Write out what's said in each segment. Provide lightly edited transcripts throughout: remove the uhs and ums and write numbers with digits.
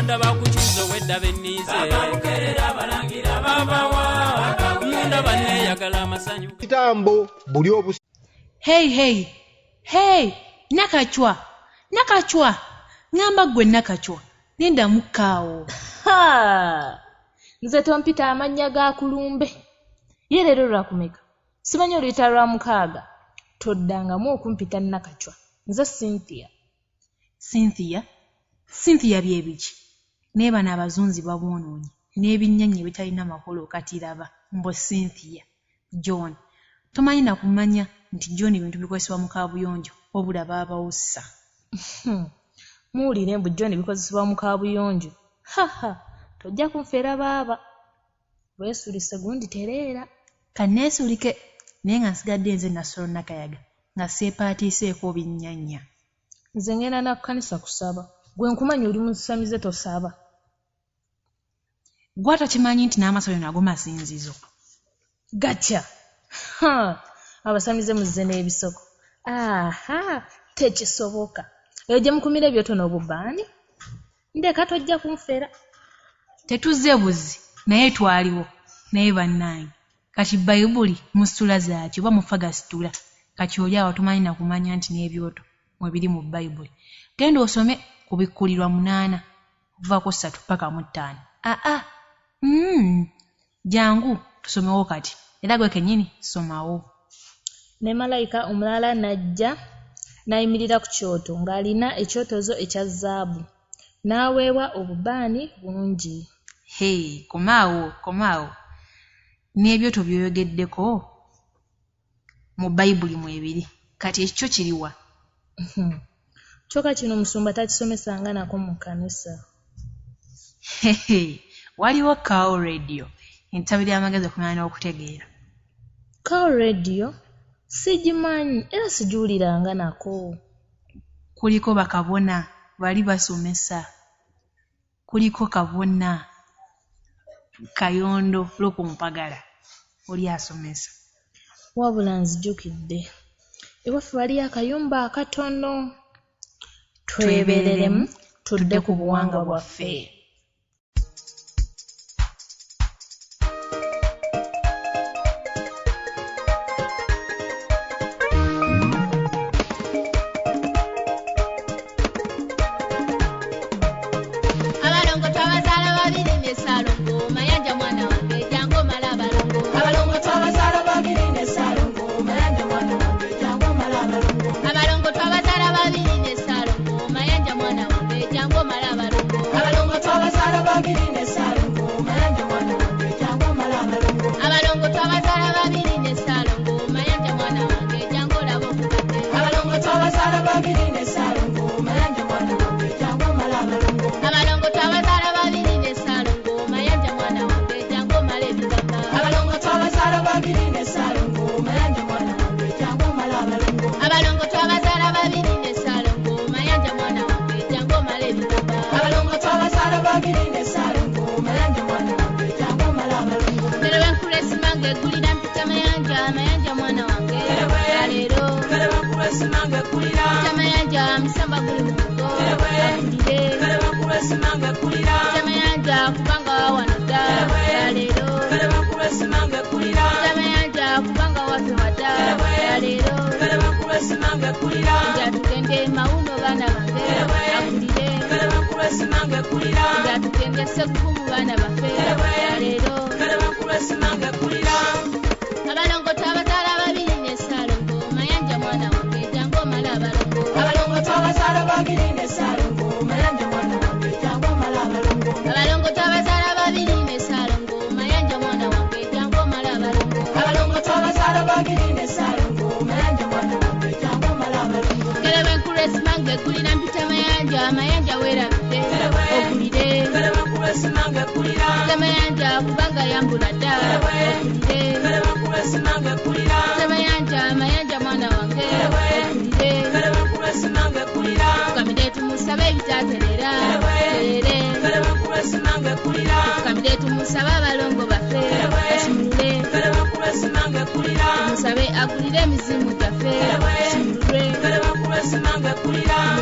Baganda bakukizo wedda bennize babukerera balangira babawa munda banne yagala amasanyu kitambo buli obusi. Hey nakachwa ngamba gwe nakachwa nenda mukaawo nze tompita amanya ga kulumbe ye lero lwakumeka simanyi oluyita lwa mukaaga toddangamu okumpita nakachwa nze Cynthia byebiki neba n'abazunzi babwonoonye n'ebinnyanya bitalina makolo katiraba mbo Cynthia John tomanyi na kumanya nti John bintu bikozesebwa mu kaabuyonjo wabula baabawussa muwulire mbu John bikozesebwa mu kaabuyonjo tojja kunfeera baaba weesulise gundi tereera kanneesulike naye nga nsigadde nze Nasolo Nakayaga nga seepaatiiseeko binnyanya nze ngenda na kkanisa kusaba gwe nkumanyi oli musamize tosaba gwe atakimanyi nti n'amasomero nago masinzizo gatya abasamize muzze n'ebisoko tekisoboka eyo gye mukumira ebyotono obubaani ndeka tojja kunfeera tetuzze buzi naye twaliwo naye bannange kati bayibuli musitula zaaki oba mufa gasitula kati oli awo tomanyi na kumanya nti n'ebyoto mwe biri mu bayibuli genda osome ku bikkulirwa 8 okuva ku 3 paka mu 5 jangu tusomewo kati era gwe kennyini somawo. Ne malayika omulala najja n'ayimirira ku kyoto ng'alina ekyotozo ekya zaabu n'aweebwa obubaani bungi. Komaawo n'ebyoto byoyogeddeko mu bayibuli mu ebiri kati ekyo kiriwa? Kyokka kino omusumba takisomesanga nako mu kkanisa. Waliwo Cow Radio entabira y'amagezi okumanya n'okutegeera. Cow Radio sigimanyi era sigiwuliranga nako. Kuliko bakabona bali basomesa, kuliko kabona Kayondo Lokumpagala oli asomesa. Wabula nzijukidde ewaffe waliyo akayumba akatono twebeereremu tudde ku buwangwa bwaffe.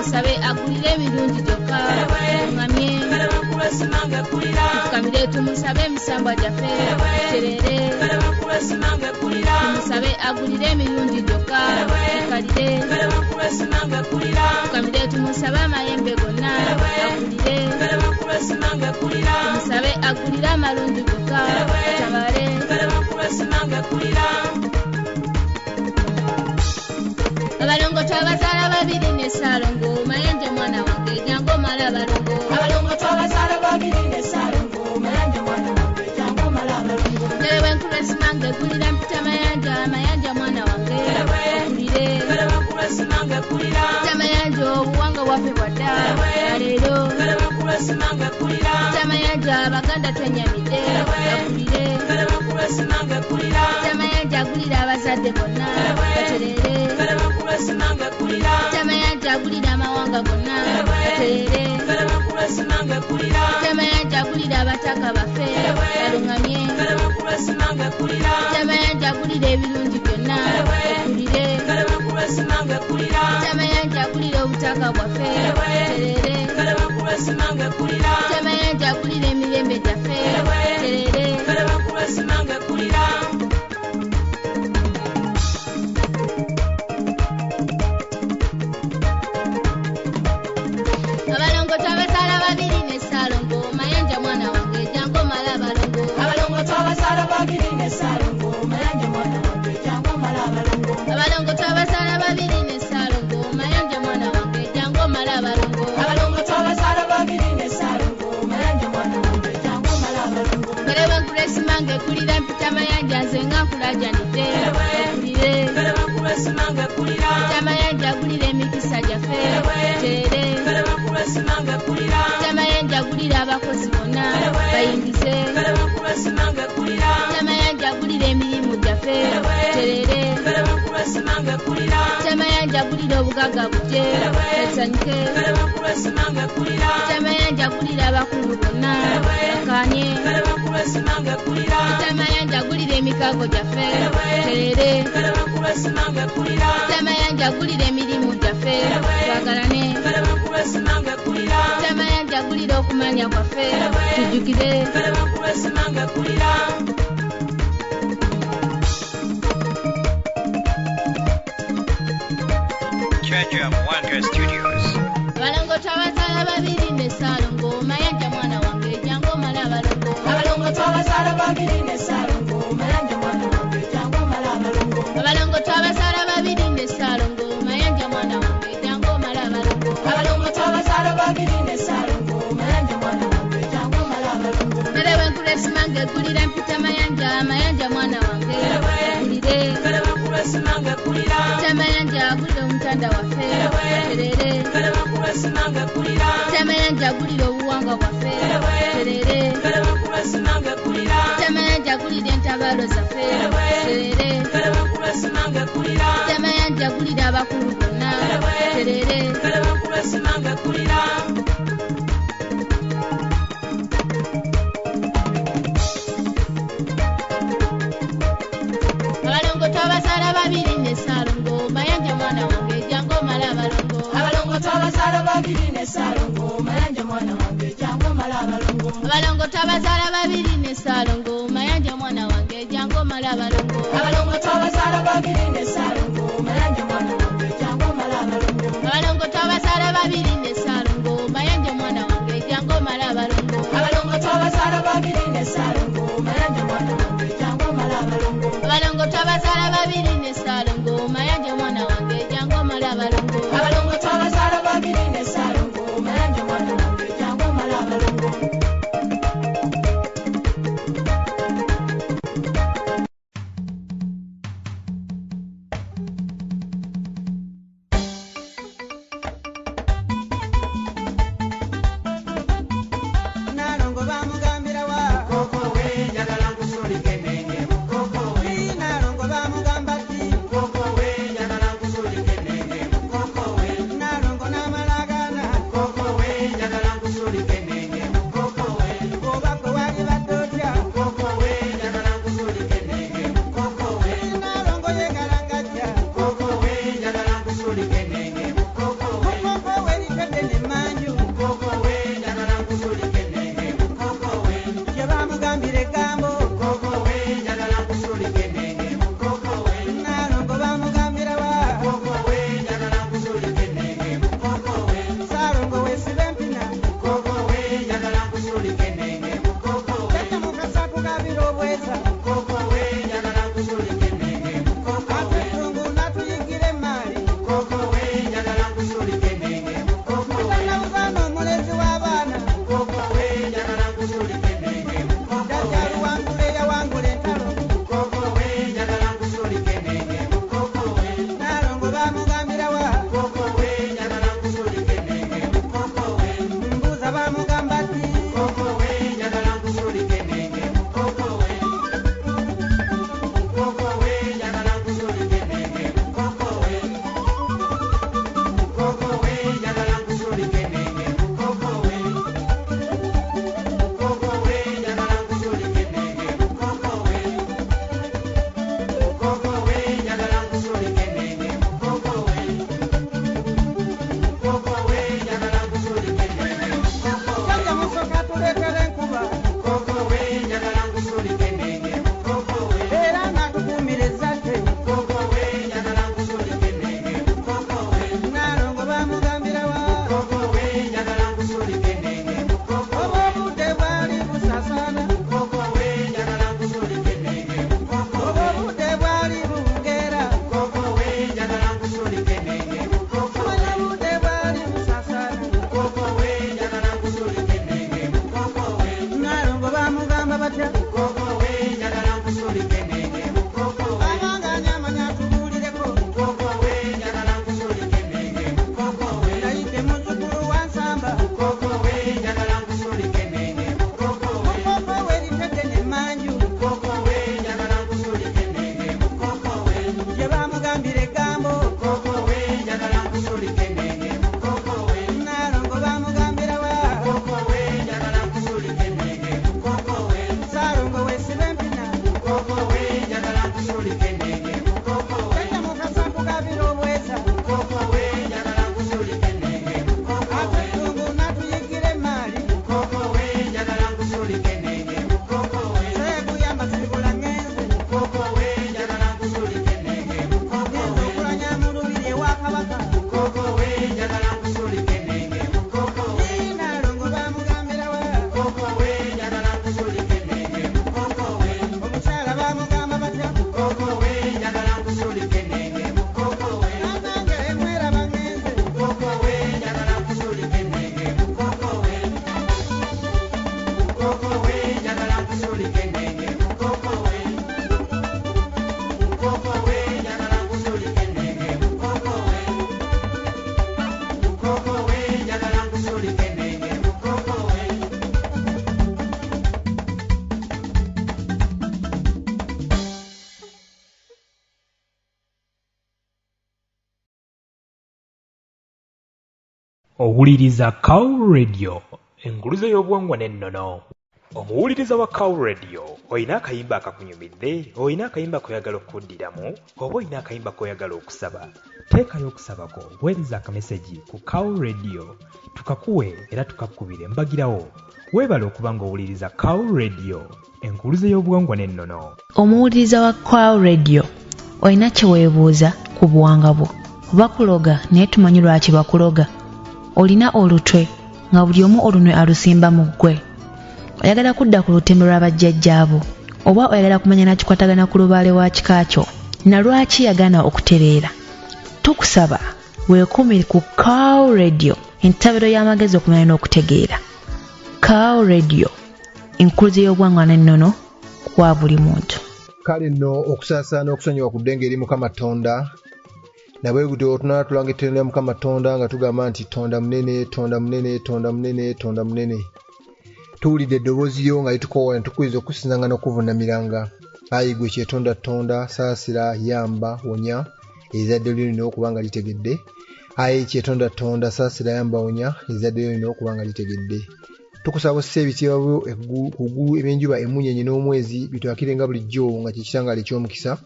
Musabe agulire ebirungi gyokka ngamye Tukamire tumusabe emisambwa gyaffe terere tumusabe agulire emirundi gyokka ekalire tukamire tumusabe amayembe gonna agulire tumusabe agulire amalungi gokka atabale abalongo twabazaala babiri ne Ssaalongo Mayanja mwana wange jangu mala abalongo abalongo twabazaala babiri ne Ssaalongo Mayanja mwana wange jangu mala abalongo Ndewe nkuresimange kulira mpita Mayanja mwana wange kulire mpita Mayanja obuwanga bwaffe bwadda leero mpita Mayanja abaganda twenyamidde akulire mpita Mayanja agulira abazadde bonna baterere mpita Mayanja agulira amawanga gonna baterere mpita Mayanja agulira abataka baffe balungamye mpita Mayanja agulira ebirungi byonna okulire mpita Mayanja agulira obutaka bwaffe terere mpita Mayanja agulira emirembe gyaffe terere abalongo twabazaala babiri ne Ssaalongo Mayanja mwana wange jangu mala abalongo abalongo twabazaala babiri ne Ssaalongo Mayanja mwana wange jangu mala abalongo abalongo twabazaala babiri ne Ssaalongo Mayanja mwana wange jangu mala abalongo abalongo twabazaala babiri ne Ssaalongo Mayanja mwana wange jangu mala abalongo Nderewe nkuresimange kulira mpita Mayanja nze nga nkulajanidde okulire mpita Mayanja agulira emikisa gyaffe terere mpita Mayanja agulira abakozi bonna bayingize mpita Mayanja agulira emirimu gyaffe terere mpita Mayanja agulira obugagga bujje esanyuke mpita Mayanja agulira abakulu bonna bakanye mpita Mayanja agulira emikago gyaffe terere mpita Mayanja agulira emirimu gyaffe twagalane mpita Mayanja agulira okumanya kwaffe tujjukire Treasure of Wonder Studios. abalongo twabazaala babiri ne Ssaalongo Mayanja mwana wange jangu mala abalongo abalongo twabazaala babiri ne Ssaalongo Mayanja mwana wange jangu mala abalongo abalongo twabazaala babiri ne Ssaalongo Mayanja mwana wange jangu mala abalongo abalongo twabazaala babiri ne Ssaalongo Mayanja mwana wange jangu mala abalongo Nderewe nkuresimange kulira mpita Mayanja mwana wange kulire mpita Mayanja agulira omutanda waffe terere mpita Mayanja agulira obuwanga bwaffe terere mpita Mayanja agulira entabaalo zaffe terere mpita Mayanja agulira abakulu bonna terere abalongo twabazaala babiri ne Ssaalongo Mayanja mwana wange jangu mala abalongo abalongo twabazaala babiri ne Ssaalongo Mayanja mwana wange jangu mala abalongo abalongo twabazaala babiri ne Ssaalongo Mayanja mwana wange jangu mala abalongo abalongo twabazaala babiri ne Ssaalongo Mayanja mwana wange jangu mala abalongo abalongo twabazaala babiri ne Ssaalongo Mayanja mwana wange jangu mala abalongo abalongo twabazaala babiri ne Ssaalongo Mayanja mwana wange jangu mala abalongo abalongo twabazaala babiri ne Ssaalongo Mayanja mwana wange jangu mala abalongo abalongo twabazaala babiri ne Ssaalongo Mayanja mwana wange jangu mala abalongo Nalongo bamugambira wa koko we njagala nkusulike nenge mukoko we Nalongo bamugamba ti koko we njagala nkusulike nenge mukoko Owuliriza Cow Radio, enguluze y'obuwangwa n'ennono. Omuwuliriza wa Cow Radio, oyina akayimba akakunyumidde, oyina akayimba koyagala okuddiramu, oba oyina akayimba koyagala okusaba. Teekayo okusaba ko, weereza akameseji ku Cow Radio, tukakuwe era tukakubire mbagirawo. Weebale okuba ng'owuliriza Cow Radio, enguluze y'obuwangwa n'ennono. Omuwuliriza wa Cow Radio, oyina kye weebuuza ku buwanga bwo. Bakuloga naye tumanyi lwaki bakuloga. Olina olutwe nga buli omu olunwe alusimba mu ggwe. Oyagala kudda ku lutembe lw'abajjajjaabo oba oyagala kumanya nakikwatagana ku lubaale wa kika kyo na lwaki yagaana okutereera. Tukusaba weekuumire ku Cow Radio, entabiro y'amagezi okumanya n'okutegeera. Cow Radio, enkuluze y'obuwangwa n'ennono kwa buli muntu. Kale nno okusaasaana okusonyiwa ku ddenge eri Mukama Tonda. Nabwe gutyo tunala tulangitirira Mukama Tonda nga tugamba nti Tonda munene, Tonda munene, Tonda munene, Tonda munene. Tuwulidde eddoboozi lyo nga litukoowa ne tukwiza okusinanga n'okuvuunamiranga. Ayi gwe kyetonda Tonda, saasira, yamba, wonya, ezzadde lyo lino okuba nga litegedde. Ayi kyetonda Tonda, saasira, yamba, wonya, ezzadde lyo lino okuba nga litegedde. Tukusaba osse ebitiibwa eggulu ebyenjuba emunyeenye n'omwezi bitwakirenga bulijjo nga kyekitangaala eky'omukisa.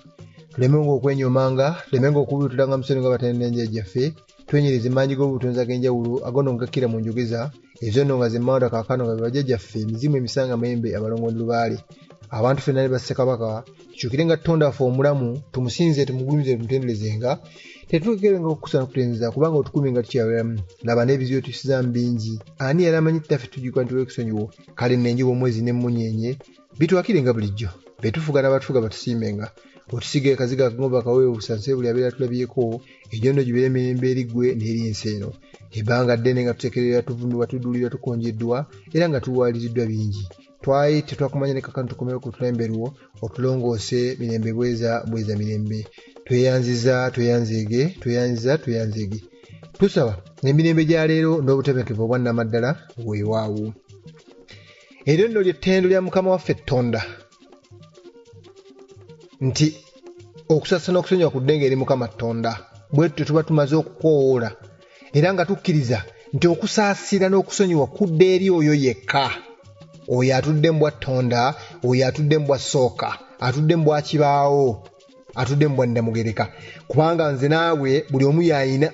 Tulemenga okwenyomanga, tulemenga okubuutiranga musoni nga batanenja gyaffe, twenyereze mangi g'obutonzi ag'enjawulo agono ngakkira mu njogeza, ezo nno nga zemmawanda kaakano nga bebajjajjaffe emizimu emisanga mayembe abalongondi lubaale. Abantu ffenna ne bassekabaka, tukyukirenga Tonda waffe omulamu, tumusinze, tumugulumize, tumutenderezenga, tetukerenga okukusana kutendereza kubanga otukumye nga tukyabulamu. Laba n'ebizibu tusizaamu bingi. Ani yali amanyi ttaffe tujjukwa nti w'ekisonyiwo, kale n'enjuba omwezi n'emmunyeenye bitwakirenga bulijjo. Betufuga n'abatufuga batusiimenga. otusige kaziga kagomba kawe obusanse buli abeera tulabyeko ejjo nno gibeere emirembe eriggwe n'erinsi eno ebbanga ddene nga tutekerera tuvumbibwa tudulirwa tukonjeddwa era nga tuwaaliziddwa bingi twali tetwakumanya ne kakano tukomewo ku tulemberwo otulongoose mirembe bweza mirembe tweyanzize tusaba emirembe gya leero n'obutebenkevu obwannamaddala weewaawo eryo nno ly'ettendo lya mukama waffe Tonda nti okusasa n'okusonyiwa ku ddenge eri mukama Tonda bwettu tuba tumaze okukoowoola era nga tukkiriza nti okusaasira n'okusonyiwa kudde eri oyo yekka oyo atudde mbwa Tonda oyo atudde mbwa Sooka atudde mbwa Kibaawo atudde mbwa Nnamugereka kubanga nze naawe buli omu yayina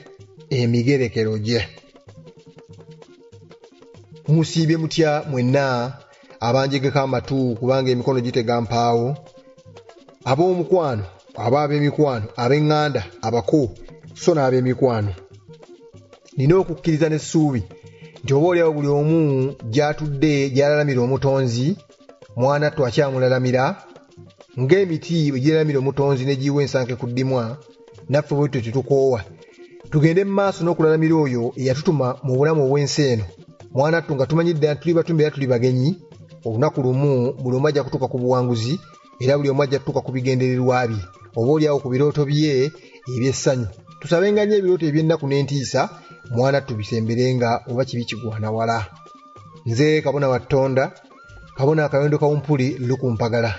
emigerekero gye musiibye mutya mwenna abanjegeko amatu kubanga emikono gitega mpaawo ab'omukwano ab'ab'emikwano ab'eŋŋanda abako so n'ab'emikwano nina okukkiriza n'essuubi nti oba oliawo buli omu gy'atudde gy'alalamira omutonzi mwana twakyamulalamira ng'emiti bwe giralamira omutonzi ne giwa ensanke ku ddimwa naffe bwetyo tetukoowa tugende mu maaso n'okulalamira oyo eyatutuma mu bulamu obw'ensi eno mwana ttu nga tumanyidde nti tuli batumbeera tuli bagenyi olunaku lumu buli omu ajja kutuuka ku buwanguzi era buli omu ajja kutuuka ku bigendererwa bye oba oliawo ku birooto bye eby'essanyu tusabenga nnyo ebirooto eby'ennaku n'entiisa mwana tubisemberenga oba kibi kigwana wala nze kabona wa Tonda kabona akawendo kawumpuli lukumpagala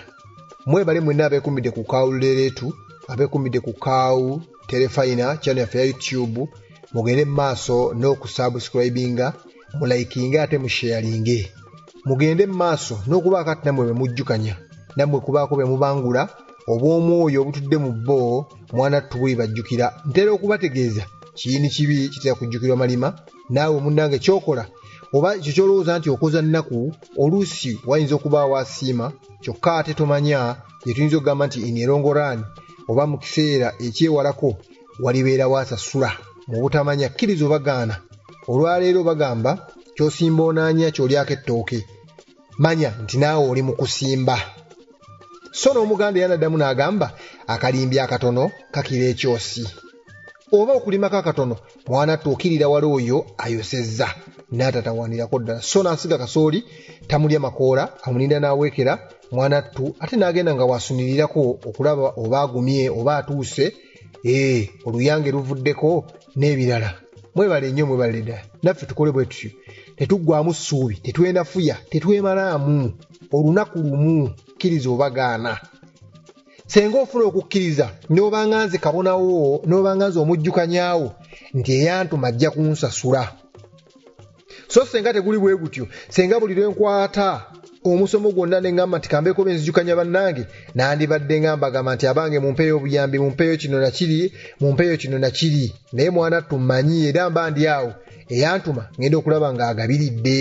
mwebale mwenna abeekumbidde ku kawulereetu abeekumbidde ku kawu telefayina channel yaffe ya YouTube mugende mu maaso n'okusubscribinga mulaikinga ate musharinge mugende mu maaso n'okuba kati nammwe be mujjukanya nammwe kubaako be mubangula obw'omwoyo obutudde mu bbo mwana tubuli bajjukira ntera okubategeeza kiyini kibi kitera kujjukirwa malima naawe munnange kyokola oba ekyo kyolowooza nti okoza nnaku oluusi wayinza okubaawo asiima kyokka ate tomanya gye tuyinza okugamba nti inerongoraani oba mu kiseera ekyewalako walibeera waasasula mu butamanya kkiriza obagaana olwaleero bagamba kyosimba onaanya kyolyako ettooke manya nti naawe oli mu kusimba so n'omuganda yanaddamu n'agamba akalimbi akatono kakira ekyosi oba okulimako akatono mwana tuukirira wali oyo ayosezza n'atatawaanirako ddala so n'asiga kasooli tamulya makoola amulinda n'aweekera mwana ttu ate n'agenda nga waasunirirako okulaba oba agumye oba atuuse oluyange luvuddeko n'ebirala mwebale nnyo mwebale ddala naffe tukole bwe tutyo tetuggwamu ssuubi tetwenafuya tetwemalaamu olunaku lumu kkiriza obagaana senga ofuna okukkiriza n'obanga nze kabonawo n'obanga nze omujjukanyaawo nti eyantuma ajja kunsasula so senga teguli bwe gutyo senga buli lwenkwata omusomo gwonna ne ngamba nti kambeeko benzijukanya bannange nandibadde ngambagamba nti abange mumpeeyo obuyambi mumpeeyo kino nakiri naye mwana tumanyi era mba ndi awo eyantuma ngenda okulaba ng'agabiridde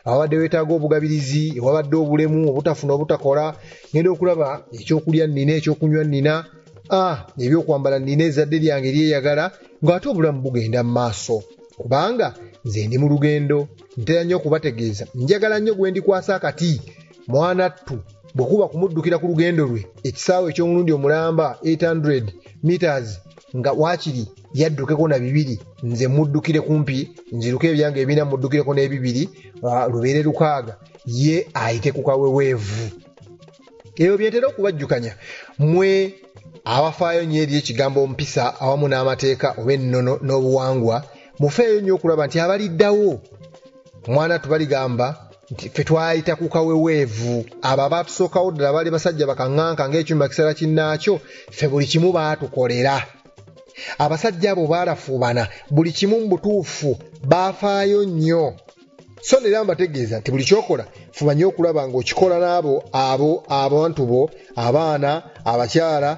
awabadde weetaaga obugabirizi ewabadde obulemu obutafuna obutakola ngenda okulaba ekyokulya nnina ekyokunywa nnina ebyokwambala nnina ezadde lyange lyeyagala ng'ate obulamu bugenda mu maaso kubanga nze ndi mu lugendo ntera nnyo okubategeeza njagala nnyo gwe ndikwasa akati mwana ttu bwe kuba kumuddukira ku lugendo lwe ekisaawe eky'omulundi omulamba 800 meters nga waakiri yaddukeko na 2 nze muddukire kumpi nziruke ebyange ebina muddukireko n'ebibiri lubeere 6 ye ayite ku kaweweevu ebyo byentera okubajjukanya mmwe abafaayo nnyo eri ekigambo ompisa awamu n'amateeka oba ennono n'obuwangwa mufeeyo nnyo okulaba nti abaliddawo mwana tubaligamba nti ffe twayita ku kaweweevu abo abaatusookawo ddala baali basajja bakaŋŋanka ng'ekyuma kisala kinnaakyo ffe buli kimu baatukolera abasajja abo baalafuubana buli kimu mu butuufu baafaayo nnyo so neera mbategeeza nti buli kyokola fuba nnyo okulaba ng'okikola n'abo abantu bo abaana abakyala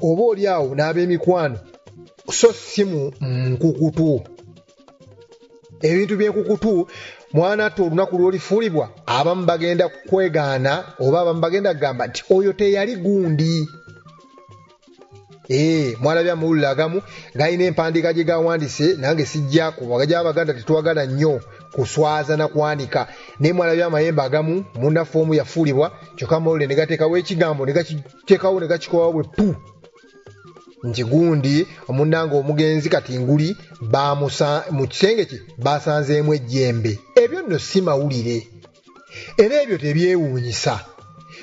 oba oli awo n'ab'emikwano so si mu nkukutu ebintu by'enkukutu mwana ate olunaku lw'olifuulibwa abamu bagenda kwegaana oba abamu bagenda kugamba nti oyo teyali gundi mwalabya amawulire agamu galina empandiika gye gawandiise nange sijja kubagajja abaganda tetwagala nnyo kuswaza na kwanika naye mwalabya amayembe agamu munda foomu yafuulibwa kyokka amawulire ne gateekawo ekigambo ne gakiteekawo ne gakikowawo bwe pu nti gundi omunnanga omugenzi kati nguli mu kisenge kye basanzeemu ejjembe. Ebyo nno si mawulire era ebyo tebyewuunyisa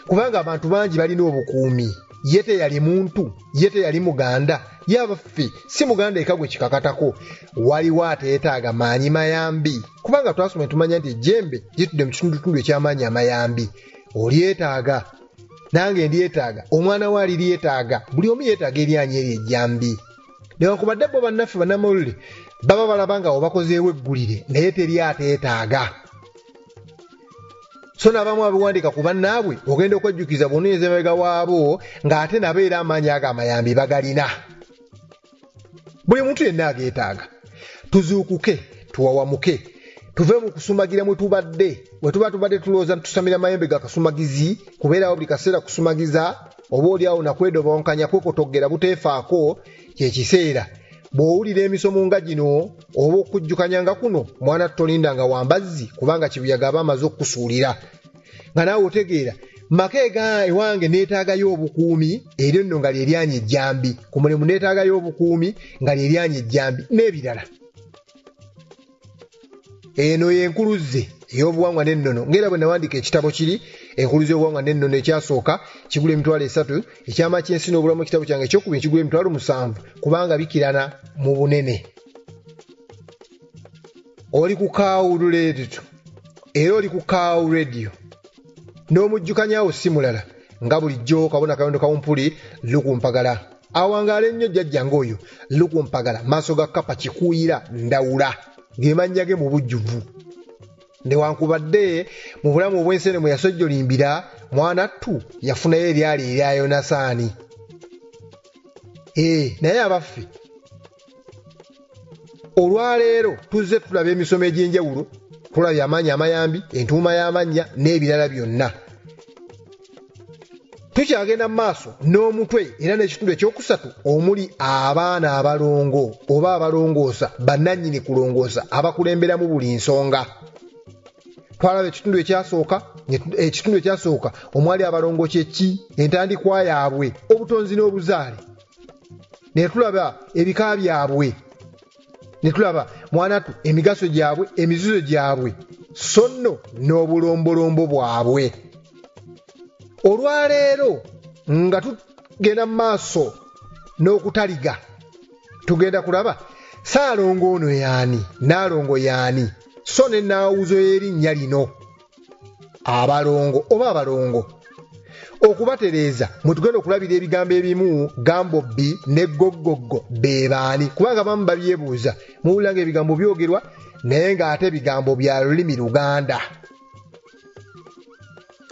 kubanga abantu bangi balina obukuumi. Ye teyali muntu, ye teyali muganda, yabaffe si muganda eka gwe kikakatako. Waliwo ateetaaga maanyi mayambi kubanga twasoma tumanya nti ejjembe litudde mu kitundutundu eky'amaanyi amayambi. Olyetaaga, nange ndyetaaga, omwana we aliryetaaga, buli omu yeetaaga eryanyi eryo ejjambi. Newankubadde bo bannaffe bannamawulire baba balaba nga obakozeewo eggulire naye teri ateetaaga. So n'abamu abiwandiika ku bannaabwe ogenda okwejjukiza bw'onoonyeza emabega waabo ng'ate nabo era amaanyi ago amayambi bagalina. Buli muntu yenna ageetaaga. Tuzuukuke, tuwawamuke, tuve mu kusumagira mwe tubadde tulowooza tusamira amayembe ga kasumagizi kubeerawo buli kaseera kusumagiza oba oliawo nakwedobonkanya kwekotoggera buteefaako kye kiseera. Bw'owulira emisomo nga gino oba okujjukanya nga kuno mwana tolindanga wambazzi kubanga kibuyaga aba amaze okukusuulira. Nga naawe otegeera maka ewange neetaagayo obukuumi eryo nno nga lyeryanyi ejjambi, ku mulimu neetaagayo obukuumi nga lyeryanyi ejjambi n'ebirala. Eno y'enkuluze ey'obuwangwa n'ennono. Ng'era bwe nawandiika ekitabo kiri enkuluze y'obuwangwa n'ennono ekyasooka kigula emitwalo 3, ekyama ky'ensi n'obulamu ekitabo kyange ekyokubiri kigula emitwalo 7 kubanga bikirana mu bunene. Oli ku Cow Radio era oli ku Cow Radio n'omujjukanyawo si mulala nga bulijjo kabona kayondo kawumpuli lukumpagala awangaala ennyo jjajja ng'oyo lukumpagala maaso ga kapa kikuuyira ndawula ng'emannya ge mu bujjuvu. Newankubadde mu bulamu obw'ensene mwe yasojjolimbira mwanattu yafunayo eryali erya Yonasaani. Naye abaffe olwaleero tuzze tulaba emisomo egy'enjawulo, tulabye amaanyi amayambi, entuuma y'amannya n'ebirala byonna. Tukyagenda mu maaso n'omutwe era n'ekitundu ekyokusatu omuli abaana abalongo oba abalongoosa bannannyini kulongoosa abakulemberamu buli nsonga. Twalaba ekitundu ekyasooka omwali abalongo kyeki, entandikwa yaabwe, obutonzi n'obuzaale. Ne tulaba ebika byabwe, ne tulaba mwanatu emigaso gyabwe, emizizo gyabwe, so nno n'obulombolombo bwabwe. Olwaleero nga tugenda mu maaso n'okutaliga tugenda kulaba Ssaalongo ono yaani, Nnaalongo yaani, so ne nnaawuzo y'erinnya lino abalongo oba abalongo. Okubatereeza mwe tugenda okulabira ebigambo ebimu Gambobbi ne Goggoggo be baani kubanga bamu babyebuuza muwulira ng'ebigambo byogerwa naye ng'ate ebigambo bya lulimi Luganda.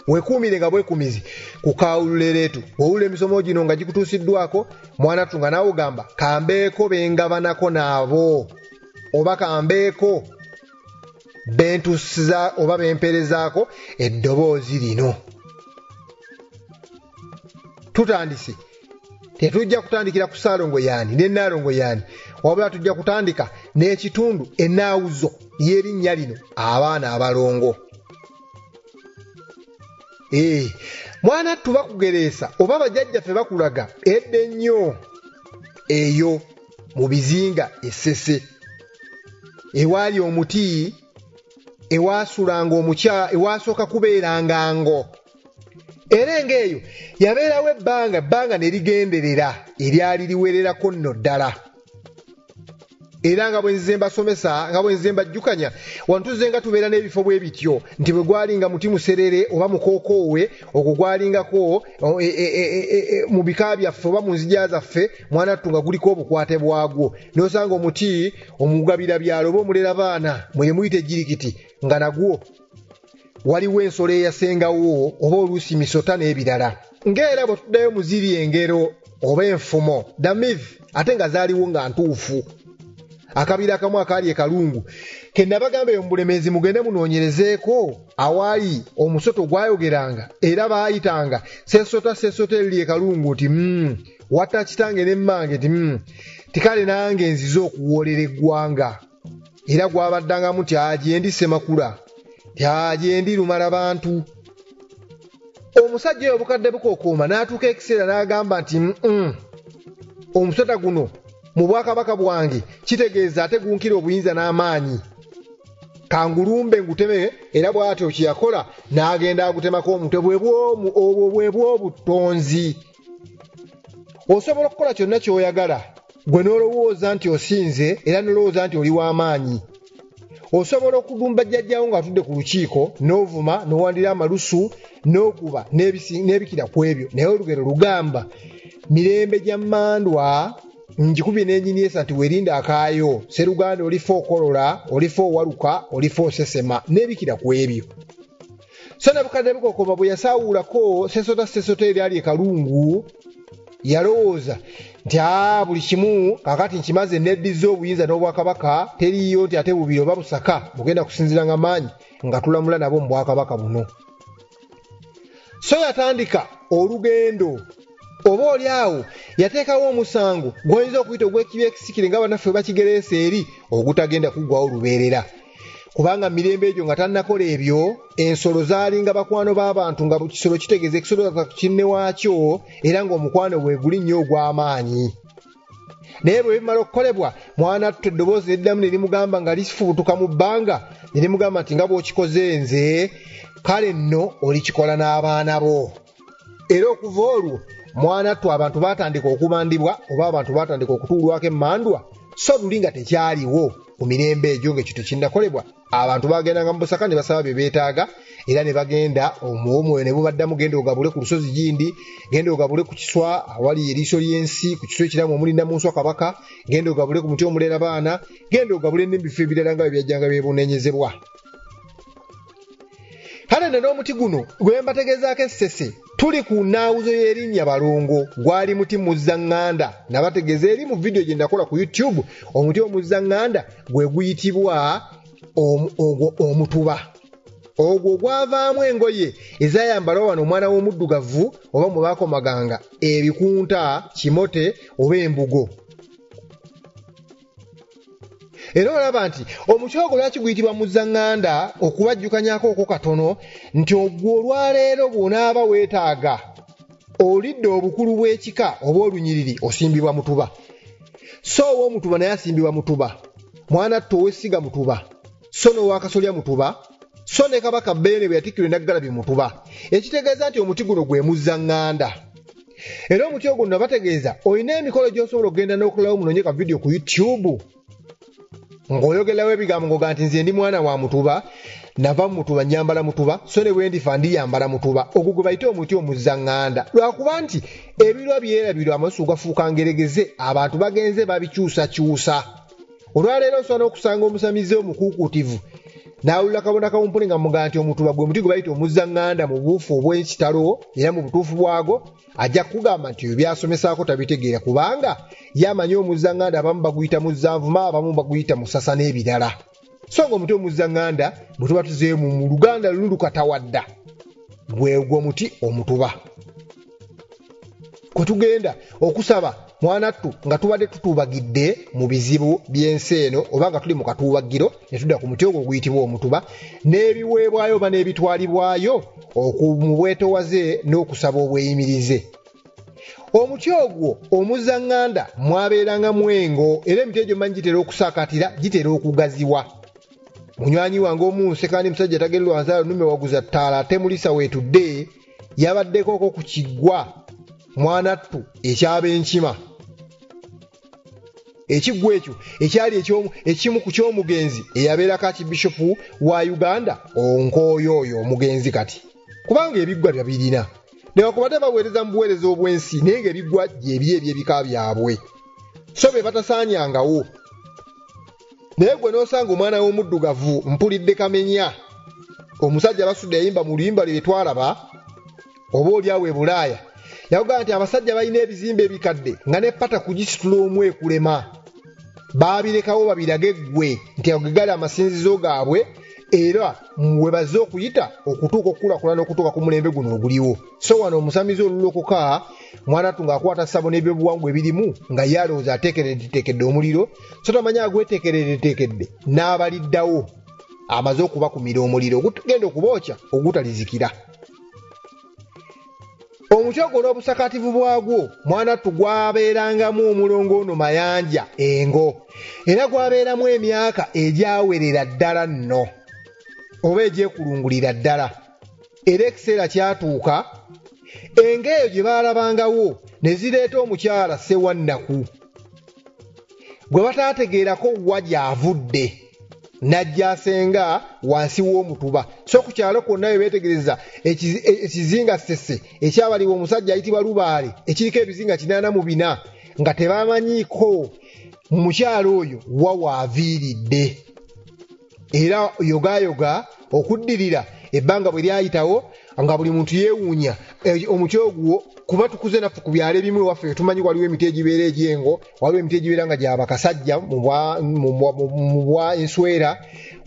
Wekuumire nga bwekumizi ku Kawuleretu owulira emisomo gino nga gikutuusiddwako mwanattu nga naawe ogamba kambeeko bengabanako naabo oba kambeeko bentusiza oba bemperezaako eddoboozi lino. Tutandise tetujja kutandikira ku Ssaalongo yaani ne Nnaalongo yaani wabula tujja kutandika n'ekitundu ennaawuzo y'erinnya lino abaana abalongo. Mwanattu bakugereesa oba bajjajjaffe bakulaga edda ennyo eyo mu bizinga essese ewaali omuti ewaasulanga ewaasooka kubeeranga ngo. Era ng'eyo yabeerawo ebbanga ne ligenderera eryali liwererako nno ddala. Era nga bwe nzize mbasomesa nga bwe nzize mbajjukanya wantuzze nga tubeera n'ebifo bwe bityo nti bwe gwalinga muti muserere oba mukookoowe ogwo gwalingako mu bika byaffe oba mu nzija zaffe mwanattu nga guliko obukwate bwagwo n'osanga omuti omugabira byalo oba omulera baana mwe muyite jirikiti nga nagwo waliwo ensolo eyasengawo oba oluusi misota n'ebirala. Ng'era bwe tuddayo muziri engero oba enfumo damivi ate nga zaaliwo nga ntuufu. Akabira akamu akaali ekalungu ke nabagamba mu Bulemeezi mugende munoonyerezeeko awaali omusoto gwayogeranga era baayitanga sesota eriri ekalungu nti watta kitange n'emmange nti tikale nange nzize okuwoolera eggwanga. Era gwabaddangamu ti agyendi Semakula agyendi Lumala bantu. Omusajja oyo obukadde bukookooma n'atuuka ekiseera n'agamba nti omusota guno mu bwakabaka bwange kitegeeza ate gunkira obuyinza n'amaanyi kangulumbe nguteme era bw'atyo kyeyakola n'agenda agutemako omutwe bwe bw'obutonzi osobola okukola kyonna ky'oyagala gwe n'olowooza nti osinze era n'olowooza nti oli w'amaanyi osobola okudumba jjajjawo ng'atudde ku lukiiko n'ovuma n'owandira amalusu n'okuba n'ebikira ku ebyo naye olugero lugamba mirembe gya mmandwa njikubye n'enjiniesa nti werinda akaayo seruganda olifo okolola olifo owaluka olifo osesema n'ebikira ku ebyo so Nebukadde Bukokoma bwe yasaawulako sesota eryali ekalungu yalowooza nti buli kimu kakati nkimaze neddiza obuyinza n'obwakabaka teriyo nti ate bubiri oba busaka bugenda kusinziranga amaanyi nga tulamula nabo mu bwakabaka buno so yatandika olugendo oba oli awo yateekawo omusango gw'oyinza okuyita ogw'ekibi ekisikire nga bannaffe bakigereesa eri ogutagenda kuggwawo lubeerera kubanga mirembe egyo nga tannakola ebyo ensolo zaalinga bakwano b'abantu nga buli kisolo kitegeeza ekisolo kinne waakyo era ng'omukwano bwe guli nnyo ogw'amaanyi naye bwe bimala okukolebwa mwanattu eddoboozi neddamu ne limugamba nga lifubutuka mu bbanga ne limugamba nti nga bw'okikoze nze kale nno olikikola n'abaana bo era okuva olwo mwanattu abantu baatandika okumandibwa oba abantu baatandika okutuulwako emmandwa so luli nga tekyaliwo mu mirembe egyo ng'ekyo tekinnakolebwa abantu bagendanga mu busaka ne basaba bye beetaaga era ne bagenda omwoyo ne bubaddamu genda ogabule ku lusozi gindi genda ogabule ku kiswa awali eriiso ly'ensi ku kiswa ekiramu omulinda mu nswa kabaka genda ogabule ku muti omuleera baana genda ogabule n'ebifo ebirala nga byajjanga byebunenyezebwa kale n'omuti guno gwe mbategeezaako essese tuli ku nnaawuzo y'erinnya Balongo gwali muti muzzaŋŋanda nabategeeza eri mu vidiyo gye nakola ku YouTube omuti omuzzaŋŋanda gwe guyitibwa omutuba ogwo gwavaamu engoye ezayambalwa wano omwana w'omuddugavu oba mu baakomaganga ebikunta kimote oba embugo era olaba nti omuti ogwo lwaki guyitibwa muzzaŋŋanda okubajjukanyako okwo katono nti ogwo olwaleero bw'onaaba weetaaga olidde obukulu bw'ekika oba olunyiriri osimbibwa mutuba so ow'omutuba naye asimbibwa mutuba mwanattu ow'essiga mutuba so n'owakasolya mutuba so ne kabaka Beene bwe yatikkirwa Nnaggalabi mutuba ekitegeeza nti omuti guno gwe muzzaŋŋanda era omuti ogwo nabategeeza olina emikolo gy'osobola okugenda n'okolawo munoonye ka vidiyo ku YouTube ng'oyogerawo ebigambo ng'oga nti nze ndi mwana wa mutuba nava mu mutuba nyambala mutuba so ne bwe ndifa ndiyambala mutuba ogwo gwe bayita omuti omuzzaŋŋanda lwakuba nti ebirwa byerabirwa amasusu gafuuka ngeregeze abantu bagenze babikyusakyusa olwaleero osobola n'okusanga omusamize omukuukutivu n'awulira kabona kawumpuli nga mugaa nti omutuba gwe muti gwe bayita omuzzaŋŋanda mu buufu obw'ekitalo era mu butuufu bwago ajja kugamba nti ebyo byasomesaako tabitegeera kubanga yamanyi omuzzaŋŋanda abamu baguyita muzzanvuma abamu baguyita musasa n'ebirala so nga omuti omuzzaŋŋanda bwe tuba tuzeemu mu luganda lulukatawadda gwegwo muti omutuba kwe tugenda okusaba mwanattu nga tubadde tutuubagidde mu bizibu by'ensi eno oba nga tuli mu katuubagiro ne tudda ku muti ogwo guyitibwa omutuba n'ebiweebwayo oba n'ebitwalibwayo mu bwetoowaze n'okusaba obweyimirize omuti ogwo omuzzaŋŋanda mwabeeranga mwengo era emiti egyo manyi gitera okusaakatira gitera okugaziwa munywanyi wange omunsekaani musajja tagenda lwanzaala lunume waguza ttaala ate mulisa weetudde yabaddekoko ku kiggwa mwanattu ekyaba enkima ekiggwa ekyo ekyali ekimu ku ky'omugenzi eyabeerako akibishopu wa Uganda onkooyo oyo omugenzi kati kubanga ebiggwa byabirina newakubadde baweereza mu buweereza obw'ensi naye ng'ebiggwa gyebiri ebyebika byabwe so be batasaanyangawo naye gwe n'osanga omwana w'omuddugavu mpulidde kamenya omusajja basudde yayimba mu luyimba lwe twalaba oba oli awo e Bulaaya yavuga nti abasajja balina ebizimbe ebikadde nga ne pata kugisitula omu ekulema baabirekawo babirage ggwe nti ago gali amasinzizo gaabwe era mwe bazze okuyita okutuuka okukulakula n'okutuuka ku mulembe guno oguliwo so wano omusamizi olulokoka mwanattu ng'akwata ssabo n'ebyobuwangwa ebirimu nga ye alowooza ateekereddeteekedde omuliro so tamanya agweteekereddeteekedde n'abaliddawo amaze okubakumira omuliro ogutagenda okubookya ogutalizikira Omukyoko n'obusakativu bwagwo mwana tugwabeerangamu omulongo ono mayanja engo era gwabeeramu emyaka egyawerera ddala nno oba egyekulungulira ddala era ekiseera kyatuuka engo eyo gye baalabangawo ne zireeta omukyala Ssewannaku gwe bataategeerako wa gy'avudde najja asenga wansi w'omutuba so ku kyalo kwonna bwe beetegereza ekizinga ssese ekyabaliwa omusajja ayitibwa Lubaale ekiriko ebizinga 84 nga tebamanyiiko mu mukyalo oyo wa waaviiridde era yogayoga okuddirira ebbanga bwe lyayitawo nga buli muntu yeewuunya omukyogwo kuba tukuze naffe ku byalo ebimu waffe tumanyi waliwo emiti egibeera egyengo waliwo emiti egibeera nga gy'abakasajja mu bwa enswera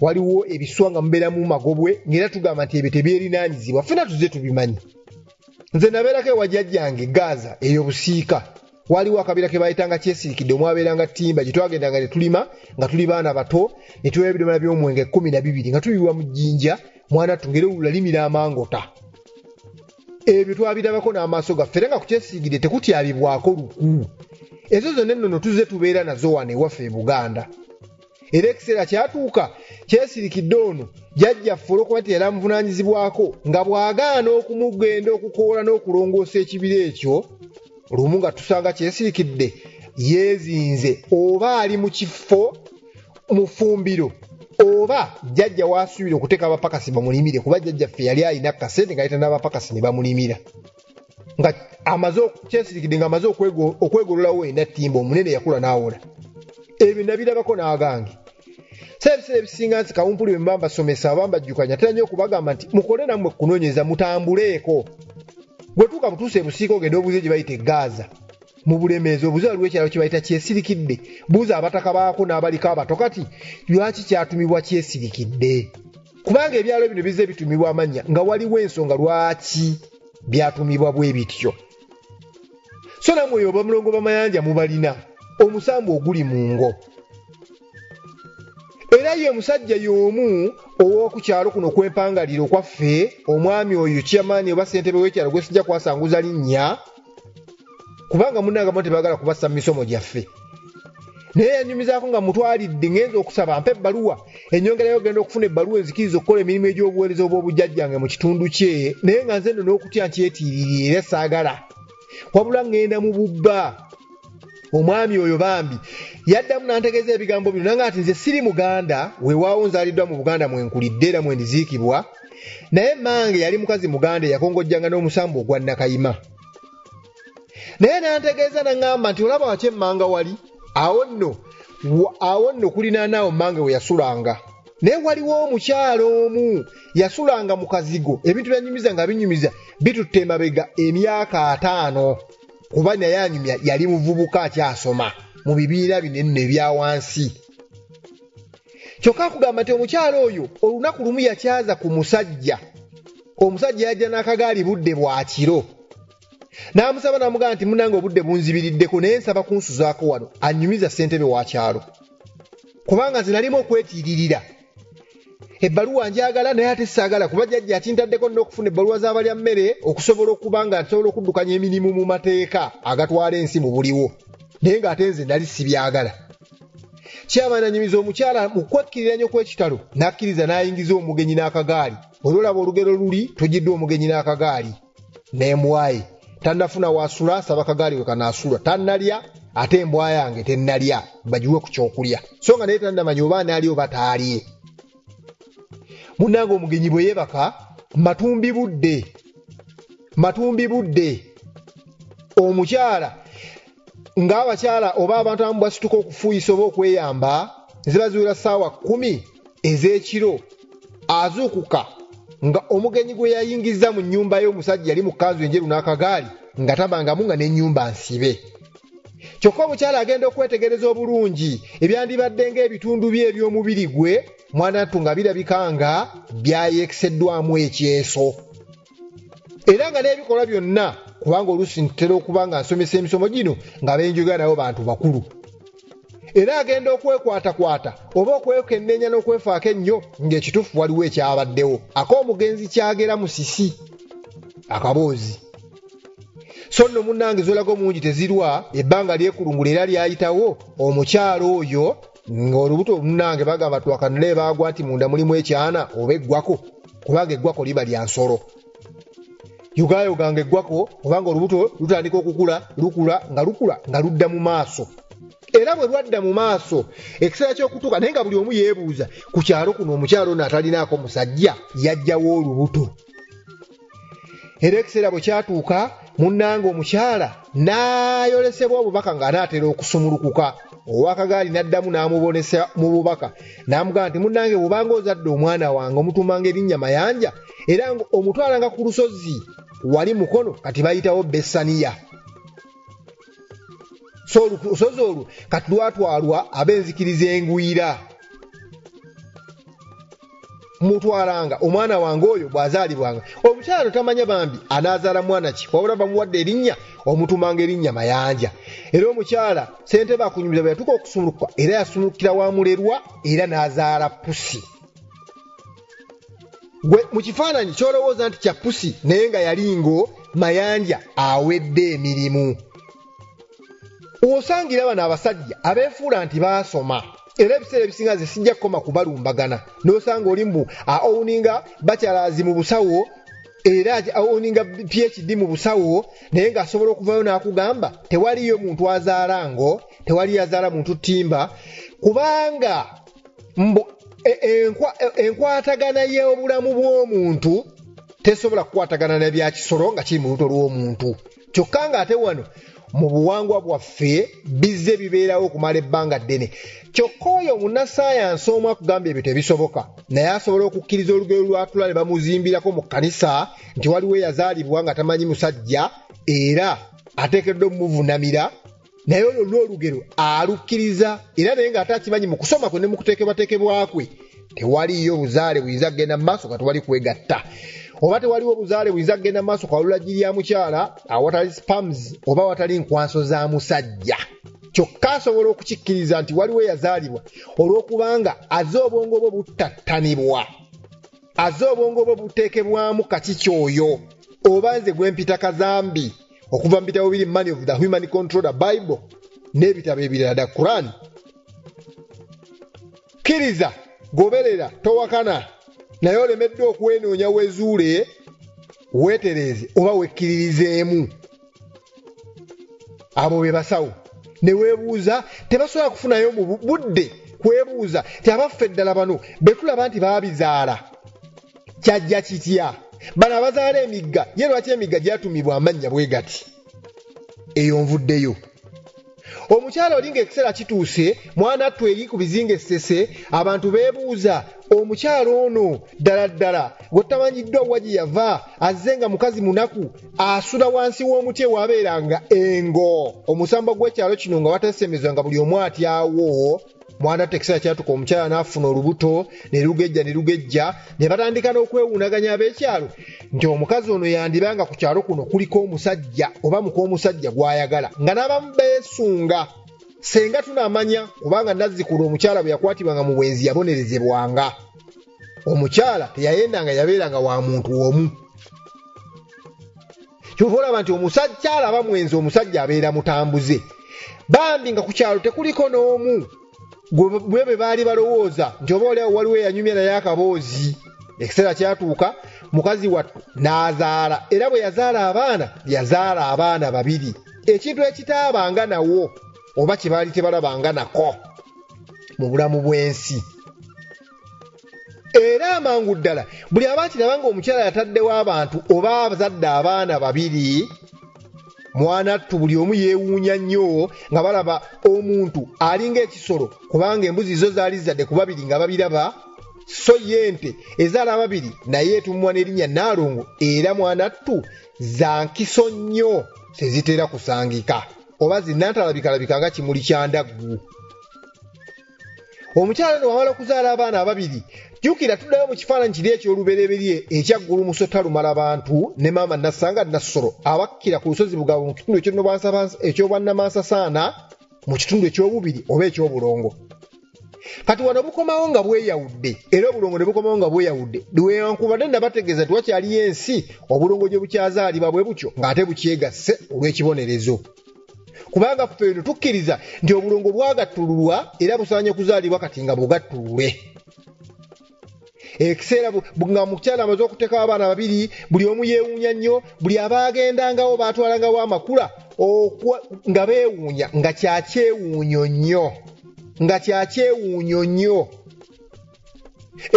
waliwo ebiswa nga mubeeramu magobwe ng'era tugamba nti ebyo tebyerinaanyizibwa ffena tuze tubimanyi nze nabeerako ewa jjajjange Gaza ey'obusiika waliwo akabira ke bayitanga kyesirikidde omwabeeranga ttimba gye twagendanga ne tulima nga tuli baana bato ne tuweera ebidomola by'omwenge 12 nga tubiwa mu jjinja mwana tungere ulalimira amangota ebyo twabirabako n'amaaso gaffe era nga ku kyesirikidde tekutyabibwako luku ezo zonna ennono tuze tubeera nazo wano ewaffe e Buganda era ekiseera kyatuuka kyesirikidde ono jjajjaffe olw'okuba nti yali amuvunaanyizibwako nga bw'agaana okumugenda okukoola n'okulongoosa ekibira ekyo lumu nga tusanga kyesirikidde yeezinze oba ali mu kifo mu ffumbiro oba jjajja waasuubira okuteeka abapakasi bamulimire kuba jjajjaffe yali alina kasente ng'ayita n'abapakasi ne bamulimira nga kyesirikidde ng'amaze okwegololawo ena ttimba omunene yakula n'awola ebyo nabirabako n'agange seebiseera ebisinga nsi kawumpuli bwe mba mbasomesa abambajjukanya tera nnyo okubagamba nti mukole nammwe kunoonyeza mutambuleeko gwe tuuka butuusa ebusiika ogenda obuuze gye bayita Gaza mu Bulemeezi obuuze waliwo ekyalo kye bayita kyesirikidde buuza abataka baako n'abaliko abato kati lwaki kyatumibwa kyesirikidde kubanga ebyalo bino bizze bitumibwa amannya nga waliwo ensonga lwaki byatumibwa bwe bityo so nammwe oyo bamulongo bamayanja mubalina omusambu oguli mu ngo era ye musajja y'omu ow'oku kyalo kuno kwempangalira okwaffe omwami oyo kyamaani oba ssentebe w'ekyalo gwe sijja kwasanguza linnya kubanga munnangamu tebaagala kubassa mu misomo gyaffe naye yanyumizaako nga mutwalidde ngenza okusaba mpa ebbaluwa ennyongerayo ogenda okufuna ebbaluwa enzikiriza okukola emirimu egy'obuweereza obw'obujjajjange mu kitundu kye naye nga nze nno n'okutya nkyetiiririye era saagala wabula ngenda mu bubba omwami oyo bambi yaddamu n'antegeeza ebigambo bino nanga ati nze siri Muganda weewaawo nzaaliddwa mu Buganda mwenkulidde era mwendiziikibwa naye mmange yali mukazi Muganda eyakongojjanga n'omusambu ogwa Nakayima naye n'antegeeza n'aŋŋamba nti olaba waki emmanga wali awo nno kulinaanaawo mmange we yasulanga naye waliwo omukyalo omu yasulanga mu kazigo ebintu byanyumiza nga binyumiza bitutte emabega emyaka 5 kuba naye anyumya yali muvubuka akyasoma mu bibiira binene ebya wansi kyokka akugamba nti omukyalo oyo olunaku lumu yakyaza ku musajja omusajja yajja n'akagaali budde bwa kiro n'amusaba n'amugamba nti munnange obudde bunzibiriddeko naye nsaba kunsuzaako wano anyumiza ssentebe wa kyalo kubanga nze nalimu okwetiiririra ebbaluwa njagala naye ate saagala kuba jjajja akintaddeko n'okufuna ebbaluwa z'abalya mmere okusobola okuba nga nsobola okuddukanya emirimu mu mateeka agatwala ensi mu buliwo naye ng'ate nze nali sibyagala kyamaani anyumiza omukyala mu kwekkiriranya okw'ekitalo n'akkiriza n'ayingiza omugenyi n'akagaali olwolaba olugero luli tugiddwa omugenyi n'akagaali n'embwaye tannafuna wasula asaba akagaali we kanaasula tannalya ate embwa yange tennalya bagiwe ku kyokulya so nga naye tannamanya oba anaali oba taalye munnange omugenyi bwe yeebaka matumbi budde omukyala ng'abakyala oba abantu abamu basituka okufuuyisa oba okweyamba ziba ziwera ssaawa 10 ez'ekiro azuukuka nga omugenyi gwe yayingiza mu nnyumba y'omusajja yali mu kkanzu enjeru n'akagaali nga tabangamu nga n'ennyumba nsibe kyokka omukyala agenda okwetegereza obulungi ebyandibadde ng'ebitundu bye eby'omubiri gwe mwana ntu nga birabika nga byayeekiseddwamu ekyeso era nga n'ebikolwa byonna kubanga oluusi ntera okuba nga nsomesa emisomo gino nga benjogera nabo bantu bakulu era agenda okwekwatakwata oba okwekenneenya n'okwefaako ennyo ng'ekituufu waliwo ekyabaddewo ak'omugenzi kyagera musisi akaboozi so nno munnange zolaga omungi tezirwa ebbanga lyekulungula era lyayitawo omukyalo oyo ng'olubuto munnange bagamba twakanule baagwa nti munda mulimu ekyana oba eggwako kubanga eggwako liba lya nsolo yugayoganga eggwako obanga olubuto lutandika okukula lukula nga ludda mu maaso era bwe lwadda mu maaso ekiseera ky'okutuuka naye nga buli omu yeebuuza ku kyalo kuno omukyalo ono atalinaako musajja yajjawo olubuto era ekiseera bwe kyatuuka munnange omukyala n'ayolesebwa obubaka ng'anaatera okusumulukuka ow'akagaali n'addamu n'amubonesa mu bubaka n'amugamba nti munnange bw'obanga ozadde omwana wange omutumanga erinnya Mayanja era omutwalanga ku lusozi wali mukono kati bayitawo Besaniya so olusozi olwo kati lwatwalwa ab'enzikiriza engwira mutwalanga omwana wange oyo bw'azaalibwanga omukyala tamanya bambi anaazaala mwana ki wabula bamuwadde erinnya omutumanga erinnya Mayanja era omukyala ssentebe akunyumiza bwe yatuuka okusumulukuka era yasumulukira wa mulerwa era n'azaala pusi gwe mu kifaananyi ky'olowooza nti kya pusi naye nga yalingo Mayanja awedde emirimu osangira bano abasajja abeefuula nti baasoma era ebiseera ebisinga ze sijja kukoma kubalumbagana n'osanga oli mbu owuninga bachelors mu busawo era owuninga PhD mu busawo naye ng'asobola okuvayo n'akugamba tewaliyo muntu azaala ngo tewali azaala muntu ttimba kubanga enkwatagana y'obulamu bw'omuntu tesobola kukwatagana n'ebya kisolo nga kiri mu lubuto lw'omuntu kyokka ng'ate wano mu buwangwa bwaffe bizze bibeerawo okumala ebbanga ddene kyokka oyo munnassaayansi omu akugamba ebyo tebisoboka naye asobola okukkiriza olugero lwatula ne bamuzimbirako mu kkanisa nti waliwo eyazaalibwa nga tamanyi musajja era ateekeddwa omuvunamira naye olwo lw'olugero alukkiriza era naye ng'ate akimanyi mu kusoma kwe ne mu kuteekebwateekebwa kwe tewaliyo buzaale buyinza kugenda mu maaso nga tewali kwegatta oba tewaliwo buzaale buyinza kugenda mu maaso kwalula giri ya mukyala awatali spams oba watali nkwanso za musajja kyokka asobola okukikkiriza nti waliwo eyazaalibwa olw'okubanga azze obwongo bwe buttattanibwa azze obwongo bwe buteekebwamu kaki kyoyo oba nze gwe mpita kazambi okuva mu bitabo biri Man of the Human Control the Bible n'ebitabo ebirala da Quran kkiriza goberera towakana naye olemeddwa okwenoonya wezuule weetereze oba wekkiririzeemu abo be basawo ne weebuuza tebasobola kufunayo mu budde kwebuuza ti abaffe ddala bano be tulaba nti baabizaala kyajja kitya bano abazaala emigga ye lwaki emigga gyatumibwa amannya bwe gati eyo nvuddeyo omukyala olinga ekiseera kituuse mwana attu eri ku bizinga essese abantu beebuuza omukyala ono ddala ddala gwetamanyiddwa wa gye yava azze nga mukazi munaku asula wansi w'omuti ewabeeranga engo omusambo gw'ekyalo kino nga watasemezwa nga buli omu atyawo mwana attu ekiseera kyatuka omukyala n'afuna olubuto ne lugejja ne batandika n'okwewuunaganya ab'ekyalo nti omukazi ono yandibanga ku kyalo kuno kuliko omusajja oba muka omusajja gw'ayagala nga n'abamu beesunga senga tunamanya kubanga nazzikula omukyala bwe yakwatibwanga mu bwenzi yabonerezebwanga omukyala teyayendanga yabeeranga wa muntu omu kyova olaba nti omukyala aba mwenzi omusajja abeera mutambuze bambi nga ku kyalo tekuliko n'omu gwe be baali balowooza nti oba oliawo waliwo eyanyumya naye akaboozi ekiseera kyatuuka mukazi wattu n'azaala era bwe yazaala abaana babiri ekintu ekitaabanga nawo oba kye baali tebalabanga nako mu bulamu bw'ensi era amangu ddala buli abaakiraba nga omukyala yataddewo abantu oba abazadde abaana babiri mwana attu buli omu yeewuunya nnyo nga balaba omuntu alinga ekisolo kubanga embuzi zo zaali zadde ku babiri nga babiraba so yente ezaala babiri naye etumwa n'erinnya Naalongo era mwana attu za nkiso nnyo tezitera kusangika oba zinnatalabika nga kimuli kya ndaggu omukyala ono wamala okuzaala abaana ababiri jjukira tuddayo mu kifaananyi kiri eky'olubereberye ekyaggulu musota lumala bantu ne maama Nassanga Nassolo abakkira ku lusozi Bugabo mu kitundu eky'obwannamasasaana mu kitundu eky'obubiri oba eky'obulongo kati wano bukomawo nga bweyawudde era obulongo ne bukomawo nga bweyawudde newankubadde nabategeeza nti wakyaliyo ensi obulongo gye bukyazaalibwa bwe butyo ng'ate bukyegasse olw'ekibonerezo kubanga ffe eno tukkiriza nti obulongo bwagattululwa era busaanye kuzaalibwa kati nga bugattulule ekiseera nga mukyala amaze okuteekawo abaana babiri buli omu yeewuunya nnyo buli abaagendangawo baatwalangawo amakula nga beewuunya nga kyakyewuunyo nnyo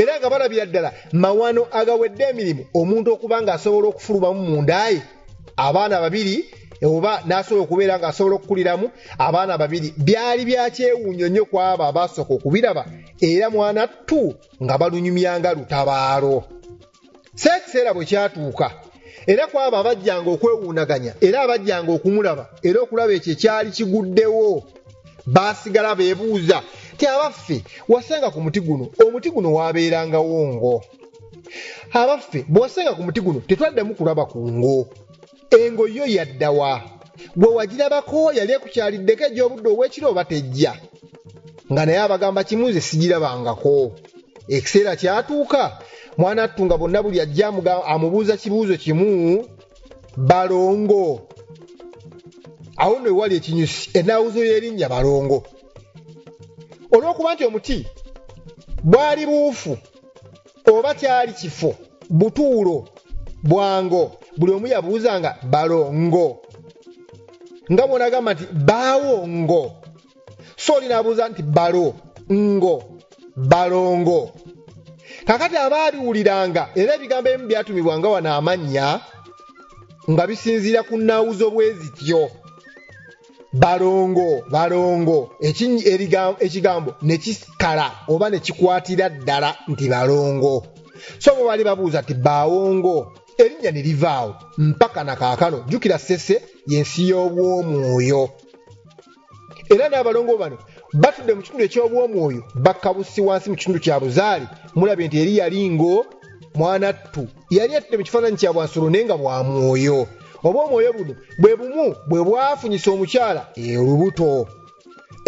era nga balabira ddala mawano agawedde emirimu omuntu okuba ng'asobola okufulumamu mundaaye abaana babiri oba n'asobola okubeera ng'asobola okukuliramu abaana babiri byali byakyewuunyo nnyo ku abo abaasooka okubiraba era mwana ttu nga balunyumyanga lutabaalo seekiseera bwe kyatuuka era ku abo abajjanga okwewuunaganya era abajjanga okumulaba era okulaba ekyo ekyali kiguddewo baasigala beebuuza ti abaffe wasenga ku muti guno omuti guno waabeerangawo ngo abaffe bw'osenga ku muti guno tetwaddemu kulaba ku ngo engo yo yaddawa gwe wagirabako yali ekukyaliddeko egy'obudde obw'ekiro oba tejja nga naye abagamba kimuze sigirabangako ekiseera kyatuuka mwana attunga bonna buli ajja amubuuza kibuuzo kimu balongo awo nno ewali ekinyusi ennaawuzo y'erinnya balongo olw'okuba nti omuti bwali buufu oba kyali kifo butuulo bwango buli omu yabuuzanga balongo nga bw'onagamba nti baawo ngo so olinabuuza nti balo ngo balongo kakati abaabiwuliranga era ebigambo ebimu byatumibwanga wano amannya nga bisinziira ku nnawuzo bwe zityo balongo ekigambo ne kikala oba ne kikwatira ddala nti balongo so bwe bali babuuza nti baawongo erinnya ne livaawo mpaka na kaakano jjukira sese y'ensi y'obwomwoyo era n'abalongo bano batudde mu kitundu eky'obwomwoyo bakkabusi wansi mu kitundu kya buzaali mulabye nti eri yali ngo mwana ttu yali atudde mu kifaananyi kya bwansolo naye nga bwa mwoyo obwomwoyo buno bwe bumu bwe bwafunyisa omukyala olubuto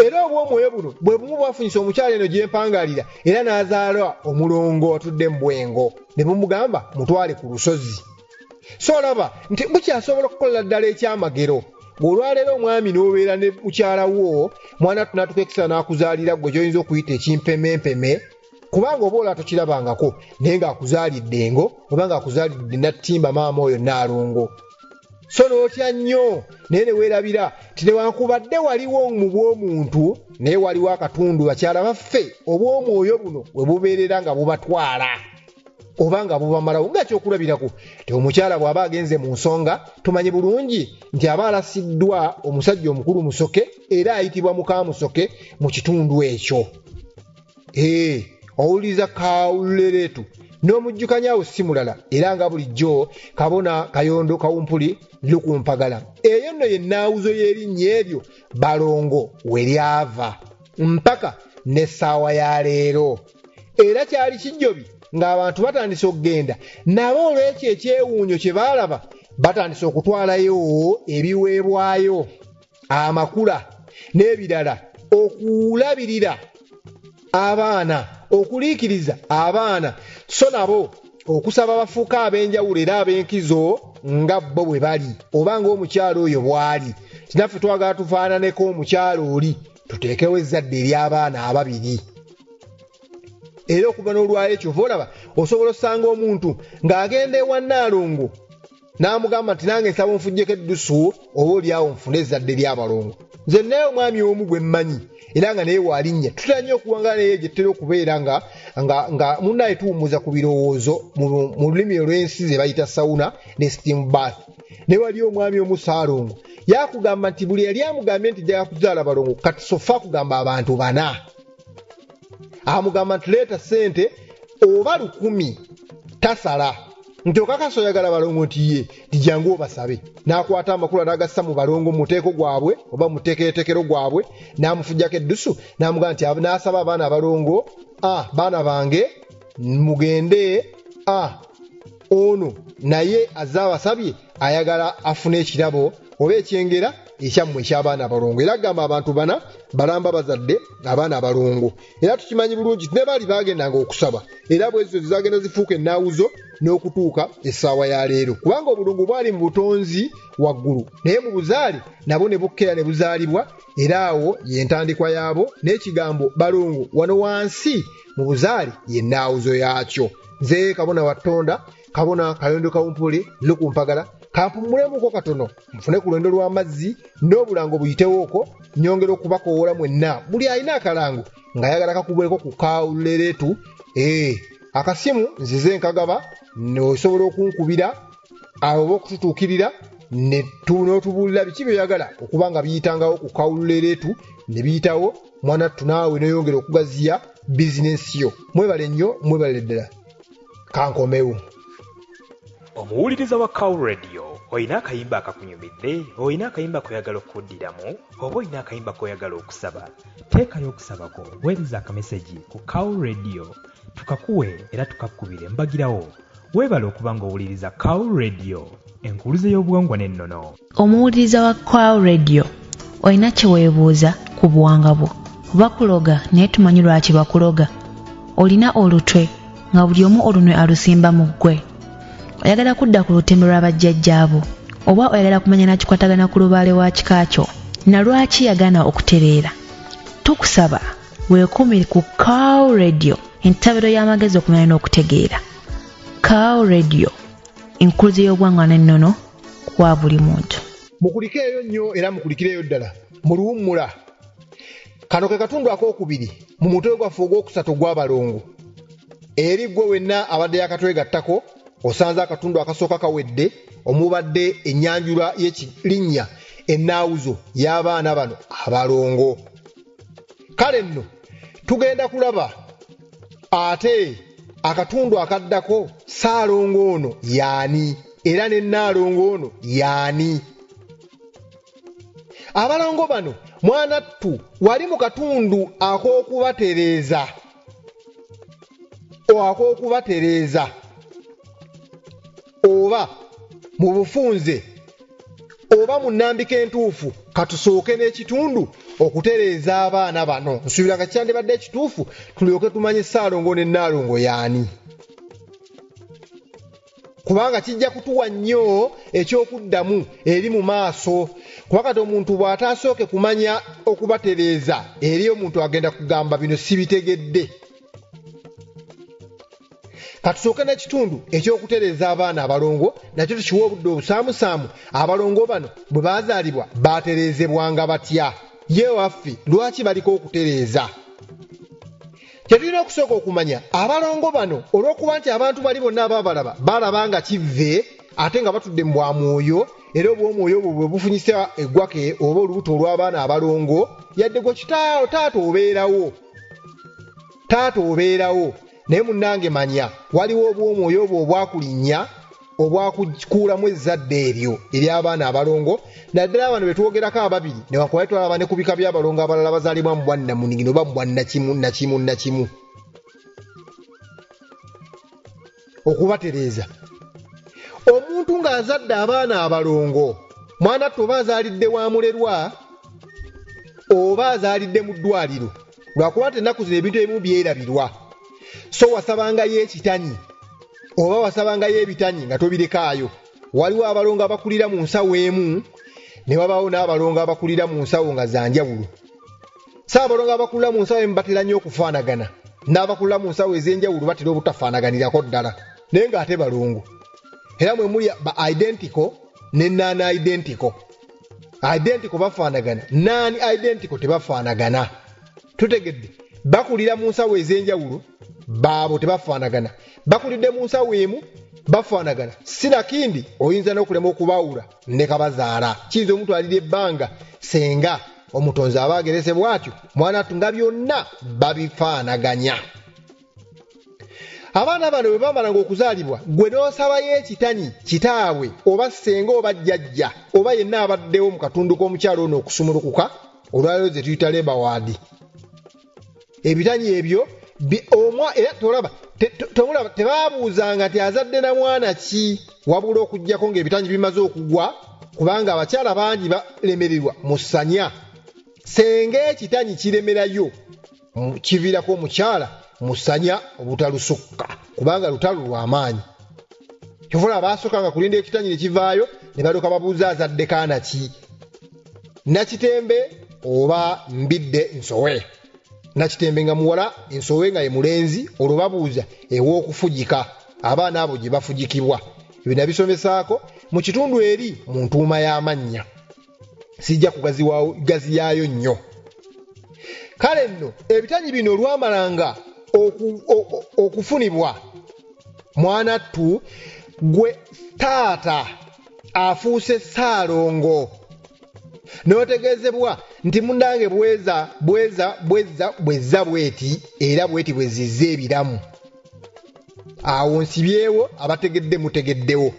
era obwomwoyo buno bwe bumu bwafunyisa omukyala eno gy'empangaalira era n'azaala omulongo atudde mu bwengo ne bumugamba mutwale ku lusozi so olaba nti bukyasobola okukolera ddala ekyamagero olwaleero omwami n'obeera ne mukyala wo mwana tunatukekisa n'akuzaalira gwe gy'oyinza okuyita ekimpemempeme kubanga oba olwa tokirabangako naye ng'akuzaalidde engo oba ng'akuzaalidde nattimba maama oyo naalongo so n'otya nnyo naye ne weerabira ti newankubadde waliwo mu bw'omuntu naye waliwo akatundu bakyala baffe obw'omwoyo buno we bubeerera nga bubatwala oba nga bubamalawo nga kyokulabirako ti omukyala bw'aba agenze mu nsonga tumanye bulungi nti aba alasiddwa omusajja omukulu musoke era ayitibwa muka musoke mu kitundu ekyo owuliriza kawuleretu n'omujjukanyaawo si mulala era nga bulijjo kabona kayondo kawumpuli lukumpagala eyo nno ye nnaawuzo y'erinnya eryo balongo we lyava mpaka n'essaawa ya leero era kyali kijjobi ng'abantu batandise okugenda nabo olw'ekyo ekyewuunyo kye baalaba batandise okutwalayo ebiweebwayo amakula n'ebirala okulabirira abaana okuliikiriza abaana so nabo okusaba bafuuka ab'enjawulo era ab'enkizo nga bo bwe bali oba ng'omukyalo oyo bw'ali tinaffe twagala tufaananeko omukyalo oli tuteekewo ezzadde ery'abaana ababiri era okuva n'olwaleero kyova olaba osobola osanga omuntu ng'agenda ewa Nnaalongo n'amugamba nti nange nsaba onfuggyeko eddusu oba oliawo nfune ezzadde ly'abalongo nze naye omwami omu gwe mmanyi era nga naye waalinnya tutera nnyo okuwanga naye gyetera okubeera nga munnaye tuwummuza ku birowoozo mu lulimi olw'ensi ze bayita sawuna ne steam bath ne wali omwami omu Ssaalongo yaakugamba nti buli yali amugambye nti jjaka kuzaala balongo kati sofa kugamba abantu 4 amugamba nti leeta ssente oba 1,000 tasala nti okakasa oyagala balongo nti ye tijangu obasabe n'akwata amakulu n'agassa mu balongo mu muteeko gwabwe oba mu teekeretekero gwabwe n'amufujjako eddusu n'amugamba nti n'asaba abaana abalongo baana bange mugende ono naye azze abasabye ayagala afune ekirabo oba ekyengera ekyammwe eky'abaana abalongo era gamba abantu bana balamba bazadde abaana abalongo era tukimanyi bulungi ne bali bagendanga okusaba era bwezo zagenda zifuuka ennaawuzo n'okutuuka essaawa ya leero kubanga obulungu bwali mu butonzi waggulu naye mu buzaali nabo ne bukkera ne buzaalibwa era awo y'entandikwa yaabo n'ekigambo balongo wano wansi mu buzaali y'ennaawuzo yaakyo nze kabona wattonda kabona Kayondo Kawumpule lukumpagala kampumulemuko katono nfune ku lwendo lw'amazzi n'obulango buyitewooko nyongera okubakoowola mwenna buli alina akalango ng'ayagala kakubweko ku kawuleretu akasimu nzize nkagaba n'osobola okunkubira abo b'okututuukirira n'otubuulira biki byoyagala okuba nga biyitangawo ku kawuleretu ne biyitawo mwana tunaawe n'oyongera okugaziya bizinensi yo mwebale nnyo mwebale ddala kankomewo. Omuwuliriza wa Cow Radio oyina akayimba akakunyumidde oyina akayimba koyagala okuddiramu oba oyina akayimba koyagala okusaba teekayo okusaba kwo weereza akameseji ku Cow Radio tukakuwe era tukakubire mbagirawo weebale okuba ng'owuliriza Cow Radio enkuluze y'obuwangwa n'ennono. Omuwuliriza wa Cow Radio oyina kye weebuuza ku buwanga bwo oba kuloga naye tumanyi lwaki bakuloga olina olutwe nga buli omu olunwe alusimba mu ggwe oyagala kudda ku lutembe lwa bajjajjaabo oba oyagala kumanya nakikwatagana ku lubaale wa kika kyo na lwaki yagaana okutereera tukusaba weekuumire ku Cow Radio entabiro y'amagezi okumanya n'okutegeera. Cow Radio enkuluze y'obwangwa n'ennono kwa buli muntu. Mukulikeeyo nnyo era mukulikireyo ddala mu luwummula kano ke katundu akookubiri mu mutwe gwaffe ogwokusatu gw'abalongo eri gwe wenna abadde yakatwegattako osanze akatundu akasooka kawedde omubadde ennyanjula y'ekirinnya ennaawuzo y'abaana bano abalongo. Kale nno tugenda kulaba ate akatundu akaddako Ssaalongo ono yaani era ne Nnaalongo ono yaani. Abalongo bano mwanattu wali mu katundu ak'okubatereeza oba mu bufunze oba mu nnambika entuufu katusooke n'ekitundu okutereeza abaana bano nsuubira nga kyandibadde ekituufu tulyoke tumanye Ssaalongo ne Nnaalongo yaani kubanga kijja kutuwa nnyo ekyokuddamu eri mu maaso kuba kati omuntu bw'ataasooke kumanya okubatereeza eri omuntu agenda kugamba bino sibitegedde. Katusooke n'ekitundu ekyokutereeza abaana abalongo nakyo tukiwa obudde obusaamusaamu abalongo bano bwe baazaalibwa baatereezebwanga batya ye waffe lwaki baliko okutereeza. Kyetulina okusooka okumanya abalongo bano olw'okuba nti abantu bali bonna abaabalaba balaba nga kivve ate nga batudde mu bwamwoyo era obwomwoyo obwo bwe bufunyisa eggwake oba olubuto olw'abaana abalongo yadde gwe kitaawo taata obeerawo naye munnange manya waliwo obwomwoyo obwo obwakulinnya obwakukuulamu ezzadde eryo ery'abaana abalongo naddala abano betwogerako ababiri newankubadde twalaba ne ku bika by'abalongo abalala bazaalibwa mu bwannamunigino oba mu bwannakimu okubatereeza. Omuntu ng'azadde abaana abalongo mwanattu oba azaalidde wa mulerwa oba azaalidde mu ddwaliro lwakuba nti ennaku zino ebintu ebimu byerabirwa so wasabangayo ekitanyi oba wasabangayo ebitanyi nga tobirekaayo. Waliwo abalongo abakulira mu nsawo emu ne wabaawo n'abalongo abakulira mu nsawo nga za njawulo. Abalongo abakulira mu nsawo emu batera nnyo okufaanagana n'abakulira mu nsawo ez'enjawulo batera obutafaanaganirako ddala naye ng'ate balongo era mwe muli ba identical ne non identical. Identical bafaanagana, non identical tebafaanagana. Tutegedde bakulira mu nsawo ez'enjawulo baabo tebafaanagana bakulidde mu nsawo emu bafaanagana sinakindi oyinza n'okulema okubaawula ne kabazaala kiyinza omutwalira ebbanga senga omutonzi aba agerese bw'atyo mwanattu nga byonna babifaanaganya. Abaana bano bwe bamalanga okuzaalibwa gwe n'osabayo ekitanyi kitaabwe oba ssenga oba jjajja oba yenna abaddewo mu katundu k'omukyalo ono okusumulukuka olwaliro ze tuyita Labour Ward. Ebitanyi ebyo era tomulaba tebaabuuzanga nti azadde na mwana ki wabula okuggyako ng'ebitanyi bimaze okugwa kubanga abakyala bangi balemererwa musanya senga ekitanyi kiremerayo kiviirako omukyala musanya obutalusukka kubanga lutalo lw'amaanyi kyovula abaasokanga kulinda ekitanyi ne kivaayo ne balyoka babuuza azadde kaana ki nakitembe oba mbidde nsowe nakitembe nga muwala ensowe nga ye mulenzi olwo babuuza ew'okufugika abaana abo gye bafugikibwa ebyo nabisomesaako mu kitundu eri mu ntuuma y'amannya sijja kugaziyaayo nnyo kale nno ebitanyi bino olwamalanga okufunibwa mwanattu gwe taata afuuse Ssaalongo n'otegeezebwa nti mundange bwezza bweti era bweti bwezizza ebiramu awo nsibyewo abategedde mutegeddewo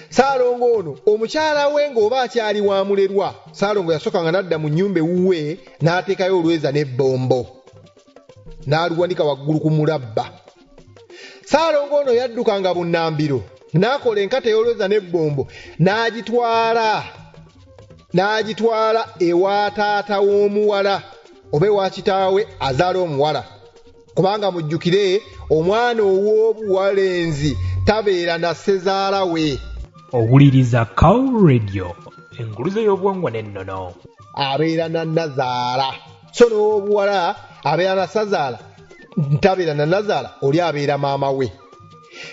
Ssaalongo ono omukyala we ng'oba akyali wa mulerwa Ssaalongo yasokanga n'adda mu nnyumba ewuwe n'ateekayo olweza n'ebbombo n'aluwanika waggulu ku mulabba Ssaalongo ono yaddukanga bunnambiro n'akola enkata ey'olweza n'ebbombo n'agitwala ewa taata w'omuwala oba ewa kitaawe azaala omuwala kubanga mujjukire omwana ow'obuwalenzi tabeera na ssezaala we. Owuliriza Cow Radio enguluze y'obuwangwa n'ennono abeera na nazaala so n'obuwala abeera na ssazaala tabeera na nazaala oli abeera maama we.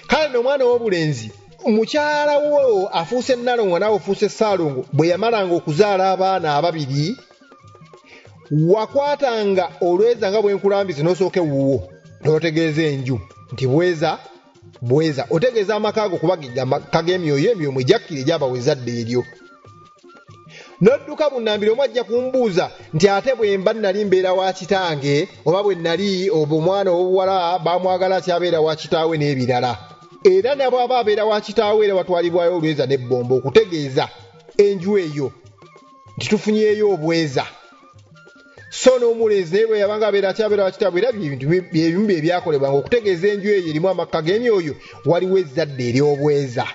Kale n'omwana w'obulenzi mukyala wo afuuse Nnalongo naawe ofuuse Ssaalongo bwe yamalanga okuzaala abaana ababiri wakwatanga olweza nga bwenkulambise n'osooka ewuwo n'otegeeza enju nti bweza otegeeza amaka ago kuba kag'emyoyo mwe jakkire egyabawezadde eryo n'odduka bunnambiro omwajja kumbuuza nti ate bwe mba nali mbeera wa kitange oba bwe nali omwana ow'obuwala bamwagala kyabeera wa kitaawe n'ebirala era nabo aba abeera wa kitaawe era watwalibwayo olweza n'ebbombo okutegeeza enju eyo nti tufunyeeyo obweza so n'omulenzi naye bwe yabanga akyabeera wa kitaawe era bintu byebimu ebyakolebwanga okutegeeza enju eyo erimu amakka g'emyoyo waliwo ezzadde ery'obweza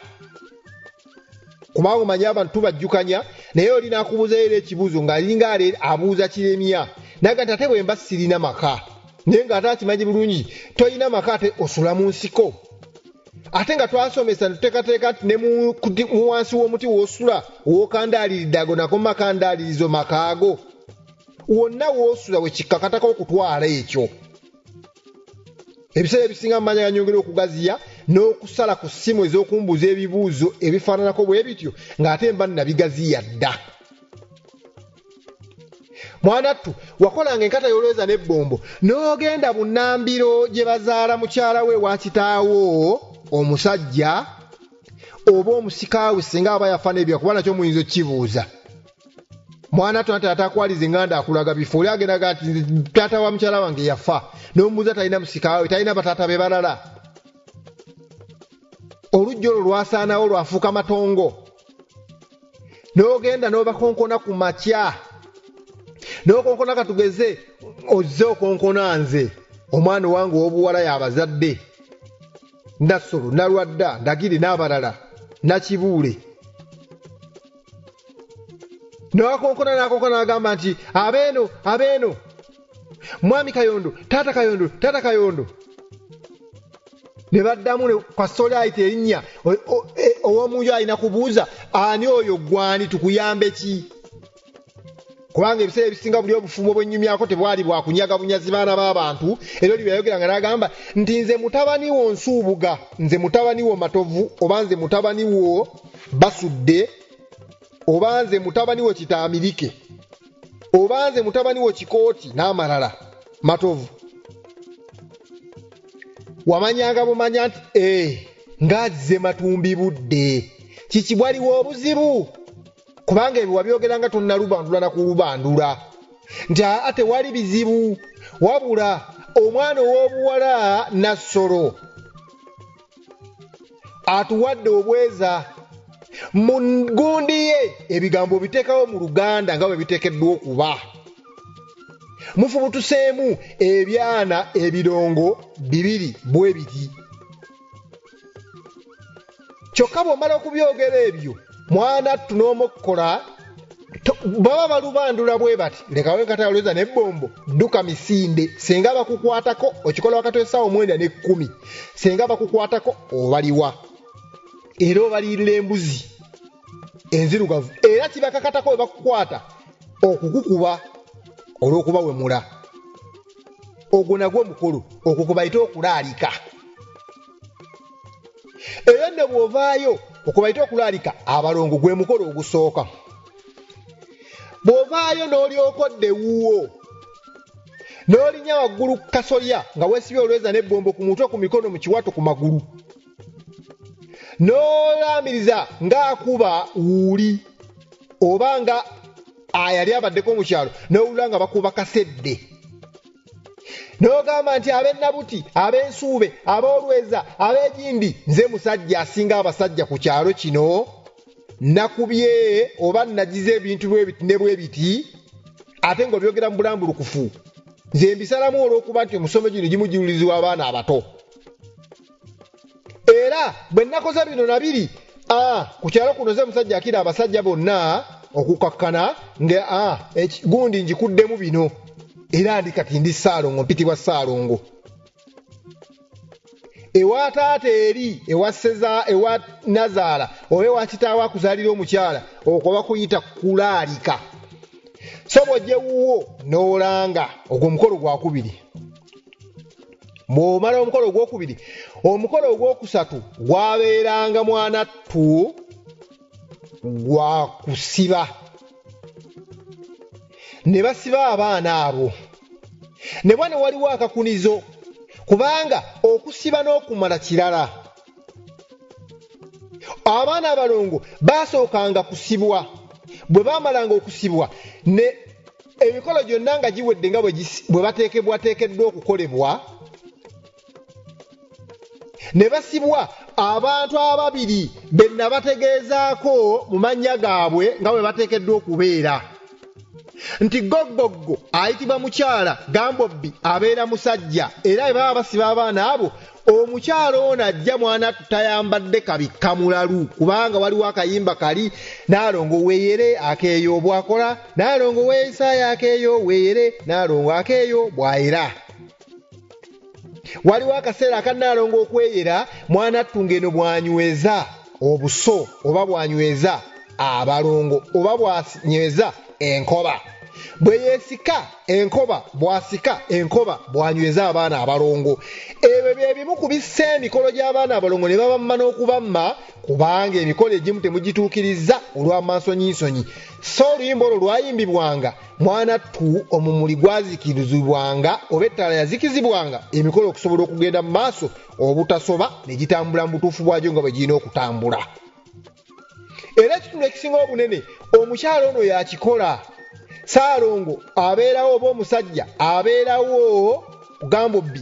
kubanga omanye abantu tubajjukanya naye oli n'akubuuzayo era ekibuuzo ng'alinga abuuza kiremya naga nti ate bwe mba sirina maka naye ng'ate akimanyi bulungi toyina maka ate osula mu nsiko ate nga twasomesa netuteekateeka nti ne mu wansi w'omuti w'osula w'okandaaliridde ago nako makandaalirizo makaago wonna w'osula we kikkakatako okutwala ekyo ebiseera ebisinga mumanya ganyongera okugaziya n'okusala ku ssimu ez'okumbuuza ebibuuzo ebifaananako bwe bityo ng'ate mba nabigaziya dda. Mwanattu wakolanga enkata y'olweza n'ebbombo n'ogenda bunnambiro gye bazaala mukyala we wa kitaawo omusajja oba omusikaawe singa aba yafa n'ebyo kuba nakyo muyinza okkibuuza. Mwanattu nti atakwaliza enganda akulaga bifo oli agendaga nti taata wa mukyala wange yafa n'omubuuza talina musikaawe talina bataata be balala olujja olwo lwasaanawo lwafuuka matongo n'ogenda n'obakonkona ku makya n'okonkona katugeze ozze okonkona nze omwana owange ow'obuwala y'abazadde Nassolo Nalwadda Ndagire n'abalala Nakibuule n'akonkona n'agamba nti abeeno mwami Kayondo taata Kayondo ne baddamu kwasooli ayita erinnya ow'omunju alina kubuuza ani oyo gwani tukuyambe ki kubanga ebiseera ebisinga buli obufumbo bwennyumyako tebwali bwakunyaga bunyazi baana b'abantu era oli byayogeranga n'agamba nti nze mutabani wo Nsuubuga nze mutabani wo Matovu oba nze mutabani wo Basudde oba nze mutabani wo Kitaamirike oba nze mutabani wo Kikooti n'amalala Matovu wamanyanga bumanya nti ngazze Matumbi budde kikibwaliwo obuzibu kubanga ebyo wabyogeranga tonnalubandula na kulubandula nti ate wali bizibu wabula omwana ow'obuwala Nassolo atuwadde obweza mu gundi ye ebigambo biteekawo mu Luganda nga bwe biteekeddwa okuba mufubutuseemu ebyana ebirongo 2 bwe biti kyokka bw'omala okubyogera ebyo mwana tunomokola baba balubandula bwe bati lekawe kataloweza n'ebbombo dduka misinde senga bakukwatako okikola wakati w'essaawa 9 ne 10 senga bakukwatako obaliwa era obalirira embuzi enzirugavu era kibakakatako we bakukwata okukukuba olw'okuba wemula ogwo nagwo mukulu okukubayita okulaalika era ne bw'ovaayo okubayita okulaalika abalongo gwe mukolo ogusooka bw'ovaayo n'olyokodde wuwo n'olinya waggulu ku kasolya nga weesibye olweza n'ebbombo ku mutwe ku mikono mu kiwato ku magulu n'olaamiriza ng'akuba wuuli oba nga yali abaddeko mu kyalo n'owulira nga bakuba kasedde n'ogamba nti ab'ennabuti ab'ensuube ab'olweza ab'egindi nze musajja asinga abasajja ku kyalo kino nakubye oba nagize ebintu bwebiti ne bwebiti ate ng'obyogera mu bulambulukufu nze mbisalamu olw'okuba nti omusomo gino gimujiruliziwa abaana abato era bwe nakoze bino nabiri ku kyalo kuno ze musajja akira abasajja bonna okukakkana nga gundi njikuddemu bino era ndi kati ndi Ssaalongo mpitibwa Ssaalongo ewa taata eri ewa Nazaala oba ewa kitaawe akuzaalira omukyala okwo bakuyita kulaalika so bw'ojje wuwo n'olanga ogwo omukolo gwakubiri bw'omala omukolo ogwokubiri omukolo ogwokusatu gwabeeranga mwanattu gwa kusiba ne basiba abaana abo ne bwana waliwo akakunizo kubanga okusiba n'okumala kirala abaana abalongo baasookanga kusibwa bwe baamalanga okusibwa ne emikolo gyonna nga giwedde nga bwe bateekeddwa okukolebwa ne basibwa abantu ababiri be nabategeezaako mu mannya gaabwe nga bwe bateekeddwa okubeera nti goggoggo ayitibwa mukyala Gambobbi abeera musajja era bwe baba basiba abaana abo omukyala ono ajja mwana tutayambadde kabikka mulalu kubanga waliwo akayimba kali Naalongo weeyere akeeyo bwakola Naalongo weeyisaaya akeeyo weeyere Naalongo akeeyo bwayera waliwo akaseera aka Naalongo okweyera mwana ttungeno bwanyweza obuso oba bwanyweza abalongo oba bwanyweza enkoba bwe yeesika enkoba bw'asika enkoba bwanyweza abaana abalongo ebyo bye bimu ku bissa emikolo gy'abaana abalongo ne babamma n'okubamma kubanga emikolo egimu temugituukiriza olw'amansonyinsonyi so oluyimba olwo lwayimbibwanga mwanattu omumuli gwazikirizibwanga oba ettala yazikizibwanga emikolo okusobola okugenda mu maaso obutasoba ne gitambula mu butuufu bwagyo nga bwe girina okutambula era ekitundu ekisinga obunene omukyala ono yakikola Ssaalongo abeerawo oba omusajja abeerawo Gambobbi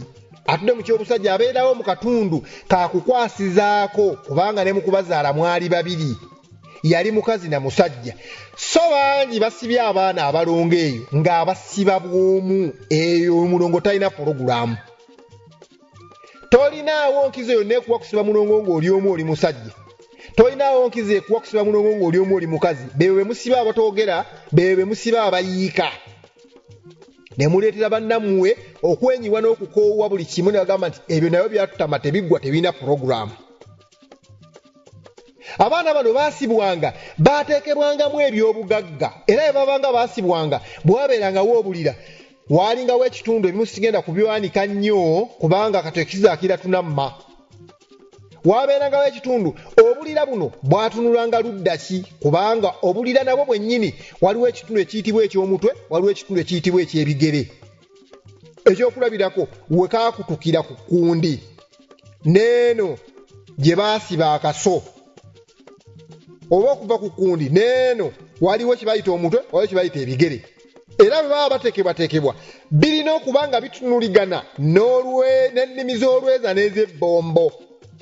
atudde mu ky'obusajja abeerawo mu katundu kakukwasizaako kubanga ne mu kubazaala mwali babiri yali mukazi na musajja so bangi basibye abaana abalongo eyo ng'abasiba bw'omu eyo omulongo talina pologulaamu tolinaawo nkizo yonna ekuwa kusiba mulongo ng'oli omu oli musajja tolinaawo nkizo ekuwa kusiba mulongo ng'oli omu oli mukazi bewe be musiba abatoogera bewe be musiba abayiika ne muleetera bannammwe okwenyiwa n'okukoowa buli kimu ne bagamba nti ebyo nabyo byatutama tebiggwa tebirina pologulaamu abaana bano baasibwanga baateekebwangamu eby'obugagga era bwe babanga baasibwanga bwabeerangawo obulira waalingawo ekitundu ebimu sigenda kubyanika nnyo kubanga kati ekizaakira tunamma waabeerangawo ekitundu obulira buno bwatunulanga ludda ki kubanga obulira nabwo bwennyini waliwo ekitundu ekiyitibwa eky'omutwe waliwo ekitundu ekiyitibwa eky'ebigere ekyokulabirako we kaakutukira ku kkundi neeno gye baasiba akaso oba okuva ku kkundi neeno waliwo kibayita omutwe waliwo kibayita ebigere era bwe baba bateekebwateekebwa birina okuba nga bitunuligana n'ennimi z'olweza n'ez'ebbombo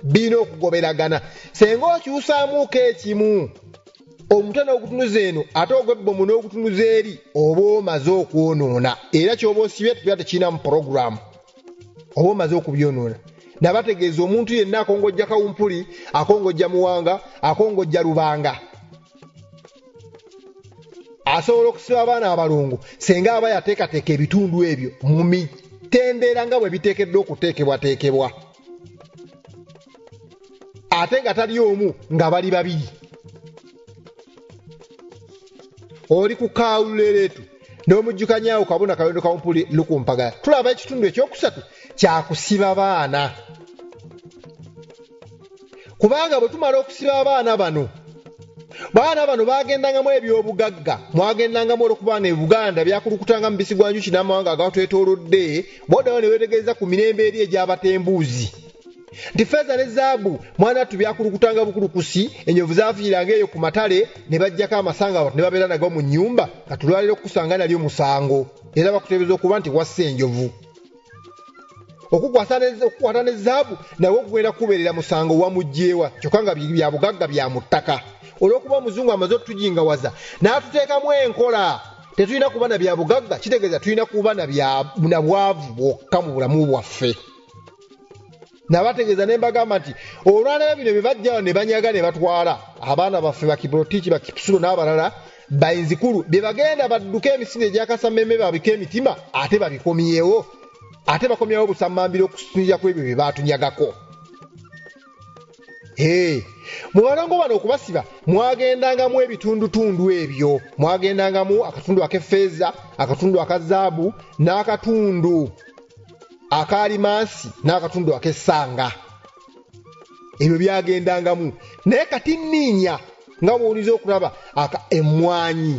birina okugoberagana senga okyusaamuuko ekimu omutwe n'ogutunuza eno ate ogw'ebbomu n'ogutunuza eri oba omaze okwonoona era kyoba osibye tuba tekirinamu pologulaamu oba omaze okubyonoona nabategeeza omuntu yenna akongojja kawumpuli akongojja muwanga akongojja lubanga asobola okusiba abaana abalongo senga aba yateekateeka ebitundu ebyo mu mitendera nga bwe biteekeddwa okuteekebwateekebwa ate nga tali omu nga bali babiri oli ku kaawulereetu n'omujjukanyaawo kabona kayondo kamumpuli lukumpagala tulaba ekitundu ekyokusatu kyakusiba baana kubanga bwe tumala okusiba abaana bano bagendangamu ebyobugagga mwagendangamu olwokubanga ebuganda byakulukutanga mu bisi gwa njuki n'amawanga agatwetoolodde bodawo ne beetegereza ku mirembe eri egy'abatembuuzi nti feeza ne zaabu mwana tu byakulukutanga bukulukusi enyovu zaafiiranga eyo ku matale ne bajjako amasanga abantu ne babeera nago mu nnyumba katulwalira okukusanga nalyo musango era bakuteebereza okuba nti wassa enjovu okukwata ne zaabu nawe okugenda kubeerera musango wamugjeewa kyokka nga bya bugagga bya mu ttaka olw'okuba omuzungu amaze okutujingawaza n'atuteekamu enkola tetulina kuba na bya bugagga kitegeeza tulina kuba na bwavu bwokka mu bulamu bwaffe nabategeeza ne mbagamba nti olwalaba bino bye bajjawo ne banyaga ne batwala abaana baffe bakiprotiiki bakipsulo n'abalala bayinzikulu bye bagenda badduke emisinde egyakasamemme babika emitima ate babikomyewo ate bakomyawo busammambiro okusinziira ku ebyo bye baatunyagako mu balongo bano okubasiba mwagendangamu ebitundutundu ebyo mwagendangamu akatundu ak'effeeza akatundu aka zaabu n'akatundu akalimansi n'akatundu ak'essanga ebyo byagendangamu naye kati nniinya nga bw'owuliza okulaba emmwanyi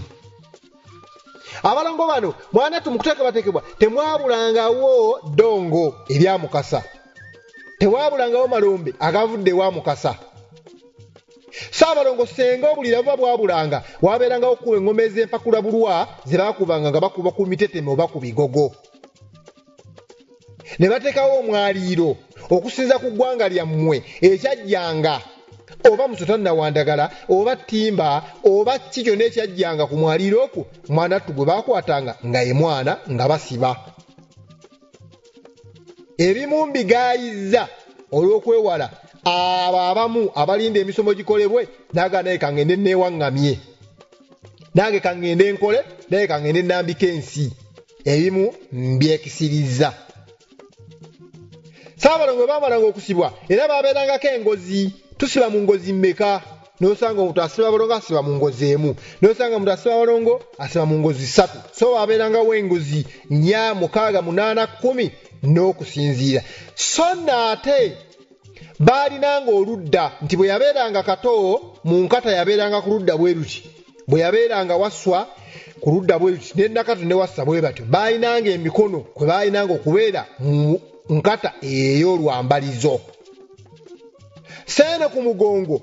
abalongo bano mwana tumukuteekebwateekebwa temwabulangawo ddongo eryamukasa tewaabulangawo malombe agavudde wa mukasa saabalongo senga obulira buba bwabulanga waabeerangawo okuba engoma ez'empakula bulwa ze baakubanga nga bakuba ku miteteme oba ku bigogo ne bateekawo omwaliiro okusinza ku ggwanga lyammwe ekyajjanga oba musotani nawandagala oba ttimba oba ki kyonna ekyajjanga ku mwaliiro okwo mwana ttu gwe baakwatanga nga ye mwana nga basiba ebimu mbigayizza olw'okwewala abo abamu abalinda emisomo gikolebwe naga naye kangende neewaŋŋamye nange kangende nkole naye kangende nambika ensi ebimu mbyekisirizza saabalongo bwe baamalanga okusibwa era baabeerangako engozi tusiba mu ngozi mmeka n'osanga omuntu asiba abalongo asiba mu ngozi emu n'osanga omuntu asiba abalongo asiba mu ngozi 3 so baabeerangawo engozi 4 6 8 10 n'okusinziira so naate baalinanga oludda nti bwe yabeeranga kato mu nkata yabeeranga ku ludda bwe luti bwe yabeeranga waswa ku ludda bwe luti n'ennakato ne wassa bwe batyo baalinanga emikono kwe baalinanga okubeera mu nkata ey'olwambalizo seeno ku mugongo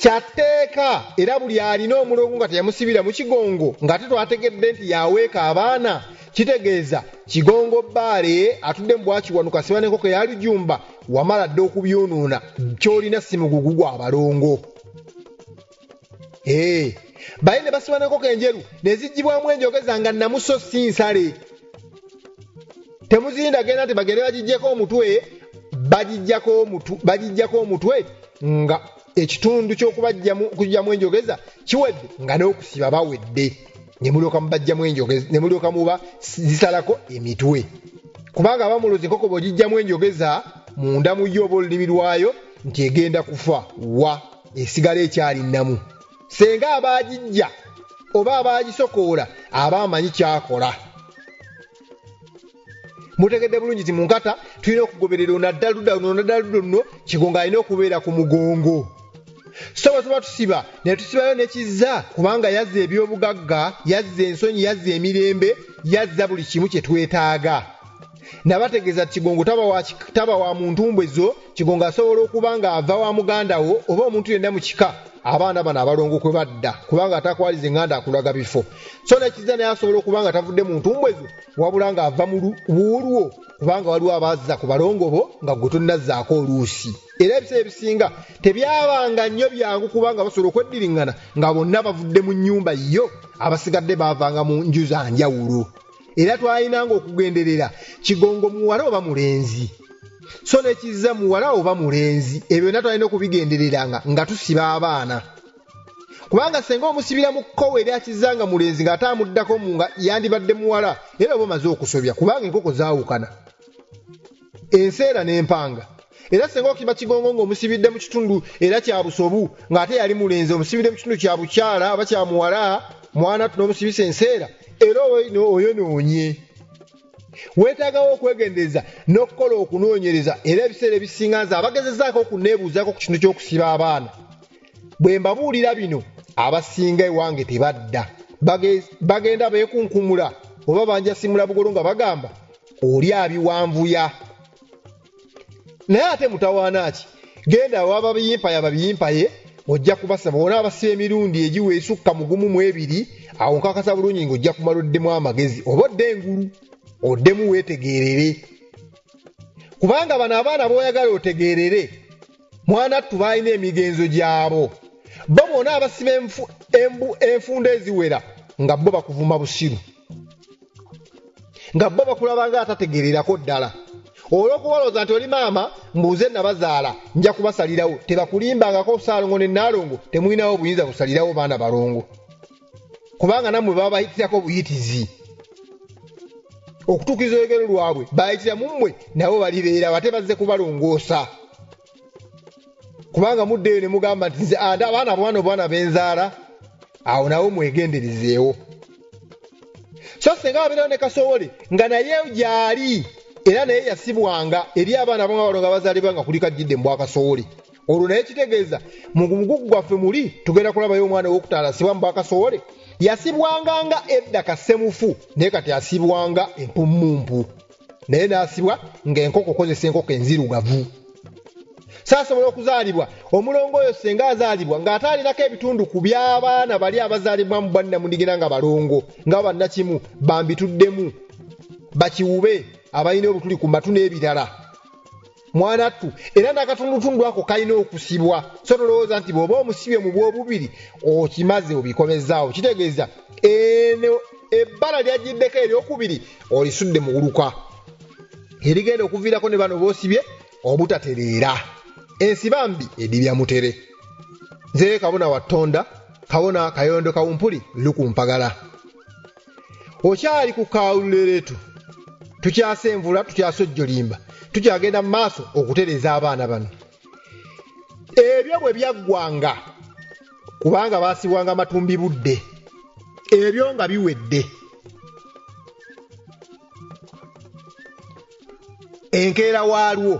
kyatteeka era buli alina omulongo nga teyamusibira mu kigongo ng'ate twategedde nti yaweeka abaana kitegeeza kigongo bbaale atudde mu bwakiwanuka siba n'enkoko eyalujumba wamala dde okubyonoona kyolina si mugugu gwa balongo baye ne basiba n'enkoko enjeru ne ziggyibwamu enjogeza nga namuso si nsale temuzindagenda nti bagende bagijjako omutwe nga ekitundu ky'okugyamu enjogeza kiwedde nga n'okusiba bawedde ne mulyoka mubajjamu enjogeza ne mulyoka muba zisalako emitwe kubanga abamulozi enkoko bw'ogijjamu enjogeza munda mu yo oba olulimi lwayo nti egenda kufa wa esigala ekyalinamu senga abaagijja oba abaagisokoola aba amanyi kyakola mutegedde bulungi nti mu nkata tulina okugoberera onaddala ludda luno kigongo alina okubeera ku mugongo so bwe tuba tusiba ne tusibayo nekizza kubanga yazza ebyobugagga yazza ensonyi yazza emirembe yazza buli kimu kye twetaaga nabategeeza kigongo taba wa muntu mbwezo kigongo asobola okuba nga ava wa muganda wo oba omuntu yenna mu kika abaana bano abalongo kwe badda kubanga atakwaliza enganda akulaga bifo so nekizza naye asobola okuba nga tavudde mu ntumbwezo wabula nga ava mu buulwo kubanga waliwo abazza ku balongo bo nga gwe tonnazzaako oluusi era ebiseera ebisinga tebyabanga nnyo byangu kubanga basobola okweddiringana nga bonna bavudde mu nnyumba yo abasigadde baavanga mu nju za njawulo era twalinanga okugenderera kigongo muwala oba mulenzi so nekizza muwala oba mulenzi ebyo byonna twalina okubigendereranga nga tusiba abaana kubanga senga omusibira mu kkowe eri akizanga mulenzi ng'ate amuddako mu nga yandibadde muwala era oba omaze okusobya kubanga enkoko zaawukana enseera n'empanga era senga okimba kigongo ng'omusibidde mu kitundu era kya busobu ng'ate yali mulenzi omusibidde mu kitundu kya bukyala oba kya muwala mwana tunomusibisa enseera era oyonoonye weetaagawo okwegendereza n'okukola okunoonyereza era ebiseera ebisinga nze abagezezaako okuneebuuzaako ku kintu ky'okusiba abaana bwe mbabuulira bino abasinga ewange tebadda bagenda beekunkumula oba banjasimula bugolo nga bagamba oli abiwanvuya naye ate mutawaana ki genda wababiyimpaye ojja kubasaba wona abasiba emirundi egiwe esukka mugumu mu ebiri awo nkakasa bulungi ng'ojja kumala oddemu amagezi oba odde engulu oddemu weetegeerere kubanga bano abaana b'oyagala otegeerere mwana ttu baalina emigenzo gyabo bo bona abasiba enfunda eziwera nga bo bakuvuma busiru nga bo bakulaba nga atategeererako ddala olw'okubalooza nti oli maama mbuuze nabazaala nja kubasalirawo tebakulimbangako Ssaalongo ne Nnaalongo temulinawo buyinza kusalirawo baana balongo kubanga nammwe baba bayitirako buyitizi okutuukiza olugero lwabwe bayitira mu mmwe nabo balibeera bate bazze kubalongoosa kubanga muddeeyo ne mugamba nti nze abaana bwana benzaala awo nawo mwegenderezeewo so senga wabeerawo ne Kasowole nga naye gyali era naye yasibwanga eri abaana balongo abazaalibwa nga kuli kajjidde mu Bwakasowole olwo naye kitegeeza mu mugugu gwaffe muli tugenda kulabayo omwana ow'okutaala asibwa mu Bwakasowole yasibwanga nga edda kasemufu naye kati asibwanga empummumpu naye n'asibwa ng'enkoko kozesa enkoko enzirugavu saasobola okuzaalibwa omulongo oyo senga azaalibwa ng'ate alinako ebitundu ku by'abaana bali abazaalibwa mu bannamundigina nga balongo nga bannakimu bambituddemu bakiwube abalina obutuli ku matu n'ebirala mwana ttu era n'akatundutundu ako kalina okusibwa so tolowooza nti bw'oba omusibye mu bw'obubiri okimaze obikomezaawo kitegeeza eno ebbala lyajjiddeko eryokubiri olisudde mu guluka erigenda okuviirako ne bano boosibye obutatereera ensiba mbi edibya mutere nze kabona wa Ttonda kabona Kayondo Kawumpuli lukumpagala okyali ku Kawuleretu tukyasenvula tukyasojjolimba tukyagenda mu maaso okutereeza abaana bano ebyo bwe byaggwanga kubanga baasibwanga matumbi budde ebyo nga biwedde enkeera waalwo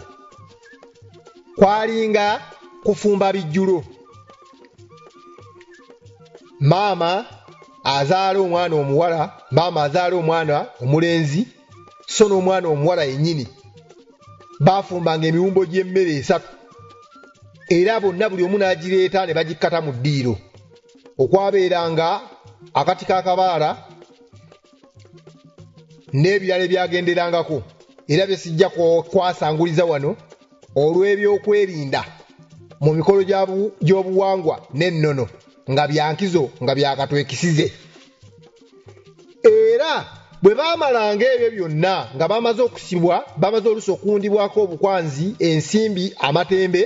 kwalinga kufumba bijjulo maama azaala omwana omuwala maama azaala omwana omulenzi so n'omwana omuwala yennyini baafumbanga emiwumbo gy'emmere 3 era bonna buli omu n'agireeta ne bagikkata mu ddiiro okwabeeranga akati k'akabaala n'ebirala ebyagenderangako era bye sijja kwasanguliza wano olw'ebyokwerinda mu mikolo gy'obuwangwa n'ennono nga byankizo nga byakatwekisize era bwe baamalanga ebyo byonna nga bamaze okusibwa bamaze oluusi okundibwako obukwanzi ensimbi amatembe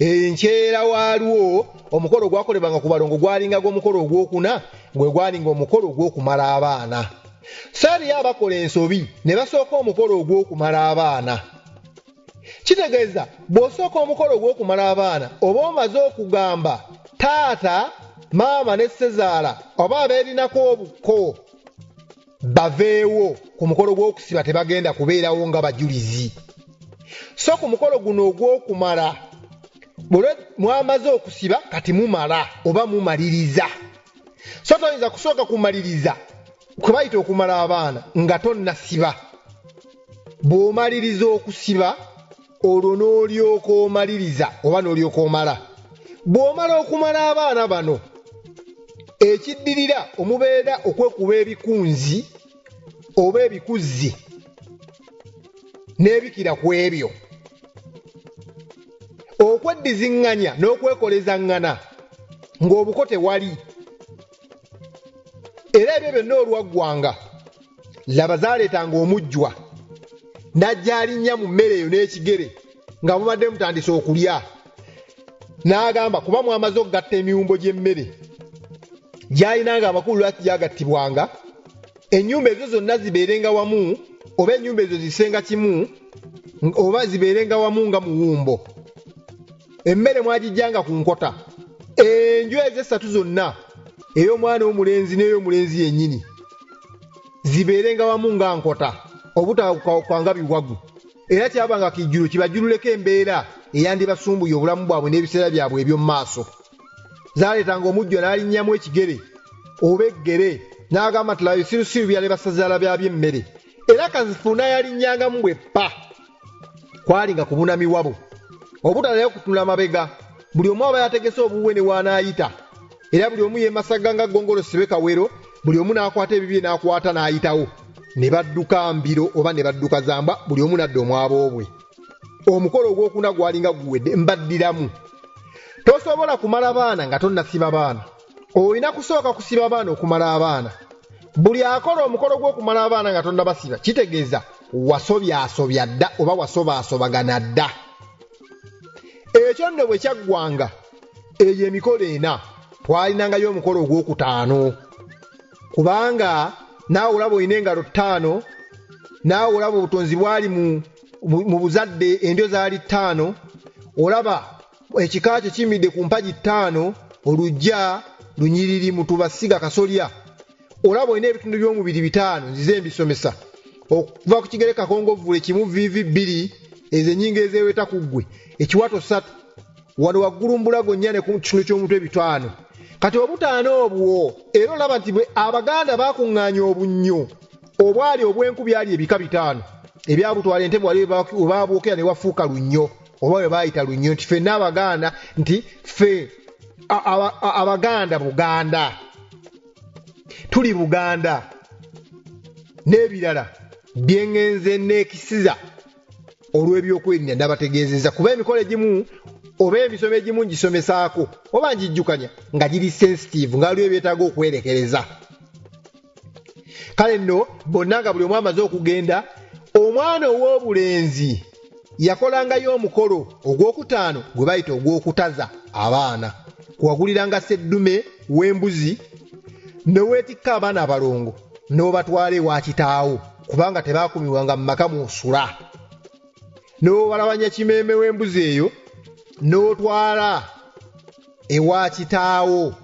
enkyera waalwo omukolo gwakolebwanga ku balongo gwalinga gw'omukolo ogwokuna gwe gwalinga omukolo ogw'okumala abaana saaliyo abakola ensobi ne basooka omukolo ogw'okumala abaana kitegeeza bw'osooka omukolo ogw'okumala abaana oba omaze okugamba taata maama ne ssezaala oba abeerinako obuko baveewo ku mukolo gw'okusiba tebagenda kubeerawo nga bajulizi so ku mukolo guno ogw'okumala bwe mwamaze okusiba kati mumala oba mumaliriza so toyinza kusooka kumaliriza kwe bayita okumala abaana nga tonnasiba bw'omaliriza okusiba olwo n'olyoka omaliriza oba n'olyoka omala bw'omala okumala abaana bano ekiddirira omubeera okwekuba ebikunzi oba ebikuzzi n'ebikira ku ebyo okweddiziŋŋanya n'okwekolezaŋŋana ng'obuko tewali era ebyo byonna olwaggwanga laba zaaleetanga omujjwa n'ajja alinnya mu mmere eyo n'ekigere nga mubadde mutandise okulya n'agamba kuba mwamaze okugatta emiwumbo gy'emmere gy'alinanga amakulu lwaki gyagattibwanga ennyumba ezo zonna zibeerenga wamu oba ennyumba ezo zisenga kimu oba zibeerenga wamu nga muwumbo emmere mwagijjanga ku nkota enju ezo essatu zonna ey'omwana w'omulenzi n'ey'omulenzi yennyini zibeerenga wamu nga nkota obutakwanga biwagu era kyabanga kijjulu kibajjululeko embeera eyandibasumbuye obulamu bwabwe n'ebiseera byabwe eby'omu maaso zaaleetanga omujjo n'alinnyamu ekigere oba eggere n'agamba nti layo sirusiru byale basazaala by'emmere era kazifuna yalinnyangamu bwe ppa kwalinga kubuna miwabo obutalayo kutunula mabega buli omu aba yategese obuwe ne waanaayita era buli omu yeemasaga nga ggongolo sibe kawero buli omu n'akwata ebibye n'akwata n'ayitawo ne badduka mbiro oba ne badduka zamba buli omu nadda omwabo bwe omukolo ogwokuna gwalinga guwedde mbaddiramu tosobola kumala baana nga tonnasiba baana olina kusooka kusiba baana okumala abaana buli akola omukolo gw'okumala abaana nga tonnabasiba kitegeeza wasobyasobya dda oba wasobaasobagana dda ekyo nno bwe kyaggwanga eyo emikolo ena twalinangayo omukolo ogwokutaano kubanga naawe olaba olina engalo ttaano naawe olaba obutonzi bwali mu buzadde endyo zaali ttaano olaba ekika kyo kiyimiridde ku mpagi ttaano olujja lunyiriri mutuba siga kasolya olaba olina ebitundu by'omubiri bitaano nzize mbisomesa okuva ku kigere kakongovule kimu vivi bbiri ezo ennyingo ezeeweta ku ggwe ekiwato 3 wano waggulu mbulago nnya ne ku kitundu ky'omutwe bitaano kati obutaano obwo era olaba nti abaganda bakuŋŋaanya obunnyo obwali obw'enku byali ebika 5 ebyabutwala ente bwali obabwokera ne wafuuka lunnyo oba we baayita lunnyo nti ffenna abaganda nti ffe abaganda buganda tuli buganda n'ebirala byengenze neekisiza olw'ebyokwerinda nabategeezeza kuba emikolo egimu oba emisomo egimu ngisomesaako oba ngijjukanya nga giri sensitive nga waliwo ebyetaaga okwerekereza kale nno bonna nga buli omu amaze okugenda omwana ow'obulenzi yakolangayo omukolo ogwokutaano gwe bayita ogw'okutaza abaana kuwaguliranga seddume w'embuzi neweetikka abaana abalongo n'obatwala ewa kitaawo kubanga tebaakumirwanga mu maka muusula n'obalabanya kimeeme w'embuzi eyo n'otwala ewa kitaawo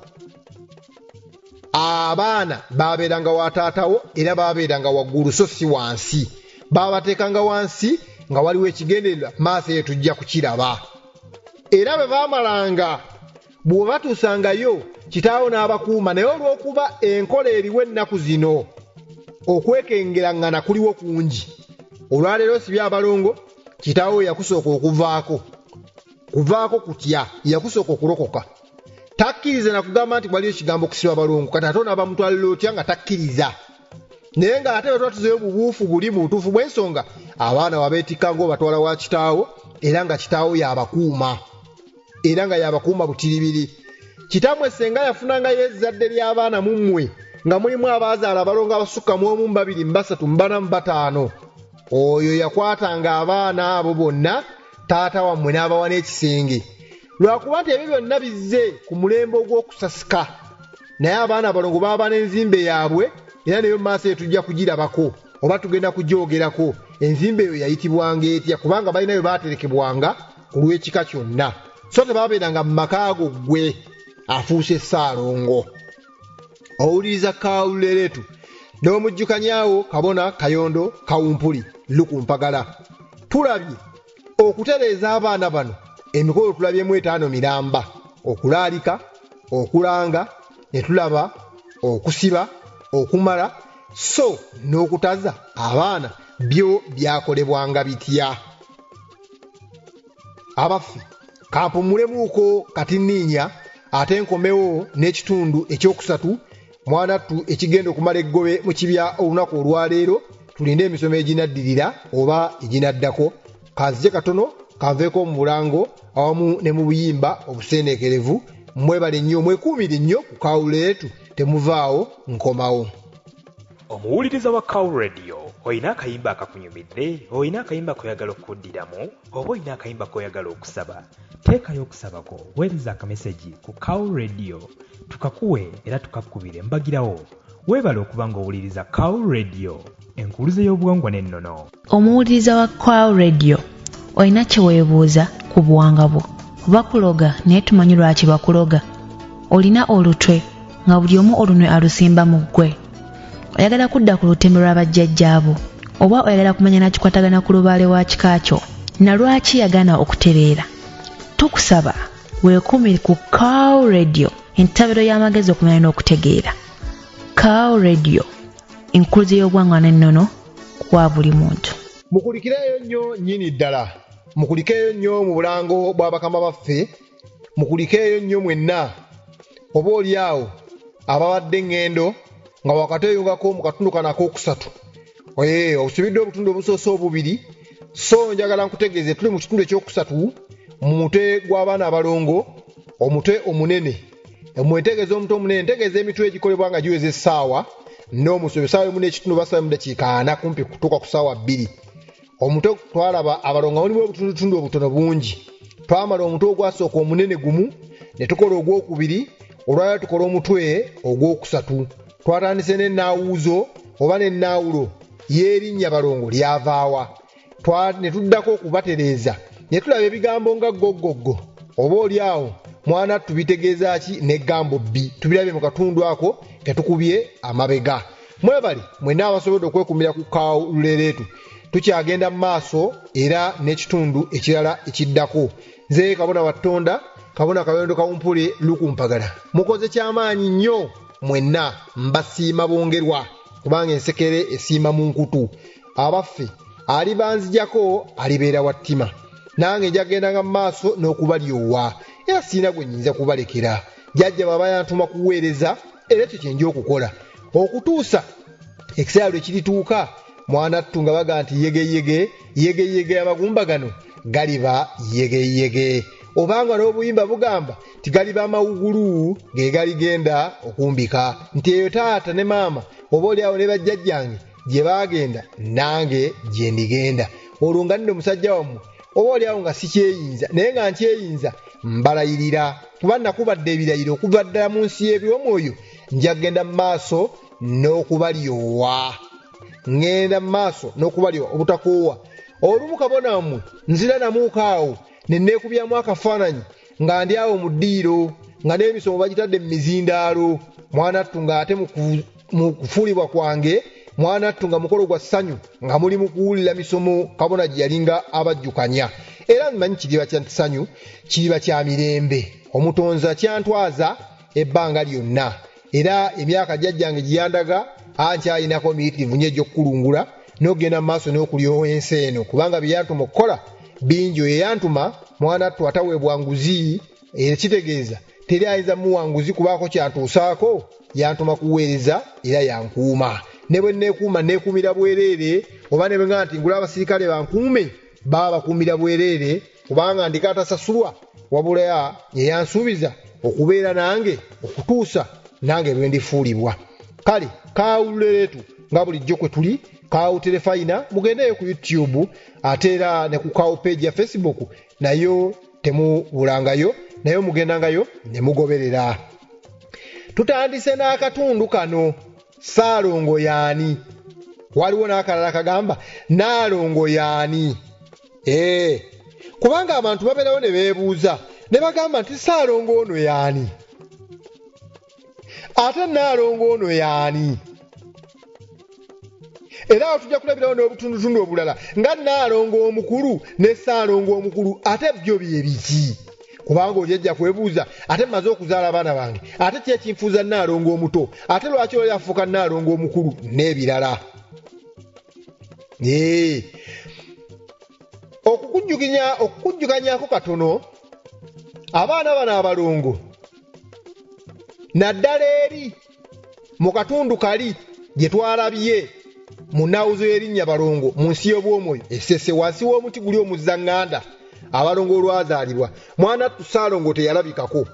abaana baabeeranga wa taatawo era baabeeranga waggulu so si wansi baabateekanga wansi nga waliwo ekigendererwa maaso eyo tujja kukiraba era bwe baamalanga bwe batuusangayo kitaawo n'abakuuma naye olw'okuba enkola eriwo ennaku zino okwekengeraŋŋana kuliwo kungi olwaleero si byabalongo kitaawo yakusooka kuvaako kutya yakusooka okulokoka takkiriza nakugamba nti waliyo ekigambo okusiba balongo kati ate onaabamutwalira otya nga takkiriza naye ng'ate wetwatuzeyo obubuufu buli mu butuufu bw'ensonga abaana wabeetikka ng'obatwala wa kitaawo era nga kitaawo yabakuuma era nga yabakuuma butiribiri kitammwe senga yafunangayo ezzadde ly'abaana mu mmwe nga mulimu abaazaala abalongo abasukka mu omu, 2, 3, 4, 5 oyo yakwatanga abaana abo bonna taata wammwe n'abawa n'ekisenge lwakuba nti ebyo byonna bizze ku mulembe ogw'okusasika naye abaana abalongo baaba n'enzimbe yaabwe era neyo mu maaso eyo tujja kugirabako oba tugenda kugyogerako enzimbe eyo yayitibwanga etya kubanga balinayo baaterekebwanga ku lw'ekika kyonna so tebaabeeranga mu makaago ggwe afuuse Ssaalongo owuliriza Kawuleretu n'omujjukanyaawo Kabona Kayondo Kawumpuli Lukumpagala tulabye okutereeza abaana bano emikolo tulabyemu 5 miramba okulaalika okulanga ne tulaba okusiba okumala so n'okutaza abaana byo byakolebwanga bitya abaffe kampumulemuuko kati nniinya ate nkomewo n'ekitundu ekyokusatu mwanattu ekigenda okumala eggobe mu kibya olunaku olwaleero tulinde emisomo eginaddirira oba eginaddako kanzije katono kanveeko mu bulango awamu ne mu buyimba obuseeneekerevu mwebale nnyo mwekuumire nnyo ku Kawuleretu temuvaawo nkomawo omuwuliriza wa Cow Radio olina akayimba akakunyumidde, olina akayimba koyagala okuddiramu, oba olina akayimba koyagala okusaba, teekayo okusaba kwo, weereza akameseji ku Cow Radio tukakuwe era tukakubire mbagirawo. Weebale okuba ng'owuliriza Cow Radio, enkuluze y'obuwangwa n'ennono. Omuwuliriza wa Cow Radio olina kye weebuuza ku buwanga bwo, bakuloga naye tumanyi lwaki bakuloga. Olina olutwe nga buli omu olunwe alusimba mu ggwe. Oyagala kudda ku lutembe lwa bajjajjaabo, oba oyagala kumanya nakikwatagana ku lubaale wa kika kyo, na lwaki yagaana okutereera. Tukusaba weekuumire ku Cow Radio, entabiro y'amagezi okumanya n'okutegeera. Cow Radio, enkuluze y'obuwangwa n'ennono kwa buli muntu. Mukulikireyo nnyo nnyini ddala, mukulikeyo nnyo mu bulango bw'abakama baffe, mukulikeyo nnyo mwenna oba oli awo ababadde ngendo nga wakateyungako mu katundu kanako okusatu. Osubidde obutundu obusoose obubiri, so njagala nkutegeeze tuli mu kitundu ekyokusatu mu mutwe gw'abaana abalongo, omutwe omunene. Omwetegeeza omutwe omunene, ntegeeza emitwe egikolebwa nga giweza essaawa, n'omusobe essaawa emu n'ekitundu basaba mu dakiika 4 kumpi kutuuka ku ssaawa 2. Omutwe twalaba abalongo mulimu obutundutundu obutono bungi. Twamala omutwe ogwasooka omunene gumu, ne tukola ogwokubiri, olwalala tukola omutwe ogwokusatu. Twatandise n'ennaawuzo oba n'ennaawulo y'erinnya balongo lyavaawa. Ne tuddako okubatereeza, ne tulaba ebigambo nga goggoggo oba oli awo mwana tubitegeeza ki n'eggambo bbi, tubirabye mu katundu ako ketukubye amabega. Mwebali mwenna abasobodde okwekumira ku Cow leereetu, tukyagenda mu maaso era n'ekitundu ekirala ekiddako. Nze Kabona Wattonda, Kabona Kayondo Kawumpule Lukumpagala. Mukoze kyamaanyi nnyo mwenna, mbasiima bongerwa kubanga ensekere esiima mu nkutu. Abaffe alibanzijako alibeera wattima, nange njagendanga mu maaso n'okubalyowa era siina gwe nnyinza kubalekera. Jjajja baba yantuma kuweereza era ekyo kye nja okukola okutuusa ekiseera lwe kirituuka mwana ttunga baga nti yegeyege amagumbagano galiba yegeyege, obanga n'obuyimba bugamba tigaliba amawugulu ge galigenda okumbika, nti eyo taata ne maama oba oli awo ne bajjajjange gye baagenda nange gye ndigenda. Olwo nga nno musajja wammwe oba oli awo nga sikyeyinza naye nga nkyeyinza mbalayirira, kuba nakubadde ebirayiro okuva ddala mu nsi y'ebyomwoyo. Njagenda mu maaso n'okubalyowa, ngenda mu maaso n'okubalyowa obutakoowa. Olumu Kabona mmwe nzira namuukaawo ne neekubyamu akafaananyi nga ndi awo mu ddiiro nga n'emisomo bagitadde mu mizindaalo. Mwana ttunga ate mu kufuulibwa kwange mwana ttunga mukolo gwa ssanyu nga muli mu kuwulira misomo Kabona gye yalinga abajjukanya. Era nmanyi kiriba kya ssanyu, kiriba kya mirembe. Omutonzi kyantwaza ebbanga lyonna, era emyaka jjajjange gye yandaga ankyalinako miyitirivu nnyo egy'okukulungula n'ogenda mu maaso n'okulyowa ensi eno, kubanga bye yantuma okukola bingi. Oyo yantuma mwana ttu ataweebwa nguzi, ekitegeeza teri ayinza muwanguzi kubaako kyantuusaako. Yantuma kuweereza era yankuuma, ne bwe neekuuma neekuumira bwereere, oba ne bwe nga nti ngula abasirikale bankuume baba bakuumira bwereere, kubanga ndika atasasulwa wabula yeyansuubiza okubeera nange okutuusa nange lwe ndifuulibwa. Kale Cow leereetu nga bulijjo kwe tuli, Cow Terefayina, mugendeyo ku YouTube ate era ne ku Cow page ya Facebook nayo temubulangayo, nayo mugendangayo ne mugoberera. Tutandise n'akatundu kano, Ssaalongo yaani? Waliwo n'akalala kagamba Nnaalongo yaani? Kubanga abantu babeerawo ne beebuuza ne bagamba nti Ssaalongo ono yaani? Ate Nnaalongo ono yaani? Era awo tujja kulabirawo n'obutundutundu obulala nga Nnaalongo omukulu ne Ssaalongo omukulu, ate byo bye biki? Kubanga ojjajja kwebuuza, ate mmaze okuzaala abaana bange, ate kye kinfuuza Nnaalongo omuto, ate lwaki oli afuuka Nnaalongo omukulu n'ebirala. Okukujjukanyako katono, abaana bano abalongo naddala eri mu katundu kali gye twalabye mu nnawuzo y'erinnya balongo mu nsi y'obwomwoyo Essese wansi w'omuti guli omuzzaŋŋanda abalongo olwazaalibwa. Mwana ttu Ssaalongo teyalabikako,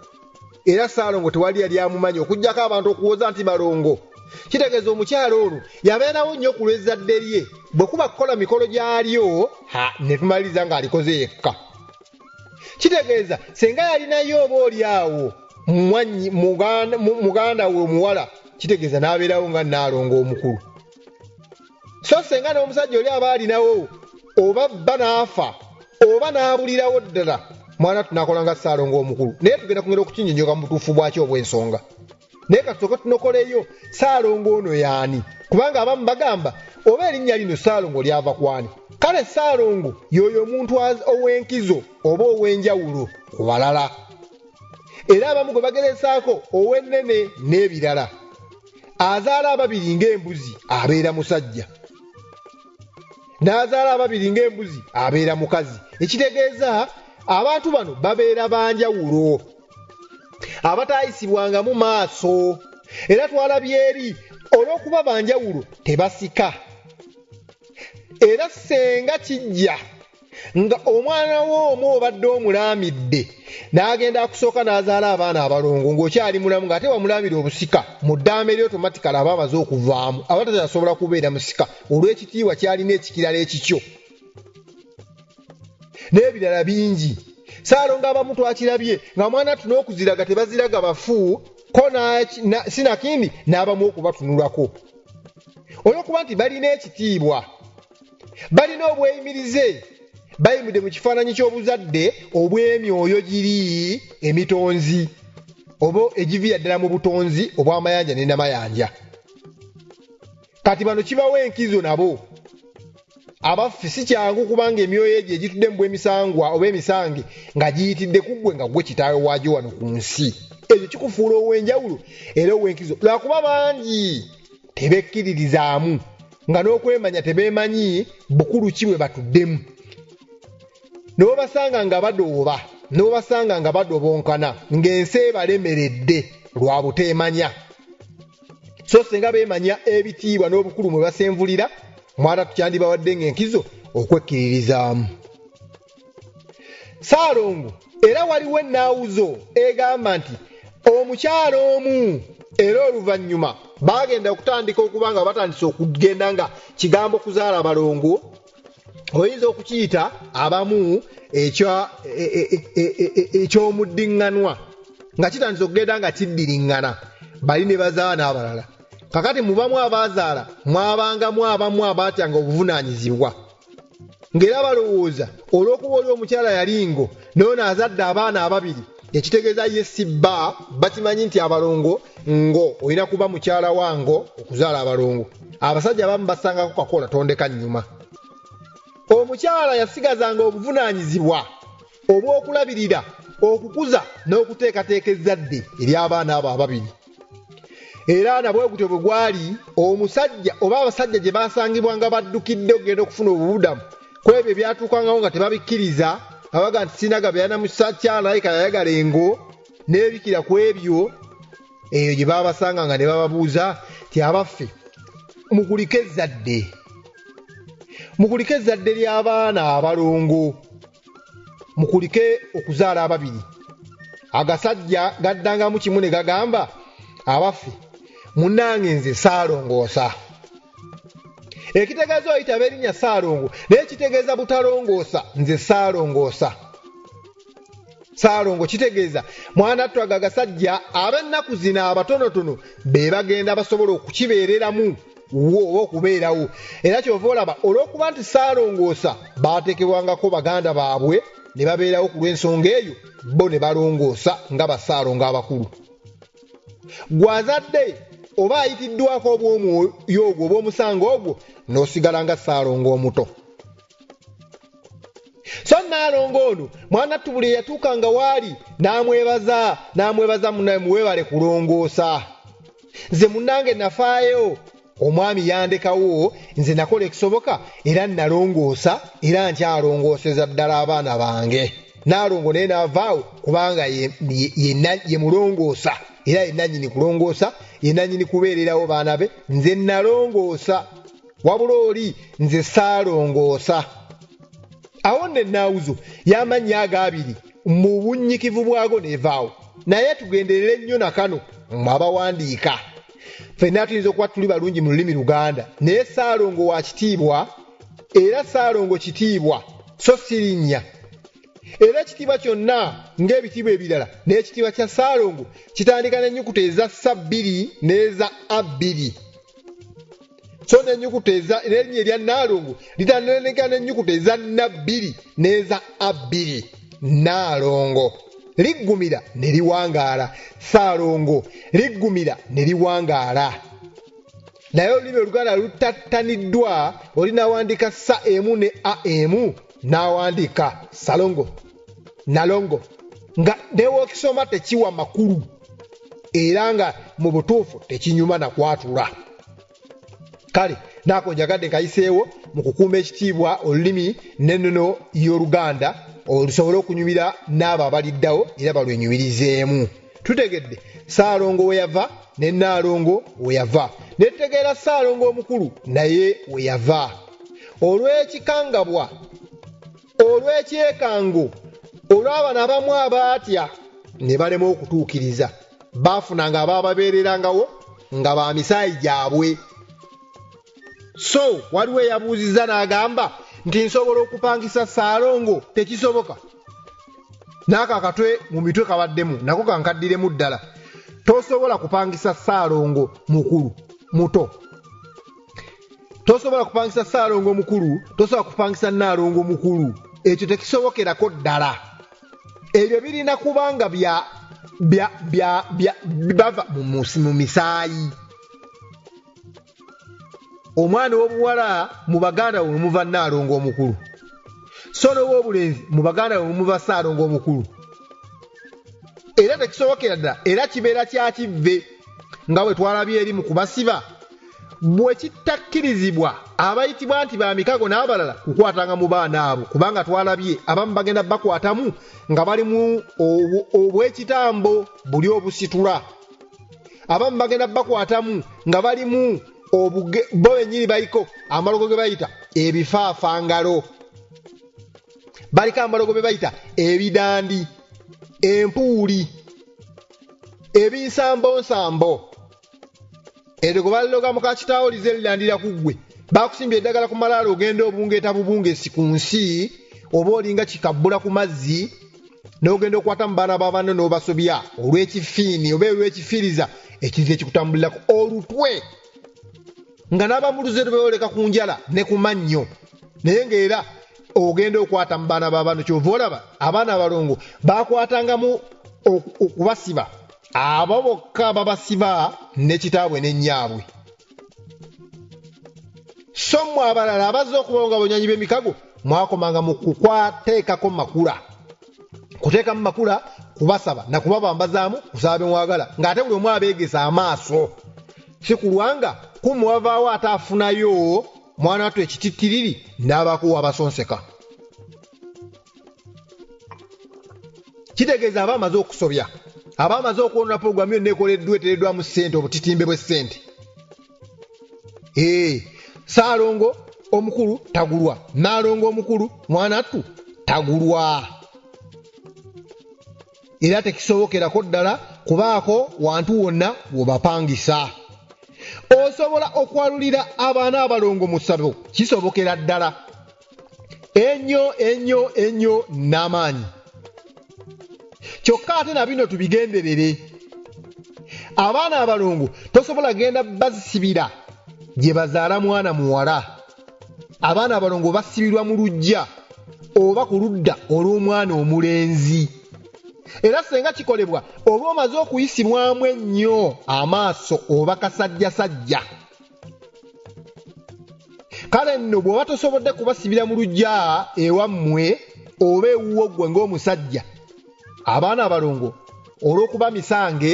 era Ssaalongo tewali yali amumanyi okuggyako abantu okuwoza nti balongo kitegeeza omukyalo olwo yabeerawo nnyo ku lw'ezzadde lye bwe kuba kukola mikolo gyalyo ne tumaliriza ng'alikoze yekka. Kitegeeza senga yalinayo oba oli awo muganda we omuwala, kitegeeza n'abeerawo nga Nnaalongo omukulu. So senga n'omusajja oli aba alinawo oba bba n'afa oba n'abulirawo ddala, mwana tunakola nga Ssaalongo omukulu. Naye tugenda kugenda okukinyonyoka mu butuufu bwaki obw'ensonga. Naye kasooka tunokoleyo Ssaalongo ono y'ani, kubanga abamu bagamba oba erinnya lino Ssaalongo lyava kwani. Kale Ssaalongo y'oyo omuntu ow'enkizo oba ow'enjawulo ku balala, era abamu gwe bageresaako ow'ennene n'ebirala. Azaala ababiri ng'embuzi abeera musajja, n'azaala ababiri ng'embuzi abeera mukazi. Ekitegeeza abantu bano babeera banjawulo abataayisibwanga mu maaso, era twalabye eri olw'okuba banjawulo tebasika. Era senga kijja nga omwana w'omu obadde omulaamidde n'agenda akusooka n'azaala abaana abalongo ng'okyali mulamu ng'ate wamulaamira obusika, mu ddaame lyo otomatikali aba amaze okuvaamu, aba tasobola kubeera musika olw'ekitiibwa kyalina ekikirala ekikyo n'ebirala bingi. Ssaalongo abamu twakirabye nga mwana tunookuziraga tebaziraga bafu ko sinakindi n'abamu okubatunulako olw'okuba nti balina ekitiibwa, balina obweyimirize, bayimidde mu kifaananyi ky'obuzadde obw'emyoyo giri emitonzi oba egiviira ddala mu butonzi obw'amayanja ne namayanja. Kati bano kibawa enkizo nabo abaffe si kyangu kubanga emyoyo egyo egitudde mu bw'emisangwa oba emisange nga giyitidde ku ggwe nga ggwe kitaawe waagyo wano ku nsi. Ekyo kikufuula ow'enjawulo era ow'enkizo, lwakuba bangi tebekkiririzaamu nga n'okwemanya tebeemanyi bukulu ki bwe batuddemu. N'obasanga nga badooba, n'obasanga nga badobonkana ng'ensi ebalemeredde lwa buteemanya. So senga beemanya ebitiibwa n'obukulu mwe basenvulira, mwana tukyandibawadde ng'enkizo okwekkiririzaamu. Ssaalongo era waliwo ennaawuzo egamba nti omukyalo omu era oluvannyuma bagenda okutandika okuba nga batandise okugenda nga kigambo kuzaala abalongo, oyinza okukiyita abamu eky'omuddiŋŋanwa nga kitandise okugenda nga kiddiriŋŋana, bali ne bazaala n'abalala. Kakati mubamu abazaala mwabangamu abamu abaatyanga obuvunaanyizibwa ng'era balowooza olw'okuba oli omukyala yalingo n'ono azadde abaana ababiri, ekitegeeza ye si bba, bakimanyi nti abalongo ngo olina kuba mukyala wango okuzaala abalongo. Abasajja abamu basangako kakola tondeka nnyuma. Omukyala yasigazanga obuvunaanyizibwa obw'okulabirira, okukuza n'okuteekateeka ezzadde ery'abaana abo ababiri. Era nabwe gutyo bwe gwali omusajja oba abasajja gye basangibwanga baddukidde okugenda okufuna obubudamu ku ebyo ebyatuukangawo nga tebabikkiriza, abaga nti sinaga beeyana musakyala yika yayagala engo n'ebikira ku ebyo, eyo gye babasanga nga ne bababuuza ti abaffe mukulike ezzadde, mukulike ezzadde ly'abaana abalongo, mukulike okuzaala ababiri. Agasajja gaddangamu kimu ne gagamba abaffe munnange nze Ssaalongoosa. Ekitegeeza oyitaba erinnya Ssaalongo naye kitegeeza butalongoosa, nze Ssaalongoosa. Ssaalongo kitegeeza mwana twaga agasajja ab'ennaku zino abatonotono be bagenda basobola okukibeereramu oba okubeerawo. Era kyova olaba olw'okuba nti Ssaalongoosa baateekebwangako baganda baabwe ne babeerawo ku lw'ensonga eyo, bo ne balongoosa nga bassaalongo abakulu. Gwazadde oba ayitiddwako obw'omwoyo ogwo obw'omusango ogwo n'osigala nga Ssaalongo omuto. So Nnaalongo ono mwana tubuli yatuukanga waali n'amwebaza munnaye muweebale kulongoosa. Nze munnange nafaayo, omwami yandekawo, nze nakola ekisoboka era nalongoosa era nkyalongooseza ddala abaana bange. Nnaalongo naye n'avaawo kubanga ye mulongoosa era ye nannyini kulongoosa, ye nannyini kubeererawo baana be. Nze nalongoosa wabula oli nze Ssaalongoosa. Awo nno ennaawuzo y'amannya ago abiri mu bunnyikivu bwago n'evaawo. Naye tugenderere nnyo na kano abawandiika ffenna tuyinza okuba tuli balungi mu lulimi Luganda naye Ssaalongo wa kitiibwa era Ssaalongo kitiibwa so sirinnya era ekitiibwa kyonna ng'ebitiibwa ebirala naye ekitiibwa kya Ssaalongo kitandika n'ennyukuta eza S2 n'eza A2 so n'ennyukuta n'erinnya erya Nnaalongo litandika n'ennyukuta eza N2 n'eza A2 Nnaalongo liggumira ne liwangaala Ssaalongo liggumira ne liwangaala naye olulimi Oluganda lutattaniddwa olinaawandika sa emu ne a emu n'awandiika Salongo Nalongo nga newookisoma tekiwa makulu era nga mu butuufu tekinyuma na kwatula kale naako njagadde kayiseewo mu kukuuma ekitiibwa olulimi n'ennono y'Oluganda olusobole okunyumira n'abo abaliddawo era balwenyumirizeemu tutegedde Ssaalongo we yava ne Nnaalongo we yava ne tutegeera Ssaalongo omukulu naye we yava olw'ekikangabwa olw'ekyekango olw'abana abamu abaatya ne balema okutuukiriza baafunanga abaababeererangawo nga ba misaayi gyabwe so waliwo eyabuuzizza n'agamba nti nsobola okupangisa Ssaalongo tekisoboka n'ako akatwe mu mitwe kabaddemu nako kankaddiremu ddala tosobola kupangisa Ssaalongo mukulu muto tosobola kupangisa Ssaalongo mukulu tosobola kupangisa Nnaalongo mukulu ekyo tekisobokerako ddala ebyo birina kubanga bava mu misaayi omwana w'obuwala mu Baganda we muva Nnaalongo omukulu so n'ow'obulenzi mu Baganda we muva Ssaalongo omukulu era tekisobokera ddala era kibeera kyakivve nga bwe twalabye eri mu kubasiba bwe kittakkirizibwa abayitibwa nti ba mikago n'abalala kukwatanga mu baana abo kubanga twalabye abamu bagenda bakwatamu nga bali mu obwekitambo buli obusitula abamu bagenda bakwatamu nga bali mu bo bennyini baliko amalogo ge bayita ebifaafangalo baliko amalogo be bayita ebidandi empuuli ebinsambonsambo eryo gwe baliloga muka kitaawo lize lilandira ku ggwe baakusimbye eddagala ku malaalo ogenda obungeeta bubungesi ku nsi oba olinga kikabbula ku mazzi n'ogenda okukwata mu baana b'abanno n'obasobya olw'ekifiini oba olw'ekifiiriza ekizibu ekikutambulirako olutwe nga n'abamuluze beoleka ku njala ne ku mannyo naye ng'era ogenda okwata mu baana b'abantu kyova olaba abaana abalongo baakwatangamu okubasiba abo bokka babasiba ne kitaabwe ne nnyaabwe so mmwe abalala abazze okubawo nga banywanyi b'emikago mwakomanga mu kukwateekako makula kuteekamu makula kubasaba na kubabambazaamu kusaba bye mwagala ng'ate buli omu abeegesa amaaso si kulwanga kumwavaawo ate afunayo mwana wattu ekitittiriri n'abakuwa abasonseka kitegeeza aba amaze okusobya aba amaze okwonona pulogulamu yonna ekoleddwa eteereddwamu ssente obutitimbe bw'essente Ssaalongo omukulu tagulwa Nnaalongo omukulu mwana wattu tagulwa era tekisobokerako ddala kubaako wantu wonna wobapangisa osobola okwalulira abaana abalongo mu ssabo kisobokera ddala ennyo n'amaanyi kyokka ate na bino tubigenderere abaana abalongo tosobola genda bazisibira gye bazaala mwana muwala abaana abalongo basibirwa mu luggya oba ku ludda olw'omwana omulenzi era senga kikolebwa oba omaze okuyisibwamu ennyo amaaso oba kasajjasajja kale nno bw'oba tosobodde kubasibira mu luggya ewammwe oba ewuwo ggwe ng'omusajja abaana abalongo olw'okuba misange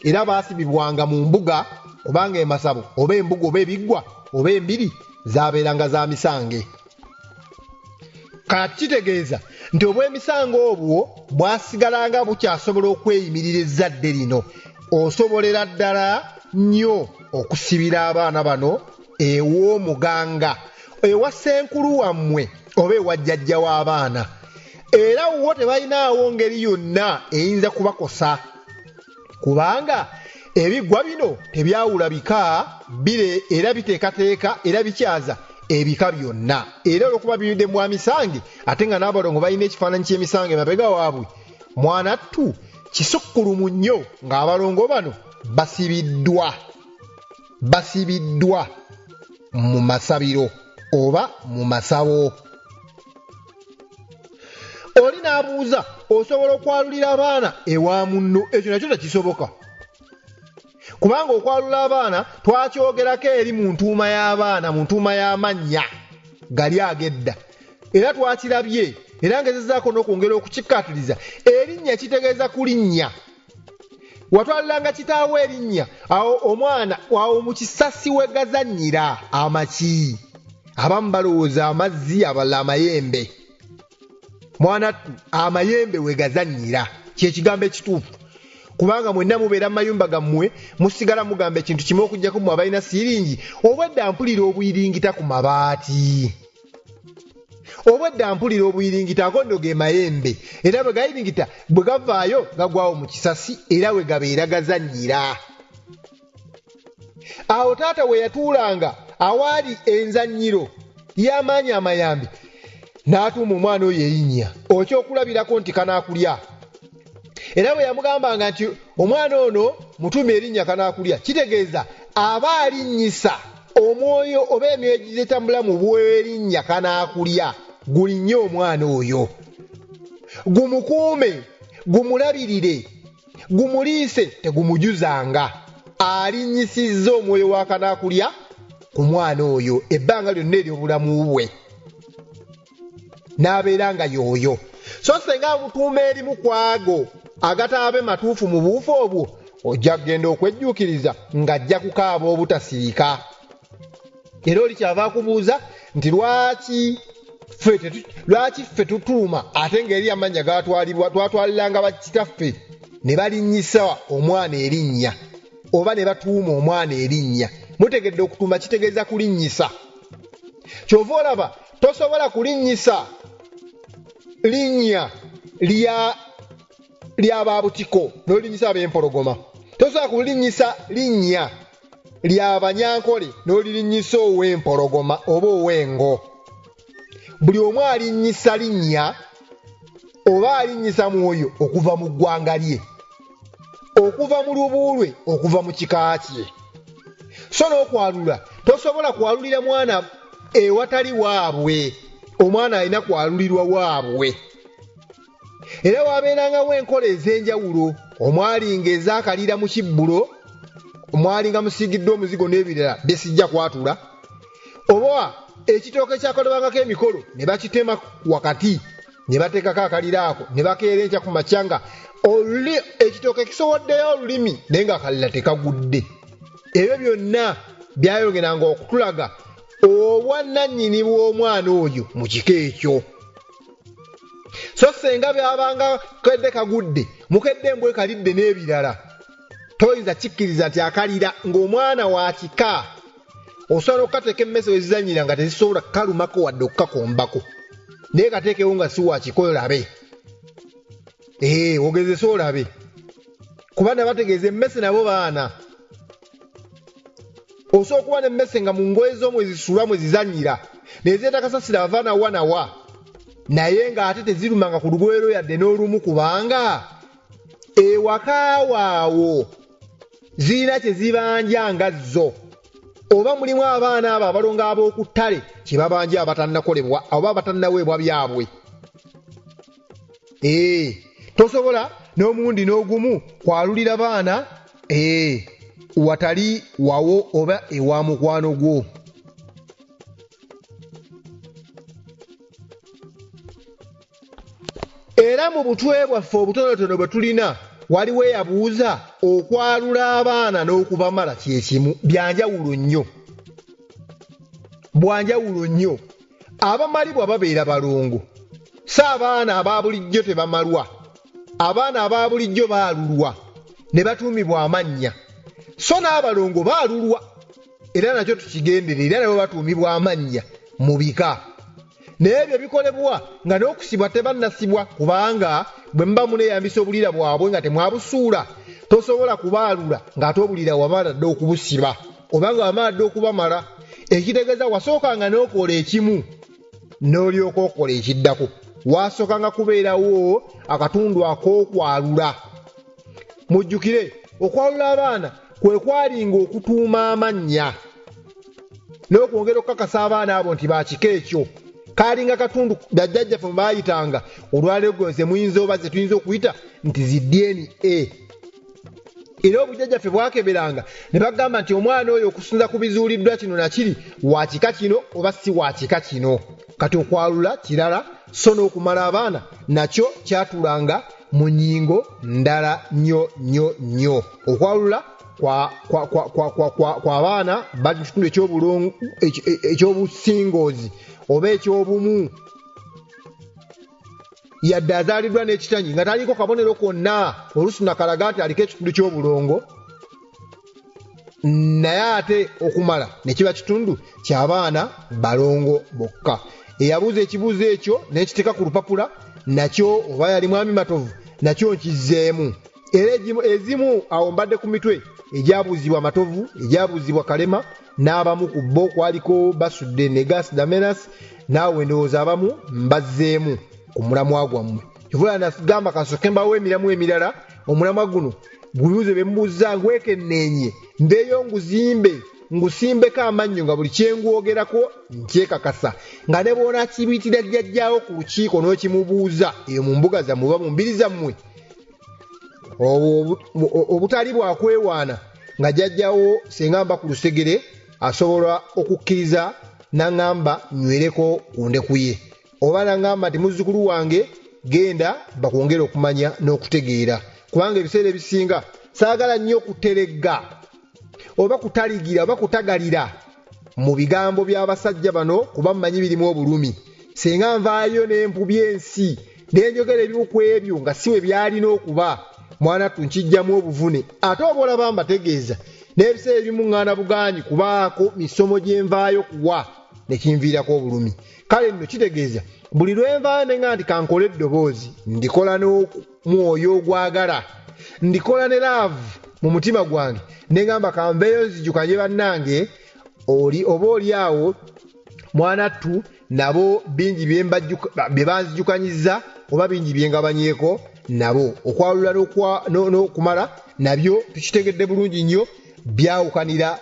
era baasibibwanga mu mbuga obanga emasabo oba embuga oba ebiggwa oba embiri zaabeeranga za misange kakitegeeza nti obw'emisango obwo bwasigalanga bukyasobola okweyimirira ezzadde lino osobolera ddala nnyo okusibira abaana bano ew'omuganga ewa ssenkulu wammwe oba ewa jjajja w'abaana era wo tebalinaawo ngeri yonna eyinza kubakosa kubanga ebiggwa bino tebyawula bika bire era biteekateeka era bikyaza ebika byonna era olwokuba biyudde mu misange ate nga n'abalongo balina ekifaananyi ky'emisange mabega waabwe mwanattu kisukkulumu nnyo ng'abalongo bano basibiddwa mu masabiro oba mu masawo. Oli n'abuuza osobola okwalulira abaana ewa munno, ekyo nakyo tekisoboka kubanga okwalula abaana twakyogerako eri mu ntuuma y'abaana mu ntuuma y'amannya gali agedda era twakirabye era ngezezzaako n'okwongera okukikkaatiriza. Erinnya kitegeeza kulinnya. Watwaliranga kitaawo erinnya awo omwana awo mu kisasi we gazannyira amaki abamu balowooza amazzi abalala amayembe. Mwanattu amayembe we gazannyira kyekigambo ekituufu kubanga mwenna mubeera mu mayumba gammwe musigala mugamba ekintu kimu okuggyako mmwe abalina siiringi obwedda mpulira obuyiringita ku mabaati. Obwedda mpulira obuyiringita agondo ge mayembe era bwe gayiringita bwe gavaayo gagwawo mu kisasi era we gabeera gazannyira. Awo taata we yatuulanga awaali enzannyiro y'amaanyi amayambi n'atuuma omwana oyo erinnya okyokulabirako nti kanaakulya. Era bwe yamugambanga nti omwana ono mutuume erinnya kanaakulya kitegeeza aba alinnyisa omwoyo oba emyoyo egitambula mu bw'erinnya kanaakulya gulinnye omwana oyo, gumukuume, gumulabirire, gumuliise, tegumujuzanga. Alinnyisizza omwoyo wa kanaakulya ku mwana oyo ebbanga lyonna ery'obulamu bwe n'abeera nga y'oyo. So senga amutuuma erimu kwago agataabe matuufu mu buufu obwo ojja kugenda okwejjuukiriza ng'ajja kukaaba obutasirika. Era oli kyava akubuuza nti lwaki ffe tutuuma ate ng'eri amannya twatwaliranga bakitaffe ne balinnyisa omwana erinnya oba ne batuuma omwana erinnya. Mutegedde okutuuma kitegeeza kulinnyisa. Kyova olaba tosobola kulinnyisa linnya lya babutiko n'olinnyisa ab'empologoma. Tosobola kulinnyisa linnya lya banyankole n'olirinnyisa ow'empologoma oba ow'engo. Buli omu alinnyisa linnya oba alinnyisa mwoyo okuva mu ggwanga lye, okuva mu lubu lwe, okuva mu kika kye. So n'okwalula tosobola kwalulira mwana ewatali waabwe. Omwana alina kwalulirwa waabwe. Era wabeerangawo enkola ez'enjawulo. Omwalinga ezaakalira mu kibbulo, omwalinga musiigiddwa omuzigo n'ebirala besijja kwatula, oba ekitooke kyakolebwangako emikolo ne bakitema wakati ne bateekako akalira ako ne bakeera enkya ku macyanga ekitooke kisoboddeyo olulimi naye ng'akalira tekagudde. Ebyo byonna byayongeranga okutulaga obwannannyini bw'omwana oyo mu kika ekyo. So senga byabanga kedde kagudde mukedde mbwe kalidde n'ebirala toyinza kikkiriza nti akalira ng'omwana wa kika osobola okukateeka emmese we zizannyira nga tezisobola kalumako wadde okukakombako naye kateekewo nga si wa kika olabe. Ogezese olabe kuba nabategeeza emmese nabo baana. Osobola okuba n'emmese nga mu ngoye z'omwe zisula mwe zizannyira nezeeta kasasira abaana wanawa naye ng'ate tezirumanga ku lugoye lwo yadde n'olumu kubanga ewaka waawo zirina kye zibanja nga zo oba mulimu abaana abo abalongo ab'oku ttale kye babanja abatannakolebwa oba abatannaweebwa byabwe. Tosobola n'omundi n'ogumu kwalulira baana watali wawo oba ewa mukwano gwo. Era mu butwe bwaffe obutonotono bwe tulina waliwo eyabuuza okwalula abaana n'okubamala kyekimu byanjawulo nnyo. Bwanjawulo nnyo. Abamalibwa babeera balongo. Si abaana aba bulijjo tebamalwa. Abaana aba bulijjo baalulwa ne batuumibwa amannya. So n'abalongo baalulwa era nakyo tukigendere era nabo batuumibwa amannya mu bika. Naye ebyo bikolebwa nga n'okusibwa tebannasibwa kubanga bwe muba muneeyambisa obulira bwabwe nga temwabusuula tosobola kubaalula ng'ate obulira wamala dde okubusiba oba nga wamala dde okubamala ekitegeeza wasookanga n'okola ekimu n'olyoka okola ekiddako waasookanga kubeerawo akatundu ak'okwalula mujjukire okwalula abaana kwe kwalinga okutuuma amannya n'okwongera okukakasa abaana abo nti bakika ekyo kaalinga katundu bajjajjaffe mubaayitanga olwaleero gonze muyinza oba ze tuyinza okuyita nti zi DNA era obujjajjaffe bwakeberanga ne bagamba nti omwana oyo okusinza ku bizuuliddwa kino nakiri wa kika kino oba si wa kika kino kati okwalula kirala so n'okumala abaana nakyo kyatulanga mu nnyingo ndala nnyo nnyo nnyo okwalula kwa abaana bali mu kitundu ekyobusingozi oba ekyobumu yadde azaaliddwa n'ekitanyi nga taliko kabonero konna oluusi nakalaga nti aliko ekitundu ky'obulongo naye ate okumala ne kiba kitundu ky'abaana balongo bokka eyabuuza ekibuuzo ekyo n'ekiteeka ku lupapula nakyo oba yali mwami matovu nakyo nkizzeemu era ezimu awo mbadde ku mitwe egyabuuzibwa matovu egyabuuzibwa kalema n'abamu ku bo kwaliko basudde negas damenas naawe ndowooza abamu mbazzeemu ku mulamwa gwammwe kivula nagamba kasooke mbawo emiramu emirala omulamwa guno bubuuze bye mubuuza ngwekenneenye mbeeyo ngusimbeko amannyo nga buli kyengwogerako nkyekakasa nga ne boona kibiitira jjajjaawo ku lukiiko n'okimubuuza eyo mu mbuga zammwe oba mu mbiri zammwe obutali bwakwewaana nga jjajjaawo senga mba ku lusegere asobola okukkiriza naŋŋamba nywereko ku ndeku ye oba naŋŋamba nti muzzukulu wange genda bakwongera okumanya n'okutegeera kubanga ebiseera ebisinga saagala nnyo kuteregga oba kutaligira oba kutagalira mu bigambo by'abasajja bano kuba mmanyi birimu obulumi senga nvaayo n'empubya ensi n'enjogera ebimu ku ebyo nga si we byalina okuba mwana tunkijjamu obuvune ate oba olaba mbategeeza n'ebiseera ebimu ŋŋaana bugaanyi kubaako misomo gye nvaayo kuwa ne kinviirako obulumi kale nno kitegeeza buli lwenvaayo nenga nti kankole eddoboozi ndikola n'omwoyo ogwagala ndikola ne laavu mu mutima gwange negamba kanveeyo nzijukanye bannange oba oli awo mwanattu nabo bingi bye banzijukanyiza oba bingi byengabanyeeko nabo okwalula n'okumala nabyo tukitegedde bulungi nnyo byawukanira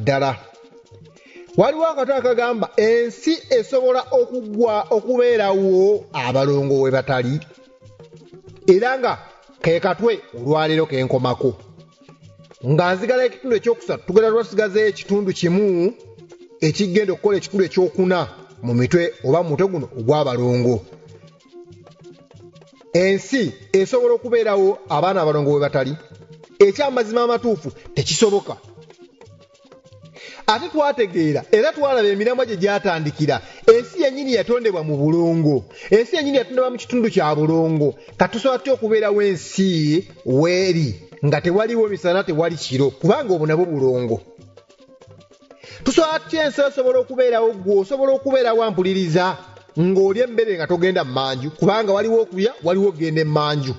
ddala waliwo akato akagamba ensi esobola okubeerawo abalongo we batali era nga kekatwe olwaleero kenkomako nga nzigala ekitundu ekyokusatu tugenda twasigazeyo ekitundu kimu ekigenda okukola ekitundu ekyokuna mu mitwe oba mu mutwe guno ogw'abalongo ensi esobola okubeerawo abaana abalongo we batali ekyamazima amatuufu tekisoboka ate twategeera era twalaba emiramwa gye gyatandikira ensi yennyini yatondebwa mu bulongo ensi yennyini yatondebwa mu kitundu kya bulongo katusobola tutya okubeerawo ensi weeri nga tewaliwo misana tewali kiro kubanga obwo nabwo bulongo tusobola tutya ensi osobola okubeerawo gwe osobola okubeerawo ampuliriza ng'oli emmere nga togenda mmanju kubanga waliwo okulya waliwo okgenda emmanju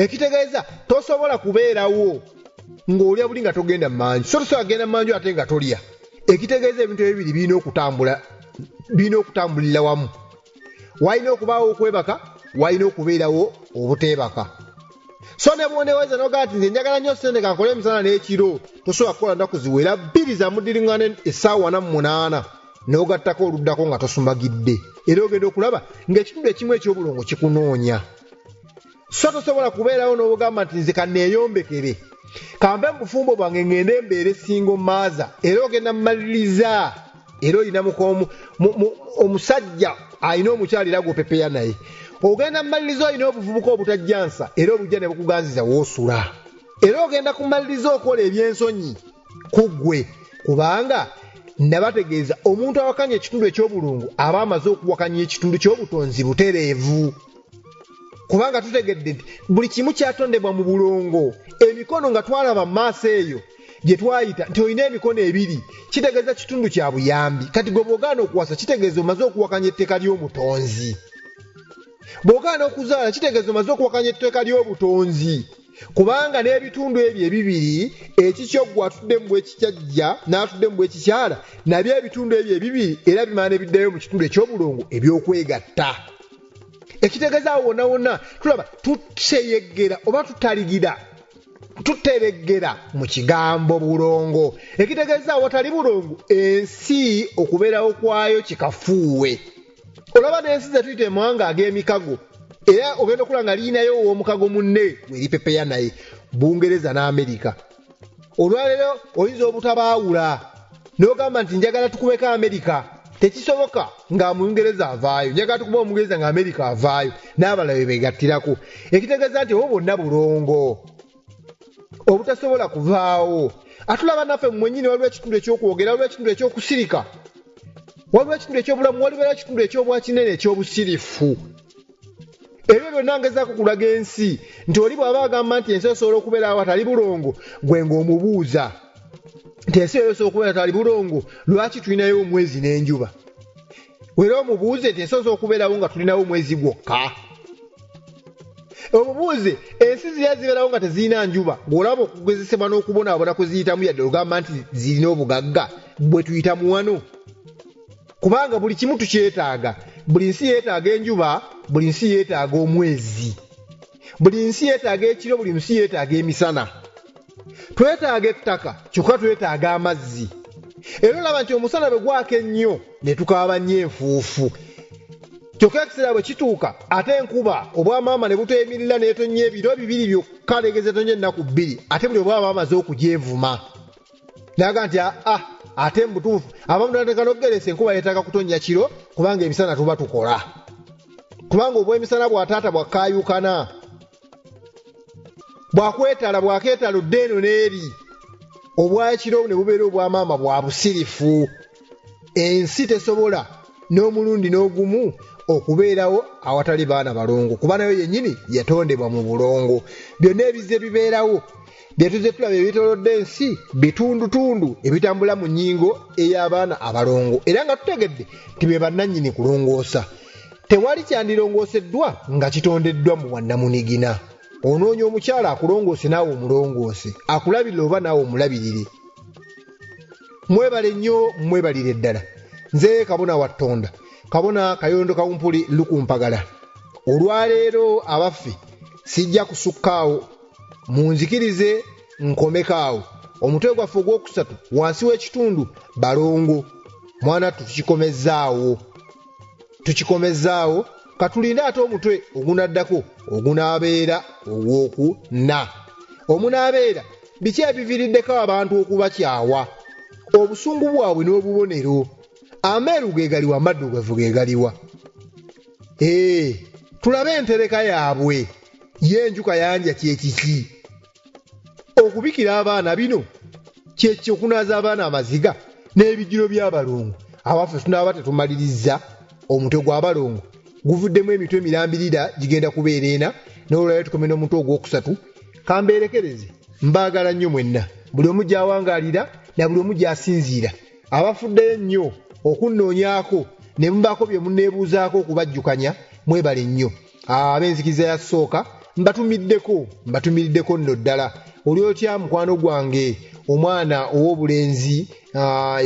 ekitegeeza tosobola kubeerawo ng'olya buli nga togenda mmanju so tosobola kugenda mmanju ate nga tolya ekitegeeza ebintu ebibiri birina okutambulira wamu walina okubaawo okwebaka walina okubeerawo obuteebaka so ne bwoneweza nogaa nti nze njagala nnyo sente kankole emisana n'ekiro tosobola kukola nnaku ziwera 2 za mudiringana essaawa 48 n'ogattako oluddako nga tosumagidde era ogenda okulaba ng'ekitundu ekimu eky'obulongo kikunoonya so tosobola kubeerawo n'obugamba nti nze kanneeyombekere kambe mu bufumbo bwange ngende embeera esingo maaza era ogenda mmaliriza era olina omusajja alina omukyala era gwopepeya naye ogenda mmaliriza olina obuvubuka obutajjansa era obujja ne bukuganziza woosula era ogenda kumaliriza okola ebyensonyi ku ggwe kubanga nabategeeza omuntu awakanya ekitundu eky'obulungu aba amaze okuwakanya ekitundu ky'obutonzi butereevu kubanga tutegedde nti buli kimu kyatondebwa mu bulongo emikono nga twalaba mu maaso eyo gye twayita nti olina emikono ebiri kitegeeza kitundu kya buyambi kati gwe bw'ogaana okuwasa kitegeeza omaze okuwakanya etteeka ly'omutonzi bw'ogaana okuzaala kitegeeza omaze okuwakanya etteeka ly'obutonzi kubanga n'ebitundu ebyo ebibiri ekikyo gwe atudde mu bwekikajja n'atudde mu bwekikyala nabyo ebitundu ebyo ebibiri era bimaana ebiddayo mu kitundu eky'obulongo ebyokwegatta ekitegeeza awo wonna wonna tulaba tuteyeggera oba tutereggera mu kigambo bulongo ekitegeeza awatali bulongo ensi okubeerawo kwayo kikafuuwe olaba n'ensi zetuyita emawanga ag'emikago era ogenda okulaba nga liinayo ow'omukago munne weripepeya naye Bungereza n'Amerika olwaleero oyinza obutabaawula n'ogamba nti njagala tukubeko Amerika tekisoboka nga Mungereza avaayo njagala tukuba Omungereza nga Amerika avaayo n'abalala begattirako ekitegeeza nti obo bonna bulongo obutasobola kuvaawo atulaba naffe mwennyini waliwo ekitundu ekyokwogera waliwo ekitundu ekyokusirika waliwo ekitundu ekyobulamu waliwo ekitundu ekyobwakinene ekyobusirifu ebyo byonna ngezaako kulaga ensi nti oli bw'aba agamba nti ensi esobola okubeera awatali bulongo gwe ng'omubuuza nti ensi eyo esobola okubeera awatali bulongo lwaki tulinayo omwezi n'enjuba wera omubuuze nti ensi esobola okubeerawo nga tulinawo omwezi gwokka omubuuze ensi ziriya zibeerawo nga tezirina njuba ng'olaba okugezesebwa n'okubonaabona kwe ziyitamu yadde ogamba nti zirina obugagga bwe tuyitamu wano kubanga buli kimu tukyetaaga buli nsi yeetaaga enjuba buli nsi yeetaaga omwezi buli nsi yeetaaga ekiro buli nsi yeetaaga emisana twetaaga ettaka kyokka twetaaga amazzi era olaba nti omusana bwe gwaka ennyo ne tukaaba nnyo enfuufu kyokka ekiseera bwe kituuka ate enkuba obwamaama ne buteemirira n'etonnya ebiro bibiri byokka legeze tonnya ennaku bbiri ate buli obwamaama amaze okugyevuma naga nti ate mu butuufu abamu nateeka n'okugeresa enkuba yeetaaga kutonnya kiro kubanga emisana tuba tukola kubanga obw'emisana bw'ataata bwakaayukana bwakeetala ddeeno n'eri obwakiro ne bubeera obwamaama bwa busirifu ensi tesobola n'omulundi n'ogumu okubeerawo awatali baana balongo kuba nayo yennyini yatondebwa mu bulongo byonna ebizze bibeerawo byetuze tulaba ebitolodde ensi bitundutundu ebitambula mu nnyingo ey'abaana abalongo era nga tutegedde nti be bannannyini kulongoosa tewali kyandirongooseddwa nga kitondeddwa mu wannamunigina onoonya omukyala akulongoose naawe omulongoose akulabirire oba naawe omulabirire mwebale nnyo mwebalire ddala nze kabona wa Ttonda kabona Kayondo Kawumpuli Lukumpagala olwaleero abaffe sijja kusukkaawo munzikirize nkomekaawo omutwe gwaffe ogwokusatu wansi w'ekitundu balongo mwana tukikomezaawo katulinde ate omutwe ogunaddako ogunaabeera ogwokuna omunaabeera biki ebiviiriddeko abantu okubakyawa obusungu bwabwe n'obubonero ameeru geegaliwa amaddugavu geegaliwa tulabe entereka yaabwe y'enjuka yanja kyekiki okubikira abaana bino kyekyo okunaaza abaana amaziga n'ebijiro by'abalongo abaffe tunaaba tetumaliriza omutwe gw'abalongo guvuddemu emitwe mirambirira gigenda kubeera ena n'olwaleero tukomye n'omutwe ogwokusatu kambeerekereze mbaagala nnyo mwenna buli omu gy'awangaalira na buli omu gy'asinziira abafuddeyo ennyo okunnoonyaako ne mubaako bye munneebuuzaako okubajjukanya mwebale nnyo ab'enzikiriza yasooka mbatumiriddeko nno ddala oli otya mukwano gwange omwana ow'obulenzi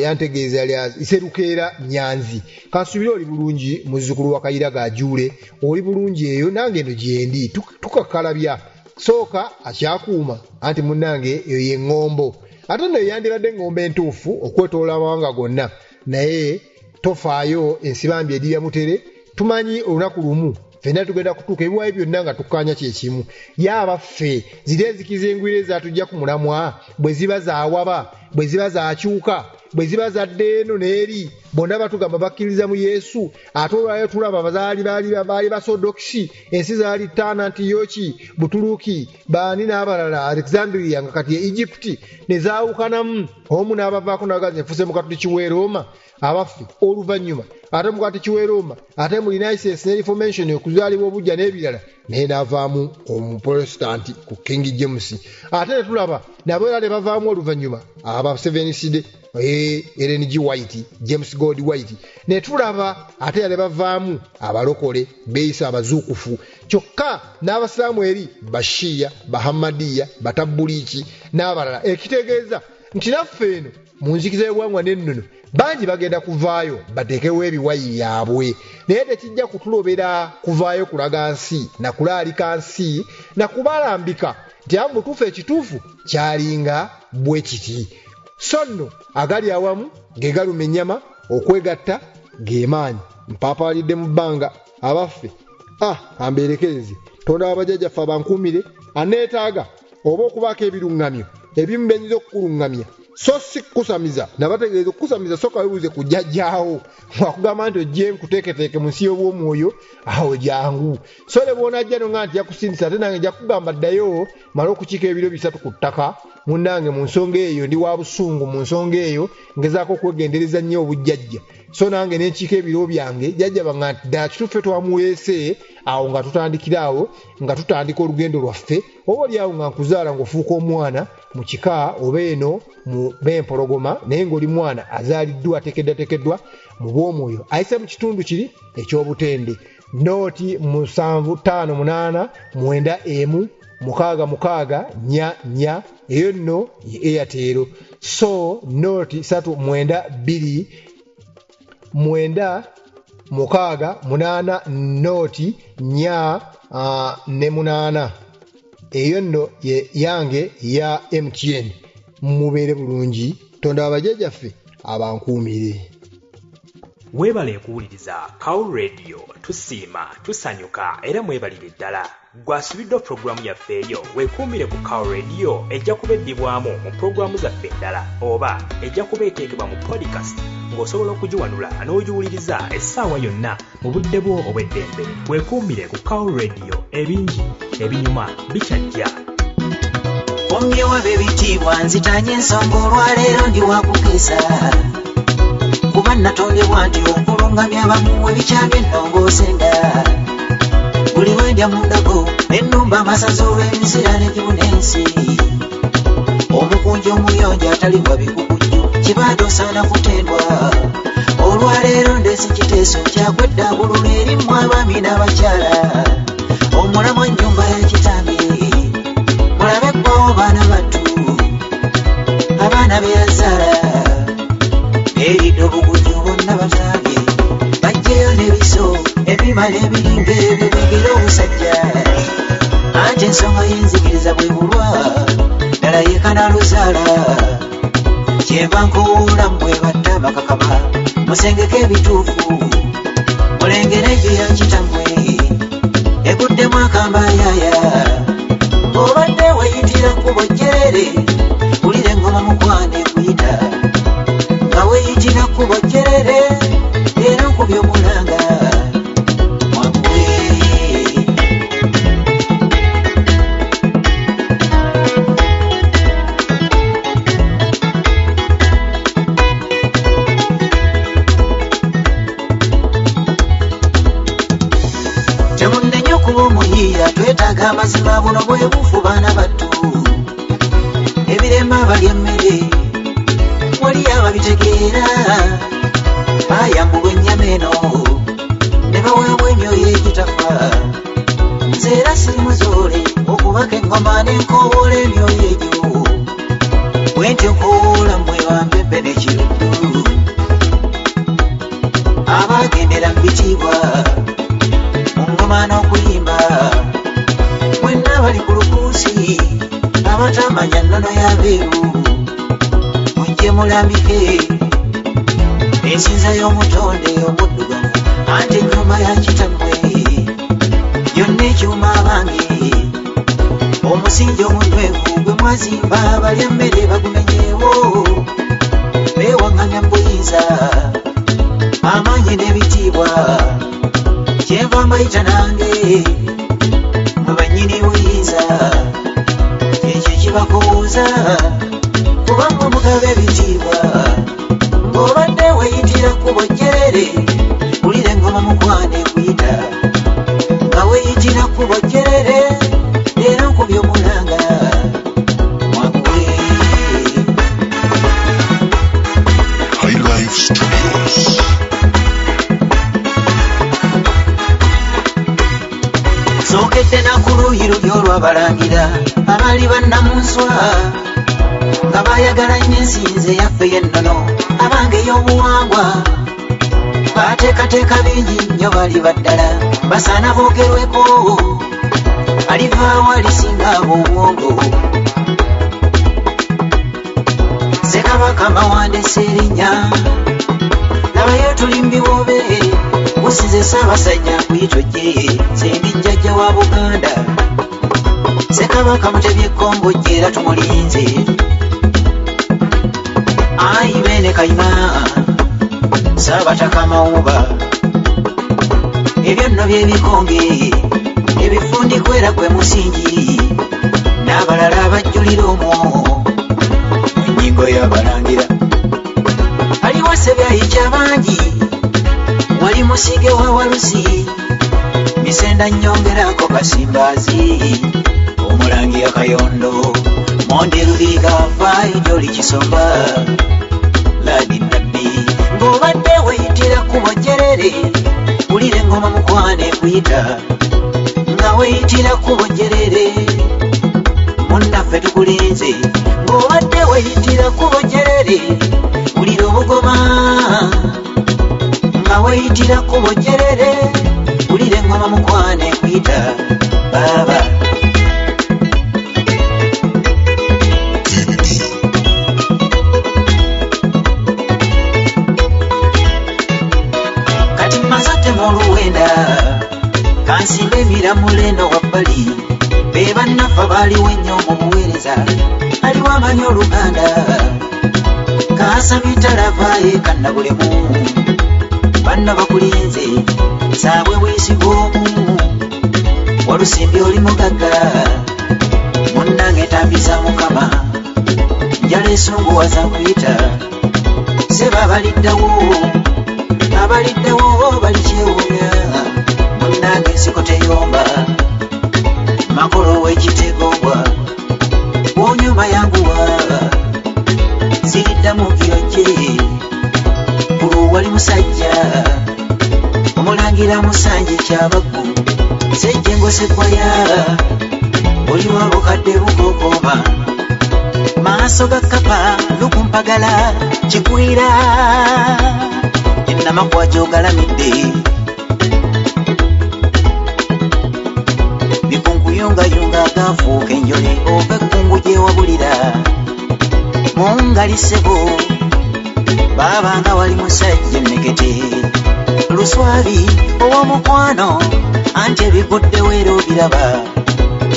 yantegeeza yali Iserukeera Nyanzi kansubire oli bulungi muzzukulu wa Kayira Gajuule oli bulungi eyo nange eno gyendi tukakalabya sooka akyakuuma anti munnange eyo y'eŋŋombo ate nno yandibadde eŋŋombo entuufu okwetoola amawanga gonna naye tofaayo ensibambi eri ya mutere tumanyi olunaku lumu ffenna tugenda kutuuka ebiwayi byonna nga tukkaanya ky'ekimu yaabaffe ziri enzikiza engwire ezatujja ku mulamwa bwe ziba zaawaba bwe ziba zakyuka bwe ziba zadde eno n'eri bonna batugamba bakkiriza mu Yesu ate olwaleero tulaba abazaali baali basodokisi ensi zaali Ttaana Antiyoki Buturuki baani n'abalala Alexandria nga kati ye Egypti ne zaawukanamu omu n'abavaako n'agazi enfuse mu Katuliki w'e Roma abaffe oluvannyuma ate mu Katuliki w'e Roma ate mu Renaissance ne Reformation okuzaalibwa obujja n'ebirala naye n'avaamu omuprotestanti ku King James ate ne tulaba nabo era ne bavaamu oluvannyuma aba Seven Seed Ellen G. White, James God White ne tulaba ate yale bavaamu abalokole beeyisa abazuukufu kyokka n'abasiraamu eri bashiya bahamadiya batabuliki n'abalala ekitegeeza nti naffe eno mu nzikiza y'obuwangwa n'ennono bangi bagenda kuvaayo bateekewo ebiwayi yaabwe naye tekijja kutulobera kuvaayo kulaga nsi na kulaalika nsi na kubalambika nti amu mutuufu ekituufu kyalinga bwe kiti so nno agali awamu ge galuma ennyama okwegatta geemaanyi mpaapaalidde mu bbanga abaffe ambeerekereze tonda abajjajjaffe abankuumire aneetaaga oba okubaako ebiruŋŋamyo ebimu benyiza okukuluŋŋamya so si kukusamiza nabategeeza okukusamiza soka webuuze ku jjajjaawo wakugamba nti ojje nkuteeketeeke mu nsi y'obwomwoyo awo jangu so ne bw'onajja no nga nti yakusindisa ate nange nja kugamba ddayo mala okukiika ebiro 3 ku ttaka munnange mu nsonga eyo ndi wa busungu mu nsonga eyo ngezaako okwegendereza nnyo obujjajja so nange nenkiika ebiro byange jjajja banga nti ddala kituffe twamuweese awo nga tutandikira awo nga tutandika olugendo lwaffe oba oli awo nga nkuzaala ng'ofuuka omwana mu kika oba eno mu b'empologoma naye ng'oli mwana azaaliddwa ateekeddwateekeddwa mu bw'omwoyo ayise mu kitundu kiri eky'obutende nooti 75891 eyo nno ye Airtel so nooti 392 nooti 4 eyo nno ye yange ya MTN mubeere bulungi tonda abajjajjaffe abankuumire. Weebale kuwuliriza Cow Radio, tusiima, tusanyuka era mwebalire ddala. Gwasubidde pulogulaamu yaffe eyo weekuumire ku Cow Radio ejja kuba eddibwamu mu pulogulaamu zaffe endala oba ejja kuba eteekebwa mu podcast ng'osobola okugiwanula n'ogiwuliriza essaawa yonna mu budde bwo obw'eddembe. Weekuumire ku Cow Radio, ebingi ebinyuma bikyajja. Omyewo b'ebitiibwa nzitanye ensonga olwaleero ndi wakukesa kuba natondebwa nti okulungamya abamu ebikyabya ennongoosenda buli bwendya mundako ennumba amasaza olw'emisira n'egibuna ensi omukunja omuyonja atalibwa bikukujju kibaada osaana kutendwa olwaleero ndesi kiteeso kyakwedda bululu erimu abaami n'abakyala omulamu ennyumba ya kitambi mulabe kwawo baana battu abaana beyazaala eridde obugujju bonna bataabye bajjeyo n'ebiso ebimala ebiringa ebyo bigira obusajja anti ensonga y'enzikiriza bwe bulwa ddala yeekanaluzaala kyenva nkowoola mmwe batta amakakama musengeko ebituufu mulengere egyo ya kitammwe eguddemu akambayaaya obadde weyitira kkubo jjerere wulira engoma mukwane ekuyita nga weyitira kkubo jjerere era nkubye omulanga mwakwe. Temunnenya okuba omuyiiya twetaaga amazima buno bwe bufu baana battu ebirema abalya emmere wali ababitegeera bayambulwa ennyama eno ne baweebwa emyoyo egitafa nze era siri muzoole okubaka engoma n'enkowoola emyoyo egyo bwe ntyo nkowoola mmwe bampembe n'ekiruddu abagendera mu bitiibwa mu ngoma n'okuyimba mwenna bali ku lukuusi abatamanya nnono y'abeeru mujje mulambike ensinza y'omutonde omuddugavu anti ennyumba ya kitammwe yonna ekyuma abange omusingi omunywevu gwe mwazimba balya mmere bagumenyeewo beewaŋŋamya mu buyinza amaanyi n'ebitiibwa kyenva mbayita nange mwe bannyini buyinza ekyo ekibakowooza kubanga omugaba ebitiibwa ng'obadde weyitira kkubo jjerere wulira engoma mukwane ekuyita nga weyitira kkubo jjerere era nkubye omulanga mwakwe. sookedde na ku luuyi luli olw'abalangira abaali bannamunswa nga baayagala nnyo ensinze yaffe y'ennono abange ey'obuwangwa baateekateeka bingi nnyo bali baddala basaana boogerweko alivaawo alisinga ab'obwongo Ssekabaka Mawandese erinnya labayo tuli mbiwobe busize Ssaabasajja kuyitojje sendi jjajja wa Buganda Ssekabaka Mutebi Ekkombojje era tumulinze ayi bene Kayima Saabataka Mawuba ebyo nno by'ebikonge ebifundikwera gwe musingi n'abalala abajjulira omwo ennyingo y'abalangira aliwo Ssebyayi Kyabangi wali Musige wa Walusi Misenda nnyongerako Kasimbaazi Omulangira Kayondo Monde Luliga Faayi Joli Kisomba Ladi Nabbi ng'obadde weyitira ku Bojjerere wulira engoma mukwane kuyita nga weyitira ku Bojjerere munnaffe tukulinze ng'obadde weyitira ku Bojjerere wulira obugoma nga weyitira ku Bojjerere wulira engoma mukwane kuyita baaba kati mazate mu Luwenda kansimba Emiramuleno wabbali be bannaffe baaliwo ennyo mu buweereza aliwo amanyi Oluganda kaasabye talavaaye kannabulemu banna bakulinze saabwe weesiga omu Walusimbi oli mugagga munnange tambiza Mukama njala esunguwaza nkuyita seba abaliddewo balikyewunya munnange ensiko teyomba makolo w'ekitegobwa wonyuma yanguwa ziyiddamu kiyojje bulu wali musajja omulangira Musanje Kyabaggu Ssejjengo Sseggwaya oli wabukadde bukokoma maaso ga Kapa lukumpagala Kigwira ennamakwa gy'ogalamidde bikunkuyungayunga agaafuuka enjole oba ekkungu gyewabulira mungalisebo baabanga wali musajja ennekete Luswabi ow'omukwano anti ebiguddewo era obiraba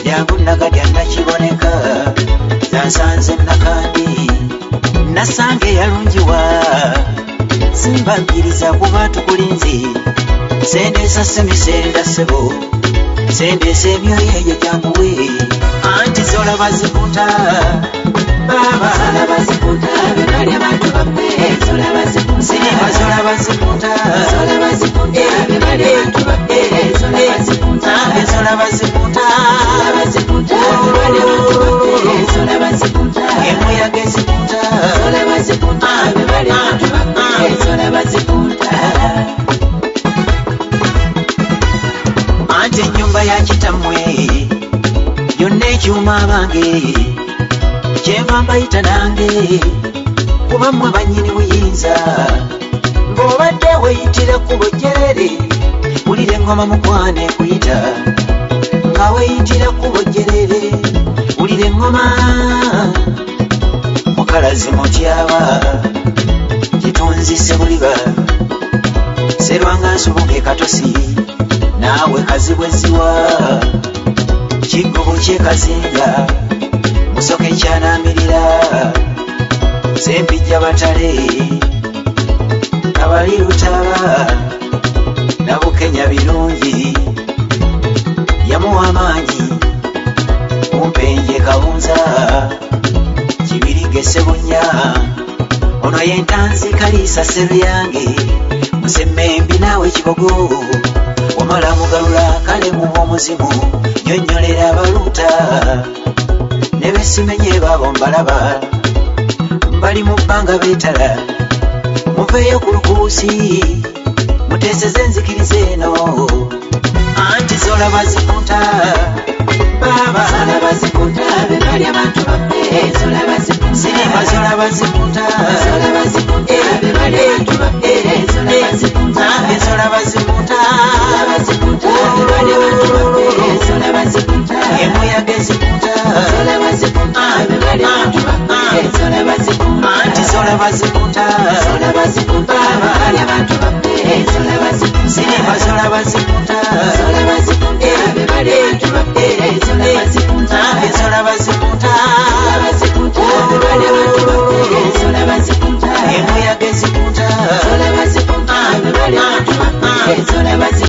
jangu nagadya nakiboneka zansanze Nakandi Nasange eyalungiwa simbakkiriza kuba tukulinze sendeesa Semisenda ssebo sendeesa emyoyo egyo janguwe anti zolaba zikuta baba zolaba zikuta bebalya bantu baffe zolaba zikuta singa zolaba zikuta bebalya bantu baffe zolaba zikuta bebalya bantu baffe zolaba zikuta emuyaga ezikuta bebalya bantu baffe zolaba zikuta anti ennyumba ya kitammwe yonna ekyuma abange kyenva mbayita nange kuba mmwe bannyini buyinza ng'obadde weyitira ku Bojjerere wulira engoma mukwane kuyita nga weyitira ku Bojjerere wulira engoma mukalazi mutyaba kitunzi Ssebuliba Serwanga nsubuke Katosi naawe kazibweziwa Kiggubu kyekazinga Musoke kyanamirira Sempijja Batale Kabali Lutaba Nabukenya birungi yamuwa amaanyi Mumpenje Kawunza Kibirige Ssebunya ono yentanzi Kaliisa Sseryange Musemmembi naawe Kibogo wamala mugalula kale mu omuzimu nyonnyolera abaluuta ne besimenye baabo mbalaba mbali mu bbanga beetala muveeyo ku lukuusi muteeseze enzikiriza eno anti zolaba zikunta baba zolaba zikunta be bali abantu baffe zolaba zikunta sinema zolaba zikunta zolaba zikunta be bali abantu baffe zolaba zikunta zolaba zikunta zolaba zikunta be bali abantu baffe zolaba zikunta emuyaga zikunta zolaba zikunta be bali abantu baffe zolaba zikunta anti zolaba zikunta zolaba zikunta be bali abantu baffe zolaba zikunta sinema zolaba zikunta zolaba zikunta be bali abantu baffe zolaba zikunta zolaba zikunta